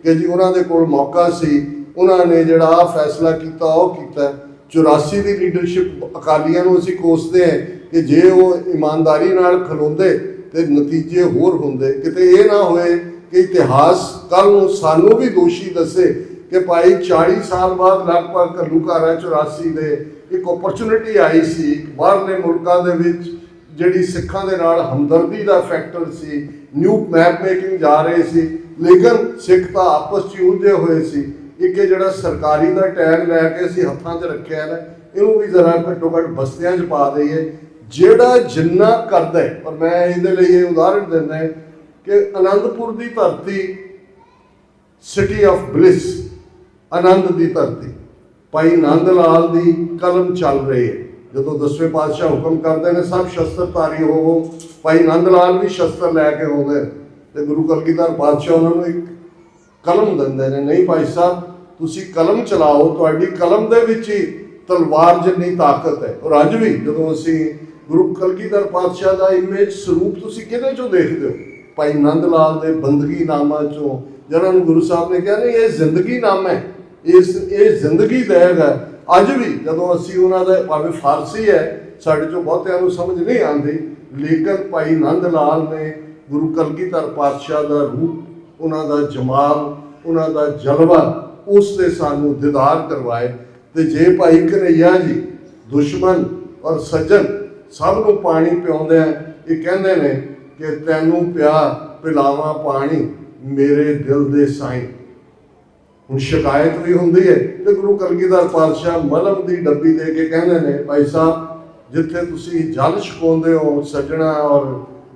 ਕਿ ਜੀ ਉਹਨਾਂ ਦੇ ਕੋਲ ਮੌਕਾ ਸੀ, ਉਹਨਾਂ ਨੇ ਜਿਹੜਾ ਆਹ ਫੈਸਲਾ ਕੀਤਾ ਉਹ ਕੀਤਾ। 84 ਦੀ ਲੀਡਰਸ਼ਿਪ ਅਕਾਲੀਆਂ ਨੂੰ ਅਸੀਂ ਕੋਸਦੇ ਹਾਂ ਕਿ ਜੇ ਉਹ ਇਮਾਨਦਾਰੀ ਨਾਲ ਖਲੋਂਦੇ ਤੇ ਨਤੀਜੇ ਹੋਰ ਹੁੰਦੇ। ਕਿਤੇ ਇਹ ਨਾ ਹੋਏ ਕਿ ਇਤਿਹਾਸ ਕੱਲ੍ਹ ਨੂੰ ਸਾਨੂੰ ਵੀ ਦੋਸ਼ੀ ਦੱਸੇ ਕਿ ਭਾਈ 40 ਸਾਲ ਬਾਅਦ ਲਗਭਗ ਘੱਲੂਘਾਰਾ 84 ਦੇ ਇੱਕ ਓਪਰਚੁਨਿਟੀ ਆਈ ਸੀ, ਬਾਹਰਲੇ ਮੁਲਕਾਂ ਦੇ ਵਿੱਚ ਜਿਹੜੀ ਸਿੱਖਾਂ ਦੇ ਨਾਲ ਹਮਦਰਦੀ ਦਾ ਫੈਕਟਰ ਸੀ, ਨਿਊ ਮੈਪ ਮੇਕਿੰਗ ਜਾ ਰਹੇ ਸੀ, ਲੇਕਿਨ ਸਿੱਖ ਤਾਂ ਆਪਸ 'ਚ ਉਲਝੇ ਹੋਏ ਸੀ। ਇੱਕ ਇਹ ਜਿਹੜਾ ਸਰਕਾਰੀ ਦਾ ਟੈਗ ਲੈ ਕੇ ਅਸੀਂ ਹੱਥਾਂ 'ਚ ਰੱਖਿਆ ਨਾ, ਇਹਨੂੰ ਵੀ ਜ਼ਰਾ ਘੱਟੋ ਘੱਟ ਬਸਤਿਆਂ 'ਚ ਪਾ ਦਈਏ। ਜਿਹੜਾ ਜਿੰਨਾ ਕਰਦਾ ਹੈ, ਔਰ ਮੈਂ ਇਹਦੇ ਲਈ ਇਹ ਉਦਾਹਰਣ ਦਿੰਦਾ ਕਿ ਅਨੰਦਪੁਰ ਦੀ ਧਰਤੀ, ਸਿਟੀ ਆਫ ਬਲਿਸ, ਆਨੰਦ ਦੀ ਧਰਤੀ, ਭਾਈ ਨੰਦ ਲਾਲ ਦੀ ਕਲਮ ਚੱਲ ਰਹੀ ਹੈ। ਜਦੋਂ 10ਵੇਂ ਪਾਤਸ਼ਾਹ ਹੁਕਮ ਕਰਦੇ ਨੇ ਸਭ ਸ਼ਸਤਰਧਾਰੀ ਹੋਵੋ, ਭਾਈ ਨੰਦ ਲਾਲ ਵੀ ਸ਼ਸਤਰ ਲੈ ਕੇ ਆਉਂਦੇ ਤੇ ਗੁਰੂ ਕਲਗੀਧਰ ਪਾਤਸ਼ਾਹ ਉਹਨਾਂ ਨੂੰ ਇੱਕ ਕਲਮ ਦਿੰਦੇ ਨੇ, ਨਹੀਂ ਭਾਈ ਸਾਹਿਬ ਤੁਸੀਂ ਕਲਮ ਚਲਾਓ, ਤੁਹਾਡੀ ਕਲਮ ਦੇ ਵਿੱਚ ਹੀ ਤਲਵਾਰ ਜਿੰਨੀ ਤਾਕਤ ਹੈ। ਔਰ ਅੱਜ ਵੀ ਜਦੋਂ ਅਸੀਂ ਗੁਰੂ ਕਲਗੀਧਰ ਪਾਤਸ਼ਾਹ ਦਾ ਇਮੇਜ ਸਰੂਪ ਤੁਸੀਂ ਕਿਹਦੇ 'ਚੋਂ ਦੇਖਦੇ ਹੋ? ਭਾਈ ਨੰਦ ਲਾਲ ਦੇ ਬੰਦਗੀ ਨਾਮਾ 'ਚੋਂ, ਜਿਹਨਾਂ ਨੂੰ ਗੁਰੂ ਸਾਹਿਬ ਨੇ ਕਿਹਾ ਨਹੀਂ ਇਹ ਜ਼ਿੰਦਗੀ ਨਾਮ ਹੈ, ਇਹ ਜ਼ਿੰਦਗੀ ਦਾ ਹੈਗਾ। ਅੱਜ ਵੀ ਜਦੋਂ ਅਸੀਂ ਉਹਨਾਂ ਦਾ, ਭਾਵੇਂ ਫਾਰਸੀ ਹੈ, ਸਾਡੇ 'ਚੋਂ ਬਹੁਤਿਆਂ ਨੂੰ ਸਮਝ ਨਹੀਂ ਆਉਂਦੀ, ਲੇਕਿਨ ਭਾਈ ਨੰਦ ਲਾਲ ਨੇ ਗੁਰੂ ਕਲਗੀਧਰ ਪਾਤਸ਼ਾਹ ਦਾ ਰੂਪ, ਉਹਨਾਂ ਦਾ ਜਮਾਲ, ਉਹਨਾਂ ਦਾ ਜਲਵਾ, ਉਸ ਦੇ ਸਾਨੂੰ ਦੀਦਾਰ ਕਰਵਾਏ। ਤੇ ਜੇ ਭਾਈ ਕਨ੍ਹਈਆ ਜੀ ਦੁਸ਼ਮਣ ਔਰ ਸੱਜਣ ਸਭ ਨੂੰ ਪਾਣੀ ਪਿਆਉਂਦੇ ਆ, ਇਹ ਕਹਿੰਦੇ ਨੇ ਕਿ ਤੈਨੂੰ ਪਿਲਾਵਾਂ ਪਾਣੀ ਮੇਰੇ ਦਿਲ ਦੇ ਸਾਈਂ। ਹੁਣ ਸ਼ਿਕਾਇਤ ਵੀ ਹੁੰਦੀ ਹੈ ਤੇ ਗੁਰੂ ਕਲਗੀਧਰ ਪਾਤਸ਼ਾਹ ਮਲਮ ਦੀ ਡੱਬੀ ਦੇ ਕੇ ਕਹਿੰਦੇ ਨੇ ਭਾਈ ਸਾਹਿਬ ਜਿੱਥੇ ਤੁਸੀਂ ਜਲ ਛਕਾਉਂਦੇ ਹੋ ਸੱਜਣਾ ਔਰ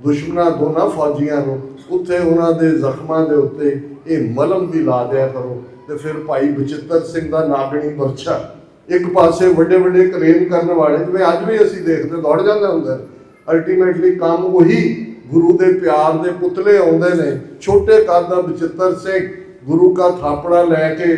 ਦੁਸ਼ਮਣਾਂ ਦੋਨਾਂ ਫੌਜੀਆਂ ਨੂੰ, ਉੱਥੇ ਉਹਨਾਂ ਦੇ ਜ਼ਖਮਾਂ ਦੇ ਉੱਤੇ ਇਹ ਮਲਮ ਵੀ ਲਾ ਦਿਆ ਕਰੋ। ਤੇ ਫਿਰ ਭਾਈ ਬਚਿੱਤਰ ਸਿੰਘ ਦਾ ਨਾਗਣੀ ਬਰਛਾ, ਇੱਕ ਪਾਸੇ ਵੱਡੇ ਵੱਡੇ ਕਲੇਮ ਕਰਨ ਵਾਲੇ, ਜਿਵੇਂ ਅੱਜ ਵੀ ਅਸੀਂ ਦੇਖਦੇ ਦੌੜ ਜਾਂਦੇ ਹੁੰਦੇ, ਅਲਟੀਮੇਟਲੀ ਕੰਮ ਉਹੀ ਗੁਰੂ ਦੇ ਪਿਆਰ ਦੇ ਪੁਤਲੇ ਆਉਂਦੇ ਨੇ। ਛੋਟੇ ਕੱਦ ਦਾ ਬਚਿੱਤਰ ਸਿੰਘ ਗੁਰੂ ਦਾ ਥਾਪੜਾ ਲੈ ਕੇ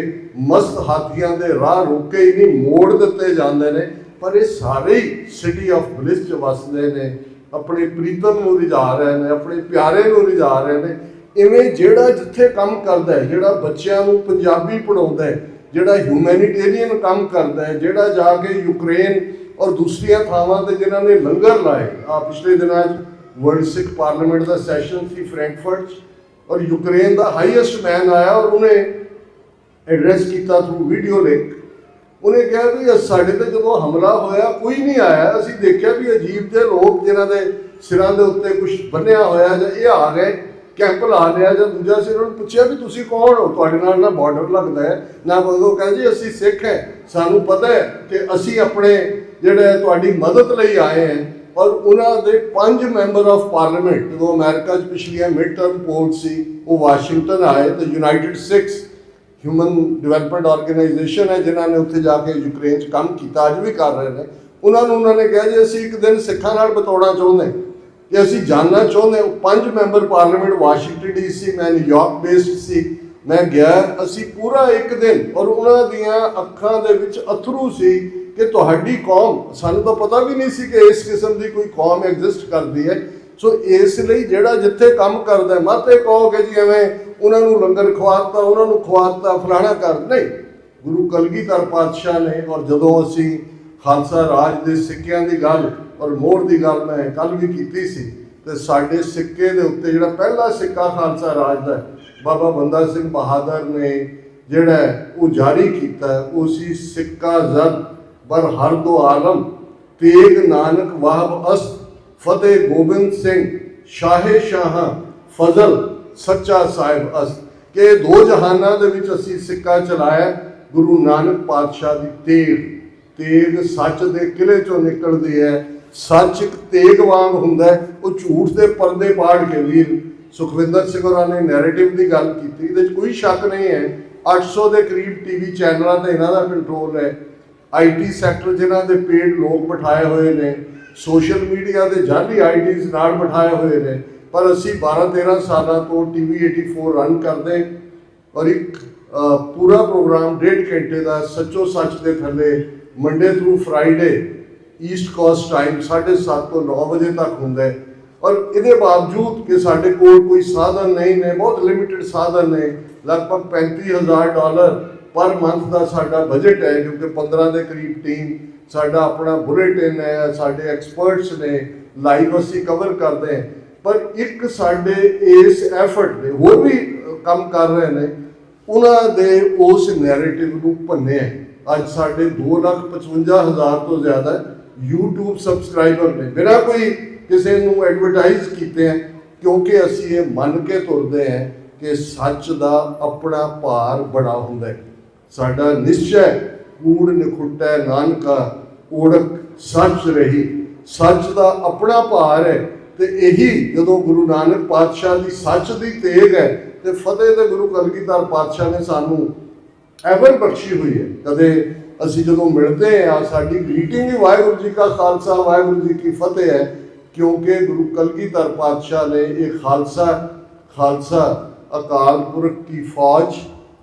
ਮਸਤ ਹਾਥੀਆਂ ਦੇ ਰਾਹ ਰੋਕੇ ਹੀ ਨਹੀਂ, ਮੋੜ ਦਿੱਤੇ ਜਾਂਦੇ ਨੇ। ਪਰ ਇਹ ਸਾਰੇ ਹੀ ਸਿਟੀ ਆਫ ਬਲਿਸ 'ਚ ਵਸਦੇ ਨੇ, ਆਪਣੇ ਪ੍ਰੀਤਮ ਨੂੰ ਰਿਝਾ ਰਹੇ ਨੇ, ਆਪਣੇ ਪਿਆਰੇ ਨੂੰ ਰਿਝਾ ਰਹੇ ਨੇ। ਇਵੇਂ ਜਿਹੜਾ ਜਿੱਥੇ ਕੰਮ ਕਰਦਾ ਹੈ, ਜਿਹੜਾ ਬੱਚਿਆਂ ਨੂੰ ਪੰਜਾਬੀ ਪੜ੍ਹਾਉਂਦਾ ਹੈ, ਜਿਹੜਾ ਹਿਊਮੈਨਿਟੇਰੀਅਨ ਕੰਮ ਕਰਦਾ ਹੈ, ਜਿਹੜਾ ਜਾ ਕੇ ਯੂਕਰੇਨ ਔਰ ਦੂਸਰੀਆਂ ਥਾਵਾਂ ਤੇ ਜਿਨ੍ਹਾਂ ਨੇ ਲੰਗਰ ਲਾਏ। ਪਿਛਲੇ ਦਿਨਾਂ 'ਚ ਵਰਲਡ ਸਿੱਖ ਪਾਰਲੀਮੈਂਟ ਦਾ ਸੈਸ਼ਨ ਸੀ ਫਰੈਂਕਫਰਟ 'ਚ, ਔਰ ਯੂਕਰੇਨ ਦਾ ਹਾਈਐਸਟ ਮੈਨ ਆਇਆ ਔਰ ਉਹਨੇ ਐਡਰੈਸ ਕੀਤਾ ਥਰੂ ਵੀਡੀਓ ਲਿੰਕ। ਉਹਨੇ ਕਿਹਾ ਵੀ ਸਾਡੇ ਤੇ ਜਦੋਂ ਹਮਲਾ ਹੋਇਆ ਕੋਈ ਨਹੀਂ ਆਇਆ, ਅਸੀਂ ਦੇਖਿਆ ਵੀ ਅਜੀਬ ਜਿਹੇ ਲੋਕ ਜਿਨ੍ਹਾਂ ਦੇ ਸਿਰਾਂ ਦੇ ਉੱਤੇ ਕੁਝ ਬੰਨਿਆ ਹੋਇਆ ਜਾਂ ਇਹ ਆ ਗਏ ਕੈਂਪ ਲਾ ਲਿਆ ਜਾਂ ਦੂਜਾ ਸੀ। ਉਹਨਾਂ ਨੂੰ ਪੁੱਛਿਆ ਵੀ ਤੁਸੀਂ ਕੌਣ ਹੋ, ਤੁਹਾਡੇ ਨਾਲ ਨਾ ਬਾਰਡਰ ਲੱਗਦਾ ਹੈ ਨਾ ਕੋਈ। ਉਹ ਕਹਿੰਦੇ ਜੀ ਅਸੀਂ ਸਿੱਖ ਹੈ, ਸਾਨੂੰ ਪਤਾ ਹੈ ਕਿ ਅਸੀਂ ਆਪਣੇ ਜਿਹੜੇ ਤੁਹਾਡੀ ਮਦਦ ਲਈ ਆਏ ਹਾਂ। ਔਰ ਉਹਨਾਂ ਦੇ 5 ਮੈਂਬਰ ਆਫ ਪਾਰਲੀਮੈਂਟ ਜਦੋਂ ਅਮਰੀਕਾ 'ਚ ਪਿਛਲੀਆਂ ਮਿਡ ਟਰਮ ਪੋਲ ਸੀ, ਉਹ ਵਾਸ਼ਿੰਗਟਨ ਆਏ ਤੇ ਯੂਨਾਈਟਿਡ ਸਿੱਖ ਹਿਊਮਨ ਡਿਵੈਲਪਮੈਂਟ ਆਰਗੇਨਾਈਜੇਸ਼ਨ ਹੈ ਜਿਨ੍ਹਾਂ ਨੇ ਉੱਥੇ ਜਾ ਕੇ ਯੂਕਰੇਨ 'ਚ ਕੰਮ ਕੀਤਾ, ਅੱਜ ਵੀ ਕਰ ਰਹੇ ਨੇ। ਉਹਨਾਂ ਨੇ ਕਿਹਾ ਜੀ ਅਸੀਂ ਇੱਕ ਦਿਨ ਸਿੱਖਾਂ ਨਾਲ ਬਿਤਾਉਣਾ ਚਾਹੁੰਦੇ ਕਿ ਅਸੀਂ ਜਾਣਨਾ ਚਾਹੁੰਦੇ। 5 ਮੈਂਬਰ ਪਾਰਲੀਮੈਂਟ ਵਾਸ਼ਿੰਗਟਨ DC, ਮੈਂ ਨਿਊਯਾਰਕ ਬੇਸਡ ਸੀ, ਮੈਂ ਗਿਆ। ਅਸੀਂ ਪੂਰਾ ਇੱਕ ਦਿਨ, ਔਰ ਉਹਨਾਂ ਦੀਆਂ ਅੱਖਾਂ ਦੇ ਵਿੱਚ ਅਥਰੂ ਸੀ ਕਿ ਤੁਹਾਡੀ ਕੌਮ, ਸਾਨੂੰ ਤਾਂ ਪਤਾ ਵੀ ਨਹੀਂ ਸੀ ਕਿ ਇਸ ਕਿਸਮ ਦੀ ਕੋਈ ਕੌਮ ਐਗਜ਼ਿਸਟ ਕਰਦੀ ਹੈ। ਸੋ ਇਸ ਲਈ ਜਿਹੜਾ ਜਿੱਥੇ ਕੰਮ ਕਰਦਾ, ਮਤ ਇਹ ਕਹੋ ਕਿ ਜੀ ਐਵੇਂ ਉਹਨਾਂ ਨੂੰ ਲੰਗਰ ਖਵਾਤਾ, ਉਹਨਾਂ ਨੂੰ ਖਵਾਤਾ, ਫਲਾਣਾ ਕਰ ਨਹੀਂ। ਗੁਰੂ ਕਲਗੀਧਰ ਪਾਤਸ਼ਾਹ ਨੇ, ਔਰ ਜਦੋਂ ਅਸੀਂ ਖਾਲਸਾ ਰਾਜ ਦੇ ਸਿੱਕਿਆਂ ਦੀ ਗੱਲ ਔਰ ਮੋਹਰ ਦੀ ਗੱਲ ਮੈਂ ਕੱਲ੍ਹ ਵੀ ਕੀਤੀ ਸੀ, ਤੇ ਸਾਡੇ ਸਿੱਕੇ ਦੇ ਉੱਤੇ ਜਿਹੜਾ ਪਹਿਲਾ ਸਿੱਕਾ ਖਾਲਸਾ ਰਾਜ ਦਾ ਬਾਬਾ ਬੰਦਾ ਸਿੰਘ ਬਹਾਦਰ ਨੇ ਜਿਹੜਾ ਉਹ ਜਾਰੀ ਕੀਤਾ, ਉਹ ਸੀ ਸਿੱਕਾ ਜ਼ਦ ਬਰ ਹਰ ਦੋ ਆਲਮ, ਤੇਗ ਨਾਨਕ ਵਾਹਬ ਅਸਤ, ਫਤਿਹ ਗੋਬਿੰਦ ਸਿੰਘ ਸ਼ਾਹੇ ਸ਼ਾਹਾਂ, ਫਜ਼ਲ ਸੱਚਾ ਸਾਹਿਬ ਅਸਤ। ਕਿ ਦੋ ਜਹਾਨਾਂ ਦੇ ਵਿੱਚ ਅਸੀਂ ਸਿੱਕਾ ਚਲਾਇਆ। ਗੁਰੂ ਨਾਨਕ ਪਾਤਸ਼ਾਹ ਦੀ ਤੇਗ ਸੱਚ ਦੇ ਕਿਲੇ ਚੋਂ ਨਿਕਲਦੀ ਹੈ। ਸੱਚ ਇੱਕ ਤੇਗ ਵਾਂਗ ਹੁੰਦਾ, ਉਹ ਝੂਠ ਦੇ ਪਰਦੇ ਪਾੜ ਕੇ। ਵੀਰ ਸੁਖਵਿੰਦਰ ਸਿੰਘ ਹੋਰਾਂ ਨੇ ਨੈਰੇਟਿਵ ਦੀ ਗੱਲ ਕੀਤੀ, ਇਹਦੇ 'ਚ ਕੋਈ ਸ਼ੱਕ ਨਹੀਂ ਹੈ। 800 ਦੇ ਕਰੀਬ TV ਚੈਨਲਾਂ 'ਤੇ ਇਹਨਾਂ ਦਾ ਕੰਟਰੋਲ ਹੈ। IT ਸੈਕਟਰ ਜਿਨ੍ਹਾਂ ਦੇ ਪੇਡ ਲੋਕ ਬਿਠਾਏ ਹੋਏ ਨੇ, ਸੋਸ਼ਲ ਮੀਡੀਆ ਦੇ ਜਾਲੀ IDs ਨਾਲ ਬਿਠਾਏ ਹੋਏ ਨੇ। ਪਰ ਅਸੀਂ 12-13 ਸਾਲਾਂ ਤੋਂ TV 84 ਰਨ ਕਰਦੇ, ਔਰ ਇੱਕ ਪੂਰਾ ਪ੍ਰੋਗਰਾਮ 1.5 ਘੰਟੇ ਦਾ ਸੱਚੋ ਸੱਚ ਦੇ ਥੱਲੇ Monday through Friday East cost time 7:30 ਤੋਂ 9 ਵਜੇ ਤੱਕ ਹੁੰਦਾ ਹੈ। ਔਰ ਇਹਦੇ ਬਾਵਜੂਦ ਕਿ ਸਾਡੇ ਕੋਲ ਕੋਈ ਸਾਧਨ ਨਹੀਂ ਨੇ, ਬਹੁਤ ਲਿਮਿਟਡ ਸਾਧਨ ਨੇ, ਲਗਭਗ $35,000 ਪਰ ਮੰਥ ਦਾ ਸਾਡਾ ਬਜਟ ਹੈ, ਕਿਉਂਕਿ 15 ਦੇ ਕਰੀਬ ਟੀਮ, ਸਾਡਾ ਆਪਣਾ ਬੁਲੇਟਿਨ ਹੈ, ਸਾਡੇ ਐਕਸਪਰਟਸ ਨੇ, ਲਾਈਵ ਅਸੀਂ ਕਵਰ ਕਰਦੇ ਹਾਂ। ਪਰ ਇੱਕ ਸਾਡੇ ਇਸ ਐਫਰਟ ਦੇ ਹੋਰ ਵੀ ਕੰਮ ਕਰ ਰਹੇ ਨੇ, ਉਹਨਾਂ ਦੇ ਉਸ ਨੈਰੇਟਿਵ ਨੂੰ ਭੰਨਿਆ। ਅੱਜ ਸਾਡੇ 2,55,000 ਤੋਂ ਜ਼ਿਆਦਾ YouTube ਸਬਸਕ੍ਰਾਈਬਰ ਨੇ, ਬਿਨਾਂ ਕੋਈ ਕਿਸੇ ਨੂੰ ਐਡਵਰਟਾਈਜ਼ ਕੀਤੇ ਹੈ, ਕਿਉਂਕਿ ਅਸੀਂ ਇਹ ਮੰਨ ਕੇ ਤੁਰਦੇ ਹਾਂ ਕਿ ਸੱਚ ਦਾ ਆਪਣਾ ਭਾਰ ਬੜਾ ਹੁੰਦਾ ਹੈ। ਸਾਡਾ ਨਿਸ਼ਚੈ ਕੂੜ ਨਿਖੁੱਟੈ ਨਾਨਕਾ, ਓੜਕ ਸੱਚ ਰਹੀ। ਸੱਚ ਦਾ ਆਪਣਾ ਭਾਰ ਹੈ। ਤੇ ਇਹੀ ਜਦੋਂ ਗੁਰੂ ਨਾਨਕ ਪਾਤਸ਼ਾਹ ਦੀ ਸੱਚ ਦੀ ਤੇਗ ਹੈ ਤੇ ਫਤਿਹ ਤੇ ਗੁਰੂ ਕਲਗੀਧਰ ਪਾਤਸ਼ਾਹ ਨੇ ਸਾਨੂੰ ਐਵਰ ਬਖਸ਼ੀ ਹੋਈ ਹੈ। ਕਦੇ ਅਸੀਂ ਜਦੋਂ ਮਿਲਦੇ ਹਾਂ, ਸਾਡੀ ਗ੍ਰੀਟਿੰਗ ਹੀ ਵਾਹਿਗੁਰੂ ਜੀ ਕਾ ਖਾਲਸਾ ਵਾਹਿਗੁਰੂ ਜੀ ਕੀ ਫਤਿਹ ਹੈ, ਕਿਉਂਕਿ ਗੁਰੂ ਕਲਗੀਧਰ ਪਾਤਸ਼ਾਹ ਨੇ ਇਹ ਖਾਲਸਾ ਅਕਾਲ ਪੁਰਖ ਕੀ ਫੌਜ,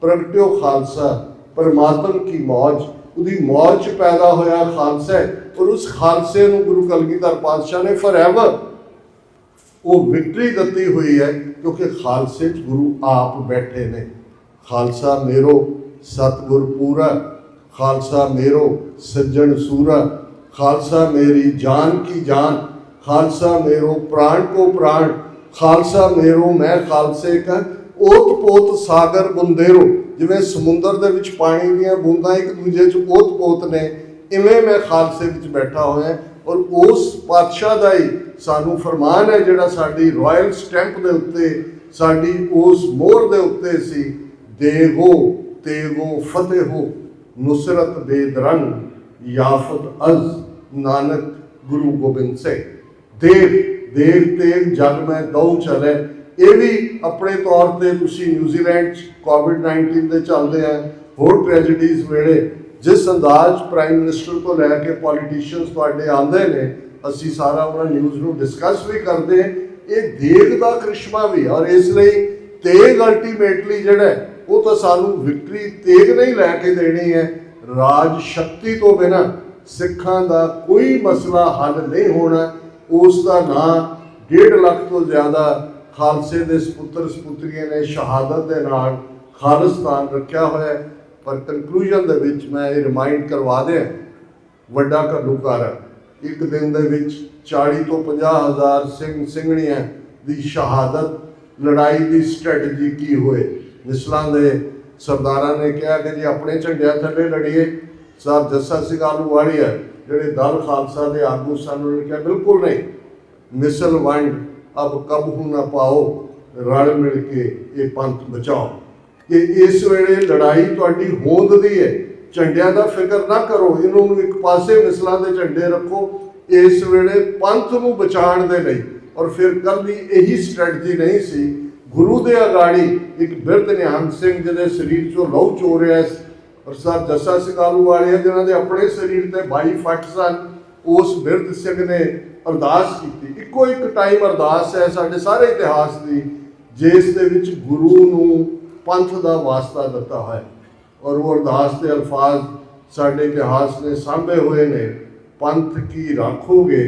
ਪ੍ਰਗਟਿਓ ਖਾਲਸਾ ਪਰਮਾਤਮ ਕੀ ਮੌਜ। ਉਹਦੀ ਮੌਜ 'ਚ ਪੈਦਾ ਹੋਇਆ ਖਾਲਸਾ ਹੈ, ਔਰ ਉਸ ਖਾਲਸੇ ਨੂੰ ਗੁਰੂ ਕਲਗੀਧਰ ਪਾਤਸ਼ਾਹ ਨੇ ਫੋਰਐਵਰ ਉਹ ਵਿਕਟਰੀ ਦਿੱਤੀ ਹੋਈ ਹੈ, ਕਿਉਂਕਿ ਖਾਲਸੇ 'ਚ ਗੁਰੂ ਆਪ ਬੈਠੇ ਨੇ। ਖਾਲਸਾ ਮੇਰੋ ਸਤਿਗੁਰ ਪੂਰਾ, ਖਾਲਸਾ ਮੇਰੋ ਸੱਜਣ ਸੂਰਾ, ਖਾਲਸਾ ਮੇਰੀ ਜਾਨ ਕੀ ਜਾਨ, ਖਾਲਸਾ ਮੇਰੋ ਪ੍ਰਾਣ ਕੋ ਪ੍ਰਾਣ, ਖਾਲਸਾ ਮੇਰੋ ਮੈਂ ਖਾਲਸੇ ਕਾ ਓਤ ਪੋਤ ਸਾਗਰ ਬੁੰਦੇਰੋ। ਜਿਵੇਂ ਸਮੁੰਦਰ ਦੇ ਵਿੱਚ ਪਾਣੀ ਦੀਆਂ ਬੂੰਦਾਂ ਇੱਕ ਦੂਜੇ 'ਚ ਓਤ ਪੋਤ ਨੇ, ਇਵੇਂ ਮੈਂ ਖਾਲਸੇ ਵਿੱਚ ਬੈਠਾ ਹੋਇਆ। ਔਰ ਉਸ ਪਾਤਸ਼ਾਹ ਦਾ ਹੀ ਸਾਨੂੰ ਫਰਮਾਨ ਹੈ ਜਿਹੜਾ ਸਾਡੀ ਰਾਇਲ ਸਟੈਂਪ ਦੇ ਉੱਤੇ, ਸਾਡੀ ਉਸ ਮੋਹਰ ਦੇ ਉੱਤੇ ਸੀ, ਦੇਗੋ ਤੇਗੋ ਫਤਿਹੋ ਨੁਸਰਤ ਬੇਦਰੰਗ, ਯਾਫਤ ਅਜ਼ ਨਾਨਕ ਗੁਰੂ ਗੋਬਿੰਦ ਸਿੰਘ। ਦੇਗ ਤੇਗ ਜਗ ਮੈਂ ਦਉ ਚਲੇ। ਇਹ ਵੀ ਆਪਣੇ ਤੌਰ ਤੇ ਤੁਸੀਂ ਨਿਊਜ਼ੀਲੈਂਡ 'ਚ COVID-19 ਦੇ ਚੱਲਦੇ ਆ, ਹੋਰ ਟ੍ਰੈਜਡੀਜ਼ ਵੇਲੇ ਜਿਸ ਅੰਦਾਜ਼ ਪ੍ਰਾਈਮ ਮਿਨਿਸਟਰ ਤੋਂ ਲੈ ਕੇ ਪੋਲੀਟੀਸ਼ੀਅਨਸ ਤੁਹਾਡੇ ਆਉਂਦੇ ਨੇ, ਅਸੀਂ ਸਾਰਾ ਉਹਨਾਂ ਨਿਊਜ਼ ਨੂੰ ਡਿਸਕਸ ਵੀ ਕਰਦੇ ਹਾਂ। ਇਹ ਦੇਗ ਦਾ ਕ੍ਰਿਸ਼ਮਾ ਵੀ, ਔਰ ਇਸ ਲਈ ਤੇਗ ਅਲਟੀਮੇਟਲੀ ਜਿਹੜਾ ਉਹ ਤਾਂ ਸਾਨੂੰ ਵਿਕਟਰੀ ਤੇਗ ਨਹੀਂ ਲੈ ਕੇ ਦੇਣੀ ਹੈ। ਰਾਜ ਸ਼ਕਤੀ ਤੋਂ ਬਿਨਾਂ ਸਿੱਖਾਂ ਦਾ ਕੋਈ ਮਸਲਾ ਹੱਲ ਨਹੀਂ ਹੋਣਾ। ਉਸ ਦਾ ਨਾਂ 1.5 ਲੱਖ ਤੋਂ ਜ਼ਿਆਦਾ ਖਾਲਸੇ ਦੇ ਸਪੁੱਤਰ ਸਪੁੱਤਰੀਆਂ ਨੇ ਸ਼ਹਾਦਤ ਦੇ ਨਾਲ ਖਾਲਿਸਤਾਨ ਰੱਖਿਆ ਹੋਇਆ ਹੈ। ਪਰ ਕਨਕਲੂਜਨ ਦੇ ਵਿੱਚ ਮੈਂ ਇਹ ਰਿਮਾਈਂਡ ਕਰਵਾ ਦਿਆਂ, ਵੱਡਾ ਘੱਲੂਘਾਰਾ ਇੱਕ ਦਿਨ ਦੇ ਵਿੱਚ 40 ਤੋਂ 50 ਹਜ਼ਾਰ ਸਿੰਘ ਸਿੰਘਣੀਆਂ ਦੀ ਸ਼ਹਾਦਤ, ਲੜਾਈ ਦੀ ਸਟ੍ਰੈਟਜੀ ਕੀ ਹੋਏ। ਮਿਸਲਾਂ ਦੇ ਸਰਦਾਰਾਂ ਨੇ ਕਿਹਾ ਕਿ ਜੀ ਆਪਣੇ ਝੰਡਿਆਂ ਥੱਲੇ ਲੜੀਏ। ਸਰ ਜੱਸਾ ਸਿੰਘ ਆਹਲੂਵਾਲੀਆ ਜਿਹੜੇ ਦਲ ਖਾਲਸਾ ਦੇ ਆਗੂ ਸਨ, ਉਹਨਾਂ ਨੇ ਕਿਹਾ ਬਿਲਕੁਲ ਨਹੀਂ, ਮਿਸਲ ਵੰਡ ਅਬ ਕਬਹੂ ਨਾ ਪਾਓ, ਰਲ ਮਿਲ ਕੇ ਇਹ ਪੰਥ ਬਚਾਓ। ਕਿ ਇਸ ਵੇਲੇ ਲੜਾਈ ਤੁਹਾਡੀ ਹੋਂਦ ਦੀ ਹੈ, ਝੰਡਿਆਂ ਦਾ ਫਿਕਰ ਨਾ ਕਰੋ, ਇਹਨਾਂ ਨੂੰ ਇੱਕ ਪਾਸੇ ਮਿਸਲਾਂ ਦੇ ਝੰਡੇ ਰੱਖੋ ਇਸ ਵੇਲੇ ਪੰਥ ਨੂੰ ਬਚਾਉਣ ਦੇ ਲਈ। ਔਰ ਫਿਰ ਕੱਲ੍ਹ ਇਹੀ ਸਟ੍ਰੈਟਜੀ ਨਹੀਂ ਸੀ। ਗੁਰੂ ਦੇ ਅਗਾੜੀ ਇੱਕ ਬਿਰਧ ਨਿਹੰਗ ਸਿੰਘ ਜਿਹਦੇ ਸਰੀਰ ਚੋਂ ਲਹੂ ਚੋ ਰਿਹਾ ਸੀ, ਔਰ ਸਰ ਜੱਸਾ ਸਿੰਘ ਆਹਲੂਵਾਲੀਆ ਜਿਨ੍ਹਾਂ ਦੇ ਆਪਣੇ ਸਰੀਰ ਤੇ 22 ਫੱਟ ਸਨ, ਉਸ ਬਿਰਧ ਸਿੰਘ ਨੇ ਅਰਦਾਸ ਕੀਤੀ। ਇੱਕੋ ਇੱਕ ਟਾਈਮ ਅਰਦਾਸ ਹੈ ਸਾਡੇ ਸਾਰੇ ਇਤਿਹਾਸ ਦੀ, ਜਿਸ ਦੇ ਵਿੱਚ ਗੁਰੂ ਨੂੰ ਪੰਥ ਦਾ ਵਾਸਤਾ ਦਿੱਤਾ ਹੋਇਆ, ਔਰ ਉਹ ਅਰਦਾਸ ਦੇ ਅਲਫਾਜ਼ ਸਾਡੇ ਇਤਿਹਾਸ ਨੇ ਸਾਂਭੇ ਹੋਏ ਨੇ। ਪੰਥ ਕੀ ਰਾਖੋਗੇ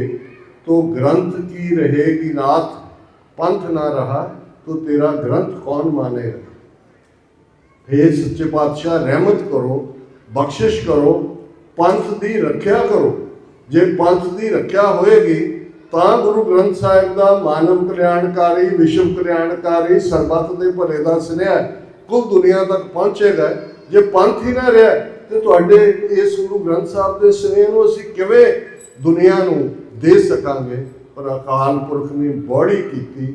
तो ग्रंथ की रहेगी नाथ, पंथ ना रहा तो तेरा ग्रंथ कौन मानेगा। हे सच्चे पातशाह रहमत करो, बख्शिश करो, पंथ की रख्या करो। जे पंथ की रख्या होएगी ਤਾਂ ਗੁਰੂ ਗ੍ਰੰਥ ਸਾਹਿਬ ਦਾ ਮਾਨਵ ਕਲਿਆਣਕਾਰੀ, ਵਿਸ਼ਵ ਕਲਿਆਣਕਾਰੀ, ਸਰਬੱਤ ਦੇ ਭਲੇ ਦਾ ਸੁਨੇਹਾ ਕੁੱਲ ਦੁਨੀਆ ਤੱਕ ਪਹੁੰਚੇਗਾ। ਜੇ ਪੰਥ ਹੀ ਨਾ ਰਿਹਾ ਤੇ ਤੁਹਾਡੇ ਇਸ ਗੁਰੂ ਗ੍ਰੰਥ ਸਾਹਿਬ ਦੇ ਸੁਨੇਹੇ ਨੂੰ ਅਸੀਂ ਕਿਵੇਂ ਦੁਨੀਆ ਨੂੰ ਦੇ ਸਕਾਂਗੇ। ਪਰ ਅਕਾਲ ਪੁਰਖ ਨੇ ਬੋੜੀ ਕੀਤੀ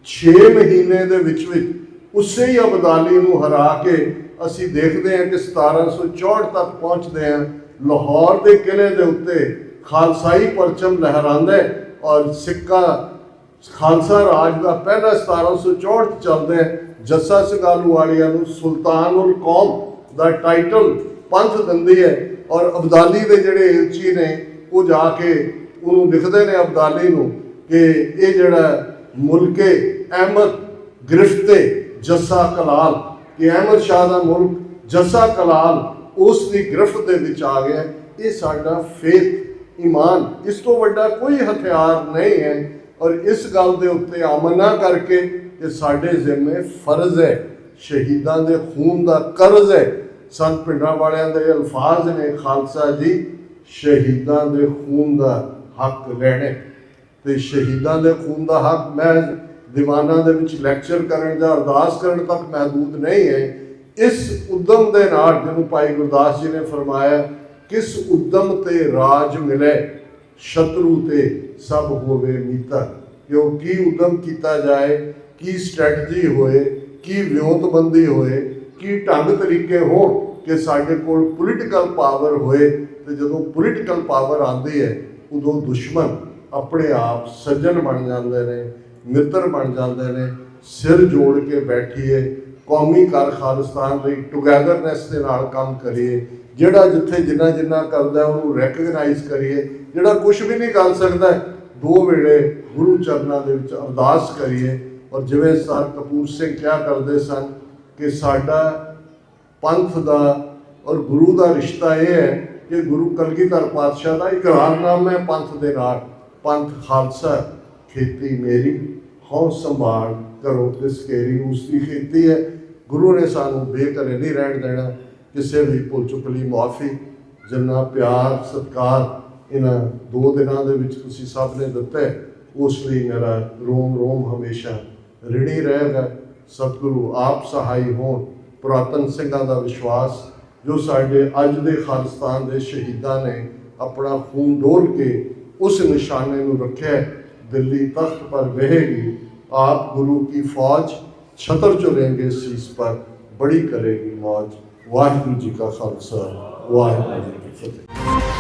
6 ਮਹੀਨੇ ਦੇ ਵਿੱਚ ਉਸੇ ਹੀ ਅਬਦਾਲੀ ਨੂੰ ਹਰਾ ਕੇ ਅਸੀਂ ਦੇਖਦੇ ਹਾਂ ਕਿ 1764 ਤੱਕ ਪਹੁੰਚਦੇ ਹਾਂ। ਲਾਹੌਰ ਦੇ ਕਿਲੇ ਦੇ ਉੱਤੇ ਖਾਲਸਾਈ ਪਰਚਮ ਲਹਿਰਾਉਂਦਾ ਔਰ ਸਿੱਕਾ ਖਾਲਸਾ ਰਾਜ ਦਾ ਪਹਿਲਾ 1764 ਚੱਲਦਾ ਹੈ। ਜੱਸਾ ਸਿੰਘ ਆਹਲੂਵਾਲੀਆ ਨੂੰ ਸੁਲਤਾਨੁਲ ਕੌਮ ਦਾ ਟਾਈਟਲ ਪੰਥ ਦਿੰਦੀ ਹੈ ਔਰ ਅਬਦਾਲੀ ਦੇ ਜਿਹੜੇ ਏਲਚੀ ਨੇ ਉਹ ਜਾ ਕੇ ਉਹਨੂੰ ਲਿਖਦੇ ਨੇ ਅਬਦਾਲੀ ਨੂੰ ਕਿ ਇਹ ਜਿਹੜਾ ਮੁਲਕੇ ਅਹਿਮਦ ਗ੍ਰਿਫਤੇ ਜੱਸਾ ਕਲਾਲ, ਕਿ ਅਹਿਮਦ ਸ਼ਾਹ ਦਾ ਮੁਲਕ ਜੱਸਾ ਕਲਾਲ ਉਸ ਦੀ ਗ੍ਰਿਫਤ ਦੇ ਵਿੱਚ ਆ ਗਿਆ। ਇਹ ਸਾਡਾ ਫੇਥ, ਈਮਾਨ, ਇਸ ਤੋਂ ਵੱਡਾ ਕੋਈ ਹਥਿਆਰ ਨਹੀਂ ਹੈ। ਔਰ ਇਸ ਗੱਲ ਦੇ ਉੱਤੇ ਆਮਨਾ ਕਰਕੇ ਕਿ ਸਾਡੇ ਜ਼ਿੰਮੇ ਫਰਜ਼ ਹੈ, ਸ਼ਹੀਦਾਂ ਦੇ ਖੂਨ ਦਾ ਕਰਜ਼ ਹੈ। ਸੰਤ ਪਿੰਡਾਂ ਵਾਲਿਆਂ ਦੇ ਅਲਫਾਜ਼ ਨੇ, ਖਾਲਸਾ ਜੀ ਸ਼ਹੀਦਾਂ ਦੇ ਖੂਨ ਦਾ ਹੱਕ ਲੈਣੇ। ਤੇ ਸ਼ਹੀਦਾਂ ਦੇ ਖੂਨ ਦਾ ਹੱਕ ਮੈਂ ਦੀਵਾਨਾਂ ਦੇ ਵਿੱਚ ਲੈਕਚਰ ਕਰਨ ਜਾਂ ਅਰਦਾਸ ਕਰਨ ਤੱਕ ਮਹਿਦੂਦ ਨਹੀਂ ਹੈ। ਇਸ ਉਦਮ ਦੇ ਨਾਲ ਜਿਹਨੂੰ ਭਾਈ ਗੁਰਦਾਸ ਜੀ ਨੇ ਫਰਮਾਇਆ, ਕਿਸ ਉਦਮ ਤੇ ਰਾਜ ਮਿਲੇ, ਸ਼ਤਰੂ ਤੇ ਸਭ ਹੋਵੇ ਮੀਤਰ। ਕਿਉਂ ਕੀ ਉਦਮ ਕੀਤਾ ਜਾਏ, ਕੀ ਸਟ੍ਰੈਟਜੀ ਹੋਏ, ਕੀ ਵਿਉਂਤਬੰਦੀ ਹੋਏ, ਕੀ ਢੰਗ ਤਰੀਕੇ ਹੋਣ ਕਿ ਸਾਡੇ ਕੋਲ ਪੋਲੀਟੀਕਲ ਪਾਵਰ ਹੋਏ। ਤੇ ਜਦੋਂ ਪੋਲੀਟੀਕਲ ਪਾਵਰ ਆਉਂਦੀ ਹੈ ਉਦੋਂ ਦੁਸ਼ਮਣ ਆਪਣੇ ਆਪ ਸੱਜਣ ਬਣ ਜਾਂਦੇ ਨੇ, ਮਿੱਤਰ ਬਣ ਜਾਂਦੇ ਨੇ। ਸਿਰ ਜੋੜ ਕੇ ਬੈਠੀਏ, ਕੌਮੀ ਕਰ ਖਾਲਿਸਤਾਨ ਲਈ ਟੁਗੈਦਰਨੈਸ ਦੇ ਨਾਲ ਕੰਮ ਕਰੀਏ। ਜਿਹੜਾ ਜਿੱਥੇ ਜਿੰਨਾ ਕਰਦਾ ਉਹਨੂੰ ਰੈਕਗਨਾਈਜ਼ ਕਰੀਏ। ਜਿਹੜਾ ਕੁਝ ਵੀ ਨਹੀਂ ਕਰ ਸਕਦਾ, 2 ਵੇਲੇ ਗੁਰੂ ਚਰਨਾਂ ਦੇ ਵਿੱਚ ਅਰਦਾਸ ਕਰੀਏ। ਔਰ ਜਿਵੇਂ ਸਰ ਕਪੂਰ ਸਿੰਘ ਕਿਹਾ ਕਰਦੇ ਸਨ ਕਿ ਸਾਡਾ ਪੰਥ ਦਾ ਔਰ ਗੁਰੂ ਦਾ ਰਿਸ਼ਤਾ ਇਹ ਹੈ ਕਿ ਗੁਰੂ ਕਲਗੀਧਰ ਪਾਤਸ਼ਾਹ ਦਾ ਇਕਰਾਰਨਾਮਾ ਹੈ ਪੰਥ ਦੇ ਨਾਲ, ਪੰਥ ਖਾਲਸਾ ਖੇਤੀ ਮੇਰੀ, ਹਉ ਸੰਭਾਲ ਕਰੋ ਤਿਸ ਕੇਰੀ। ਉਸ ਦੀ ਖੇਤੀ ਹੈ। ਗੁਰੂ ਨੇ ਸਾਨੂੰ ਬੇਘਰੇ ਨਹੀਂ ਰਹਿਣ ਦੇਣਾ। ਕਿਸੇ ਵੀ ਭੁੱਲ ਚੁੱਕ ਲਈ ਮੁਆਫੀ। ਜਿੰਨਾ ਪਿਆਰ ਸਤਿਕਾਰ ਇਹਨਾਂ 2 ਦਿਨਾਂ ਦੇ ਵਿੱਚ ਤੁਸੀਂ ਸਭ ਨੇ ਦਿੱਤਾ, ਉਸ ਲਈ ਮੇਰਾ ਰੋਮ ਰੋਮ ਹਮੇਸ਼ਾ ਰਿਣੀ ਰਹੇਗਾ। ਸਤਿਗੁਰੂ ਆਪ ਸਹਾਈ ਹੋਣ। ਪੁਰਾਤਨ ਸਿੰਘਾਂ ਦਾ ਵਿਸ਼ਵਾਸ ਜੋ ਸਾਡੇ ਅੱਜ ਦੇ ਖਾਲਿਸਤਾਨ ਦੇ ਸ਼ਹੀਦਾਂ ਨੇ ਆਪਣਾ ਖੂਨ ਡੋਲ ਕੇ ਉਸ ਨਿਸ਼ਾਨੇ ਨੂੰ ਰੱਖਿਆ, ਦਿੱਲੀ ਤਖਤ ਪਰ ਬਹੇਗੀ आप गुरु की फौज, छतर चलेंगे शीस पर, बड़ी करेगी मौज। वाहिगुरू जी का खालसा, वाहिगुरू जी की फतेह।